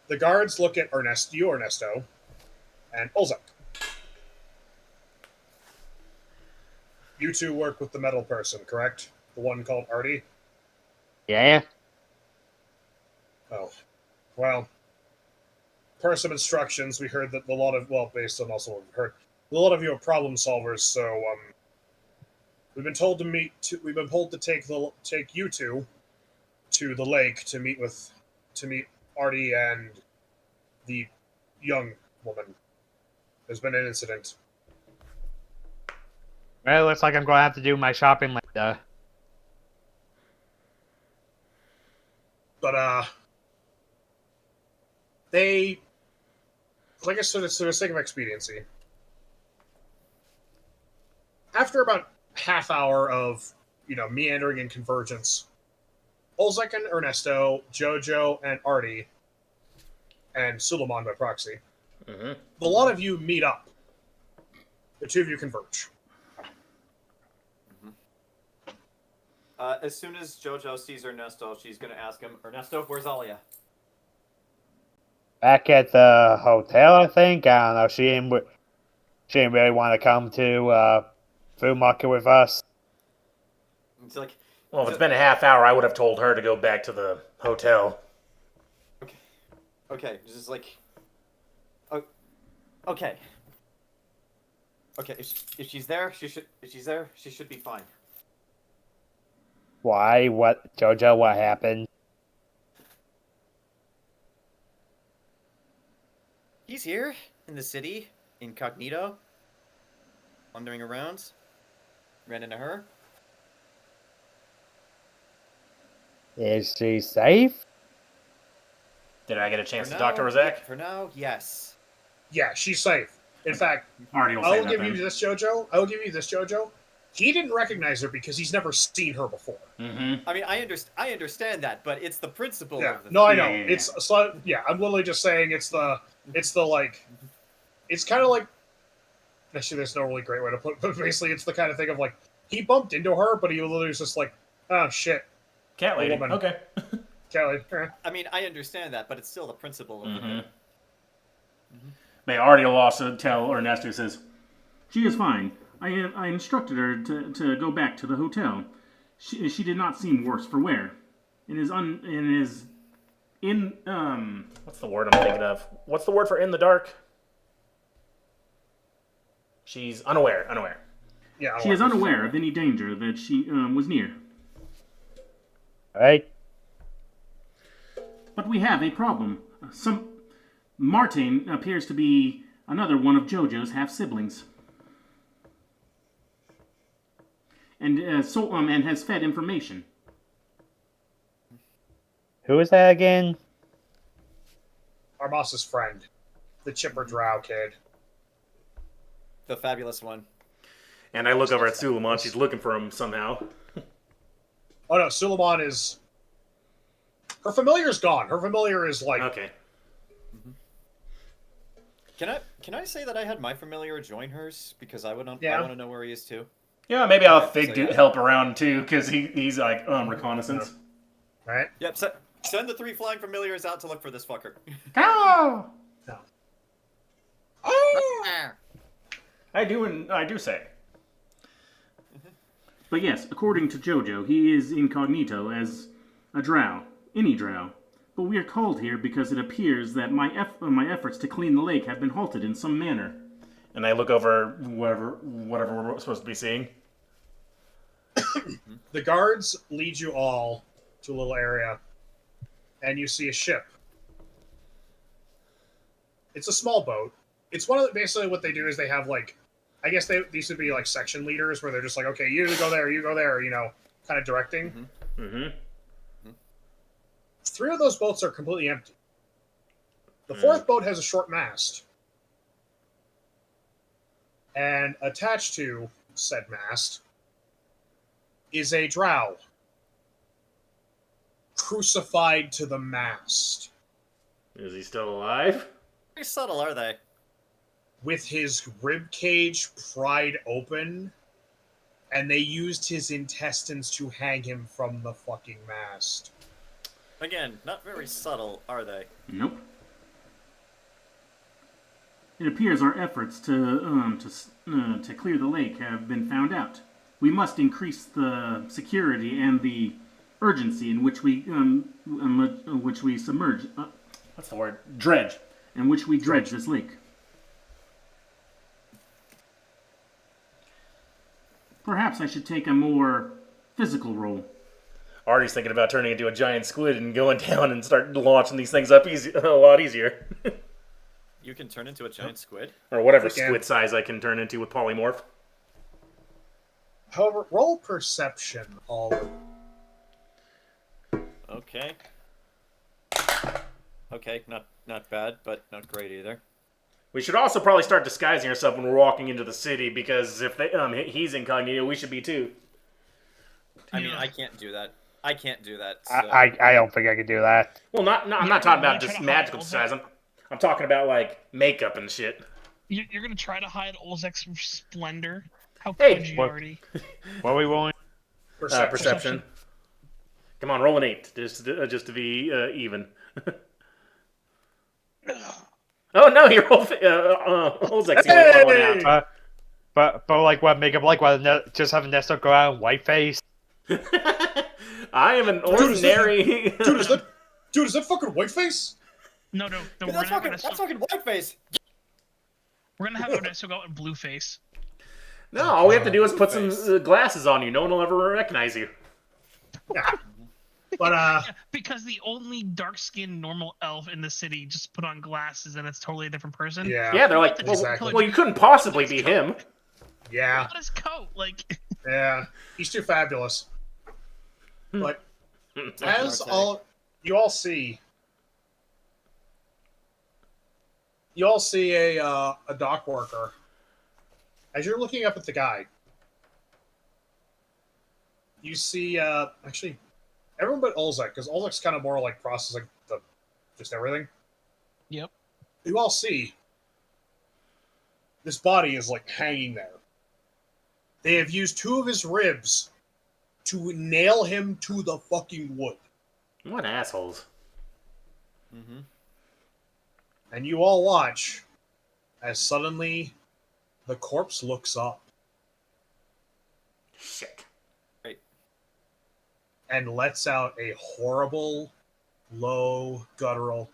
The guards look at Ernesto, and Olzec. You 2 work with the metal person, correct? The one called AARTI? Yeah? Oh. Well, per some instructions, we heard that based on also what we've heard, a lot of you are problem solvers, so, we've been told to take you 2 to the lake to meet AARTI and the young woman. There's been an incident. Well, it looks like I'm going to have to do my shopping later. But they, like I said, for the sake of expediency, after about half hour of meandering and convergence, Olzec and Ernesto, Jojo and AARTI, and Suleiman by proxy, the lot of you meet up. The two of you converge. As soon as Jojo sees Ernesto, she's gonna ask him, Ernesto, where's Alia? Back at the hotel, I think. I don't know. She didn't really want to come to food market with us. It's like, Well, if it's been a half hour, I would have told her to go back to the hotel. okay, just like, okay. Okay, if she's there, she should be fine. Why? What? Jojo, what happened? He's here in the city, incognito, wandering around. Ran into her. Is she safe? Did I get a chance For to talk to her, now- Zach? For now, yes. Yeah, she's safe. In fact, Artie will I say will that give then. you this, Jojo. I will give you this, Jojo. He didn't recognize her because he's never seen her before. Mm-hmm. I mean, I understand that, but it's the principle Yeah. of the No, I Yeah, know. yeah, yeah. It's so, yeah. I'm literally just saying it's the like, it's kind of like. Actually, there's no really great way to put it, but basically, it's the kind of thing of like he bumped into her, but he literally was just like, oh shit, Cat lady. woman. Okay. Kelly. I mean, I understand that, but it's still the principle of the thing. May Artie will also tell Ernesto, Says, she is fine. I instructed her to go back to the hotel. She did not seem worse for wear. What's the word I'm thinking of? What's the word for in the dark? She's unaware. Yeah. she is unaware of any danger that she was near. Right? But we have a problem. Martin appears to be another one of Jojo's half-siblings. And has fed information. Who is that again? Armas's friend, the chipper drow kid. The fabulous one. And I look over at Suleiman. She's looking for him somehow. Oh no, Suleiman is. Her familiar's gone. Her familiar is like. Okay. Can I say that I had my familiar join hers because I want to know where he is too. Yeah, maybe I'll Okay, Fig so yeah. help around too, because he's like reconnaissance. Right? Yep. Send the 3 flying familiars out to look for this fucker. Oh! No. I do say. But yes, according to Jojo, he is incognito as a drow, any drow. But we are called here because it appears that my efforts to clean the lake have been halted in some manner. And I look over whatever we're supposed to be seeing. The guards lead you all to a little area, and you see a ship. It's a small boat. It's one of the, basically what they do is they have like, I guess these would be like section leaders where they're just like, okay, you go there, kind of directing. Mm-hmm. 3 of those boats are completely empty. The 4th boat has a short mast. And attached to said mast is a drow crucified to the mast Is he still alive? Very subtle, are they? with his rib cage pried open, and they used his intestines to hang him from the fucking mast. Again, not very subtle, are they? Nope. It appears our efforts to clear the lake have been found out. We must increase the security and the urgency in which we submerge. What's the word? Dredge. In which we dredge this lake. Perhaps I should take a more physical role. Artie's thinking about turning into a giant squid and going down and start launching these things up a lot easier. You can turn into a giant squid. Or whatever Again. squid size I can turn into with polymorph. However, roll perception all. Okay. Okay, not bad, but not great either. We should also probably start disguising ourselves when we're walking into the city, because if he's incognito, we should be too. I mean, I can't do that. I can't do that. So. I don't think I could do that. Well, I'm not talking about just magical disguise. I'm talking about like makeup and shit. You're gonna try to hide Olzec's splendor? How Hey, could you, what- Artie? What are we rolling? Perception. Come on, roll an 8, just to be even. Oh no, you rolled Olzec's going out. But like what makeup? Like what? Just have Ernesto go out in whiteface. I am an ordinary. Dude, is that fucking whiteface? No. We're That's gonna fucking whiteface. We're gonna have Ernesto go out in blueface. No, all we have to do is put some glasses on you. No one will ever recognize you. Yeah. But Yeah, because the only dark-skinned normal elf in the city just put on glasses and it's totally a different person. Yeah, they're like, Exactly. well, you couldn't possibly be him. Yeah. What his coat? Like, Yeah. He's too fabulous. But as Marte. you all see a dock worker. As you're looking up at the guy, you see actually everyone but Olzec, because Olzec's kind of more like processing just everything. yep. You all see this body is like hanging there. They have used 2 of his ribs to nail him to the fucking wood. What assholes. Mm-hmm. And you all watch as suddenly the corpse looks up Shit. and lets out a horrible, low, guttural.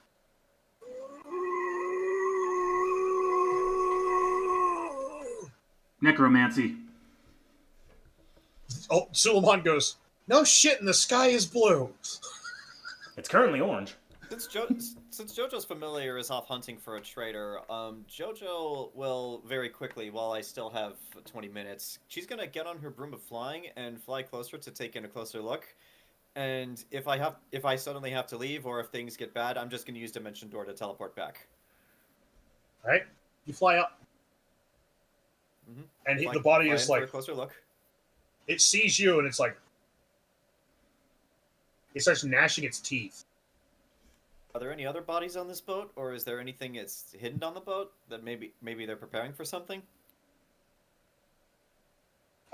Necromancy. Oh, Suleiman goes, "No shit, and the sky is blue." It's currently orange. Since Jojo's familiar is off hunting for a traitor, Jojo will very quickly, while I still have 20 minutes, she's gonna get on her broom of flying and fly closer to take in a closer look. And if I suddenly have to leave or if things get bad, I'm just gonna use Dimension Door to teleport back. All right, you fly up, Mm-hmm. and the body is for a like, closer look. it sees you, and it's like, it starts gnashing its teeth. Are there any other bodies on this boat, or is there anything that's hidden on the boat that maybe they're preparing for something?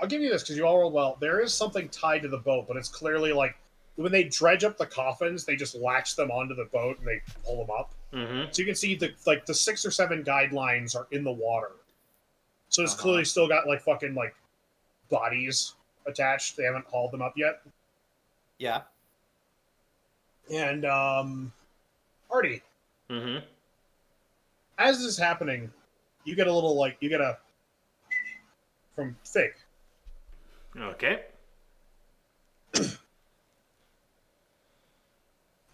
I'll give you this because you all rolled well. There is something tied to the boat, but it's clearly like when they dredge up the coffins, they just latch them onto the boat and they pull them up. Mm-hmm. So you can see the 6 or 7 guidelines are in the water. So it's clearly still got like fucking like bodies attached. They haven't hauled them up yet. Yeah. And Artie, Mm-hmm. as this is happening, you get a from Fig. Okay.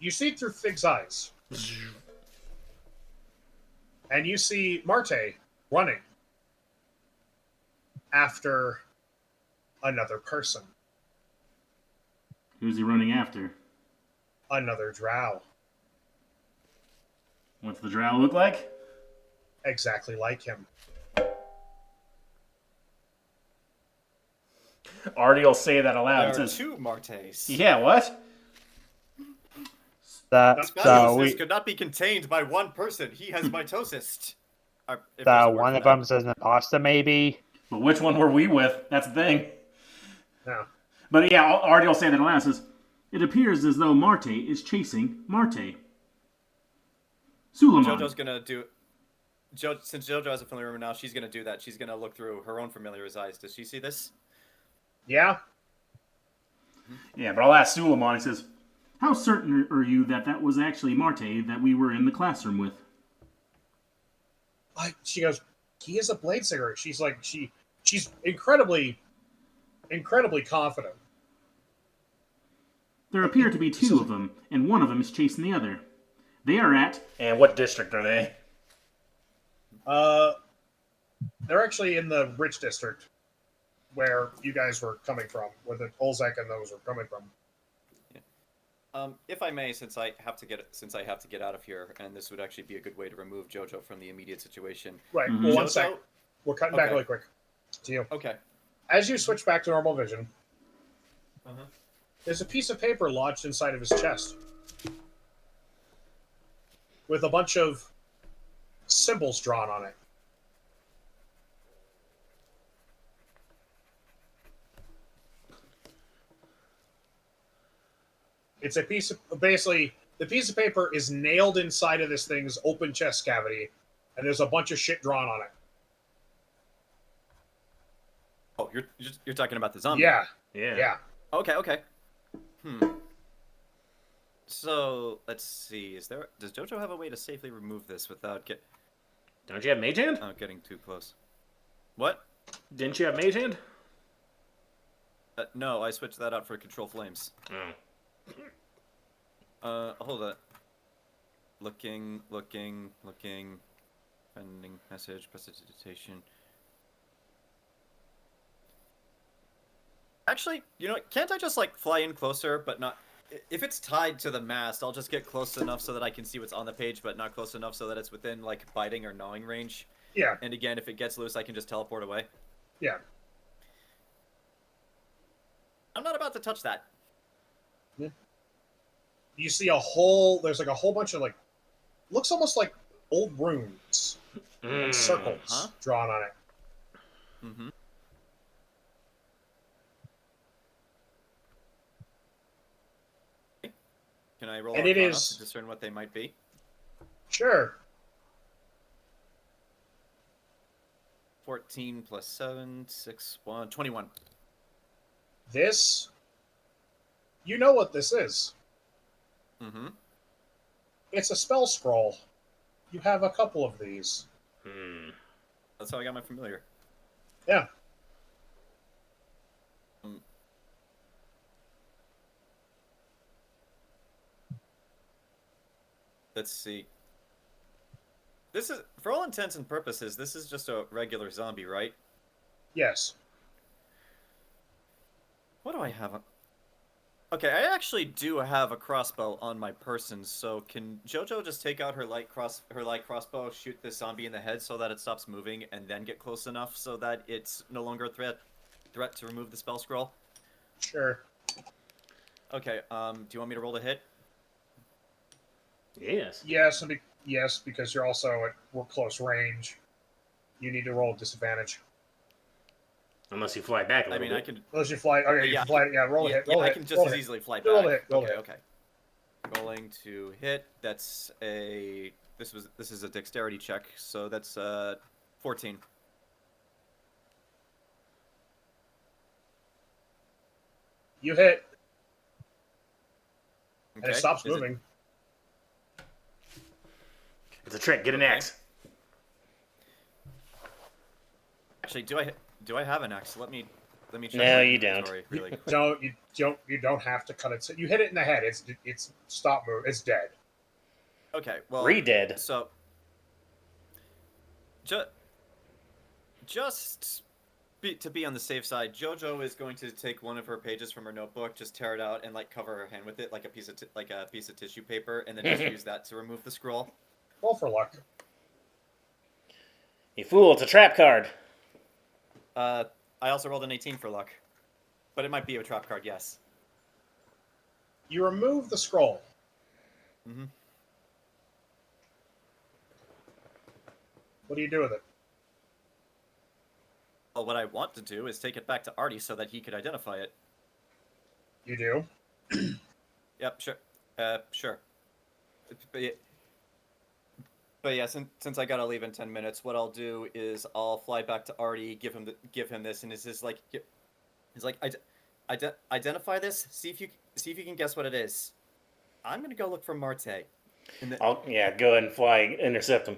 You see through Fig's eyes. And you see Marte running after another person. Who's he running after? Another drow. What's the drow look like? Exactly like him. Artie will say that aloud. There It are says, 2 Martes. yeah, what? This We could not be contained by one person. He has mitosis. one of them's an imposter, maybe. But which one were we with? That's the thing. Yeah. But yeah, Artie will say that aloud. Says, it appears as though Marte is chasing Marte. Suleiman. Jojo's gonna do. Since Jojo has a familiar now, she's gonna do that. She's gonna look through her own familiar's eyes. Does she see this? Yeah? Yeah, but I'll ask Suleiman. He says, How certain are you that that was actually Marte that we were in the classroom with? She goes, he is a blade singer. She's like, she's incredibly confident. There appear to be 2 of them, and one of them is chasing the other. They are at... and what district are they? They're actually in the rich district where you guys were coming from, where the Olzec and those were coming from. If I may, since I have to get out of here, and this would actually be a good way to remove Jojo from the immediate situation. Right. Mhm. Well, one Jojo, sec. We're cutting back Okay. really quick to you. Okay. As you switch back to normal vision, Uh-huh. there's a piece of paper lodged inside of his chest with a bunch of symbols drawn on it. It's a piece of, basically, the piece of paper is nailed inside of this thing's open chest cavity, and there's a bunch of shit drawn on it. Oh, you're talking about the zombie. Yeah. Yeah. Yeah. Okay. So let's see. Does Jojo have a way to safely remove this without Don't you have Mage Hand? getting too close? What? Didn't you have Mage Hand? No, I switched that out for Control Flames. Oh. Hold on. Looking. Pending message, precipitation. Actually, you know what? Can't I just, like, fly in closer, but not... If it's tied to the mast, I'll just get close enough so that I can see what's on the page, but not close enough so that it's within, like, biting or gnawing range. Yeah. And again, if it gets loose, I can just teleport away. Yeah. I'm not about to touch that. You see there's like a whole bunch of, like, looks almost like old runes, like circles drawn on it. Mm-hmm. Can I roll And it Arcana is- to discern what they might be? Sure. 14 plus 7, 6, 1, 21. This, you know what this is. Mm-hmm. It's a spell scroll. You have a couple of these. That's how I got my familiar. Yeah. Let's see. This is, for all intents and purposes, this is just a regular zombie, right? Yes. What do I have? Okay, I actually do have a crossbow on my person, so can Jojo just take out her light crossbow, shoot this zombie in the head so that it stops moving, and then get close enough so that it's no longer a threat to remove the spell scroll? Sure. Okay, do you want me to roll to hit? Yes. Yes, because you're also at close range. You need to roll disadvantage. Unless you fly back a I little mean, I bit. can... Unless you fly. Okay, you Yeah, can fly. Yeah, roll a hit. Roll a I hit. can just roll as a hit. easily fly back. Roll a hit. Roll a hit. Okay. Rolling to hit. That's a... This is a dexterity check, so that's 14. You hit, Okay. and it stops Is moving. It's a trick. Get an axe. Actually, do I have an axe? Let me check. No, my you don't. inventory really quick. You don't have to cut it. You hit it in the head. It's stop move. It's dead. Okay, well, Re-dead. So, just to be on the safe side, Jojo is going to take one of her pages from her notebook, just tear it out, and like cover her hand with it, like a piece of tissue paper, and then just use that to remove the scroll. Roll for luck. You fool! It's a trap card. I also rolled an 18 for luck, but it might be a trap card. Yes. You remove the scroll. Mm-hmm. What do you do with it? Well, what I want to do is take it back to AARTI so that he could identify it. You do. Yep, sure. Sure. But yeah, since I gotta leave in 10 minutes, what I'll do is I'll fly back to AARTI, give him this, and he's like, identify this. See if you can guess what it is. I'm gonna go look for Marte. Go ahead and fly, intercept him.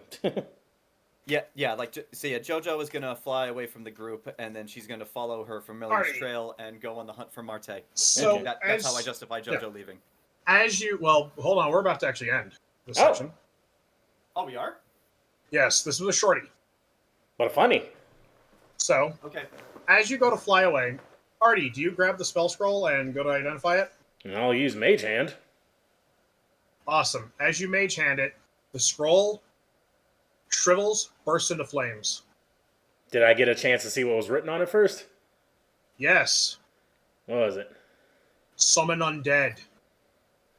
Yeah. Jojo is gonna fly away from the group, and then she's gonna follow her familiar Alrighty. trail and go on the hunt for Marte. So That's how I justify Jojo leaving. Hold on. We're about to actually end this Oh. section. Oh, we are? Yes, this was a shorty. What a funny. So, Okay. as you go to fly away, Artie, do you grab the spell scroll and go to identify it? And I'll use Mage Hand. Awesome. As you mage hand it, the scroll shrivels, bursts into flames. Did I get a chance to see what was written on it first? Yes. What was it? Summon undead.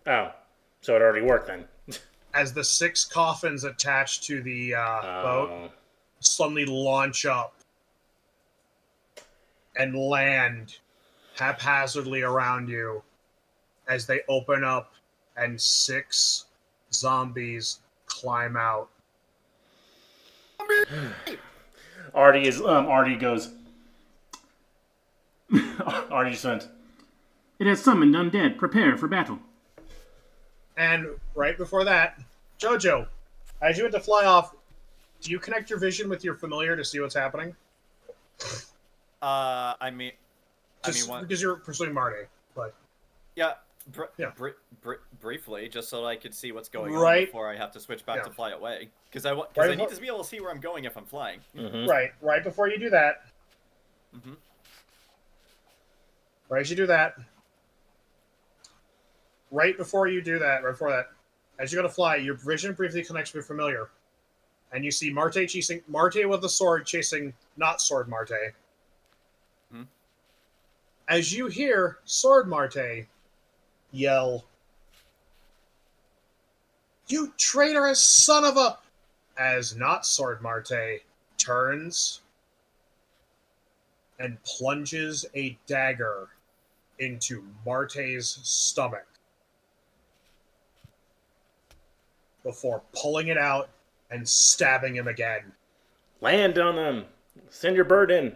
Oh, so it already worked then. As the 6 coffins attached to the boat suddenly launch up and land haphazardly around you as they open up and 6 zombies climb out. Artie goes. Artie sent. It has summoned undead. Prepare for battle. And right before that, Jojo, as you went to fly off, do you connect your vision with your familiar to see what's happening? Because you're pursuing Marty, but yeah, briefly, just so I could see what's going on before I have to switch back to fly away. Because I need to be able to see where I'm going if I'm flying. Mm-hmm. Right before you do that. Mm-hmm. Right as you do that. Right before that, as you go to fly, your vision briefly connects with familiar. And you see Marte with a sword chasing not Sword Marte. Hmm? As you hear Sword Marte yell, "You traitorous son of a..." As not Sword Marte turns and plunges a dagger into Marte's stomach before pulling it out and stabbing him again. Land on them. Send your bird in.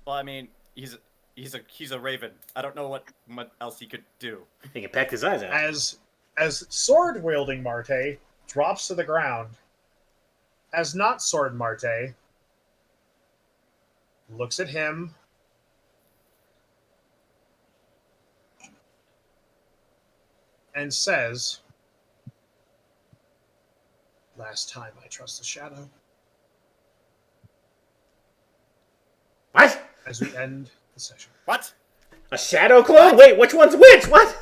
Well, I mean, he's a raven. I don't know what else he could do. He can peck his eyes out. As sword wielding Marte drops to the ground, as not Sword Marte looks at him and says, "Last time I trust the shadow." What? As we end the session. What? A shadow clone? Wait, which one's which? What?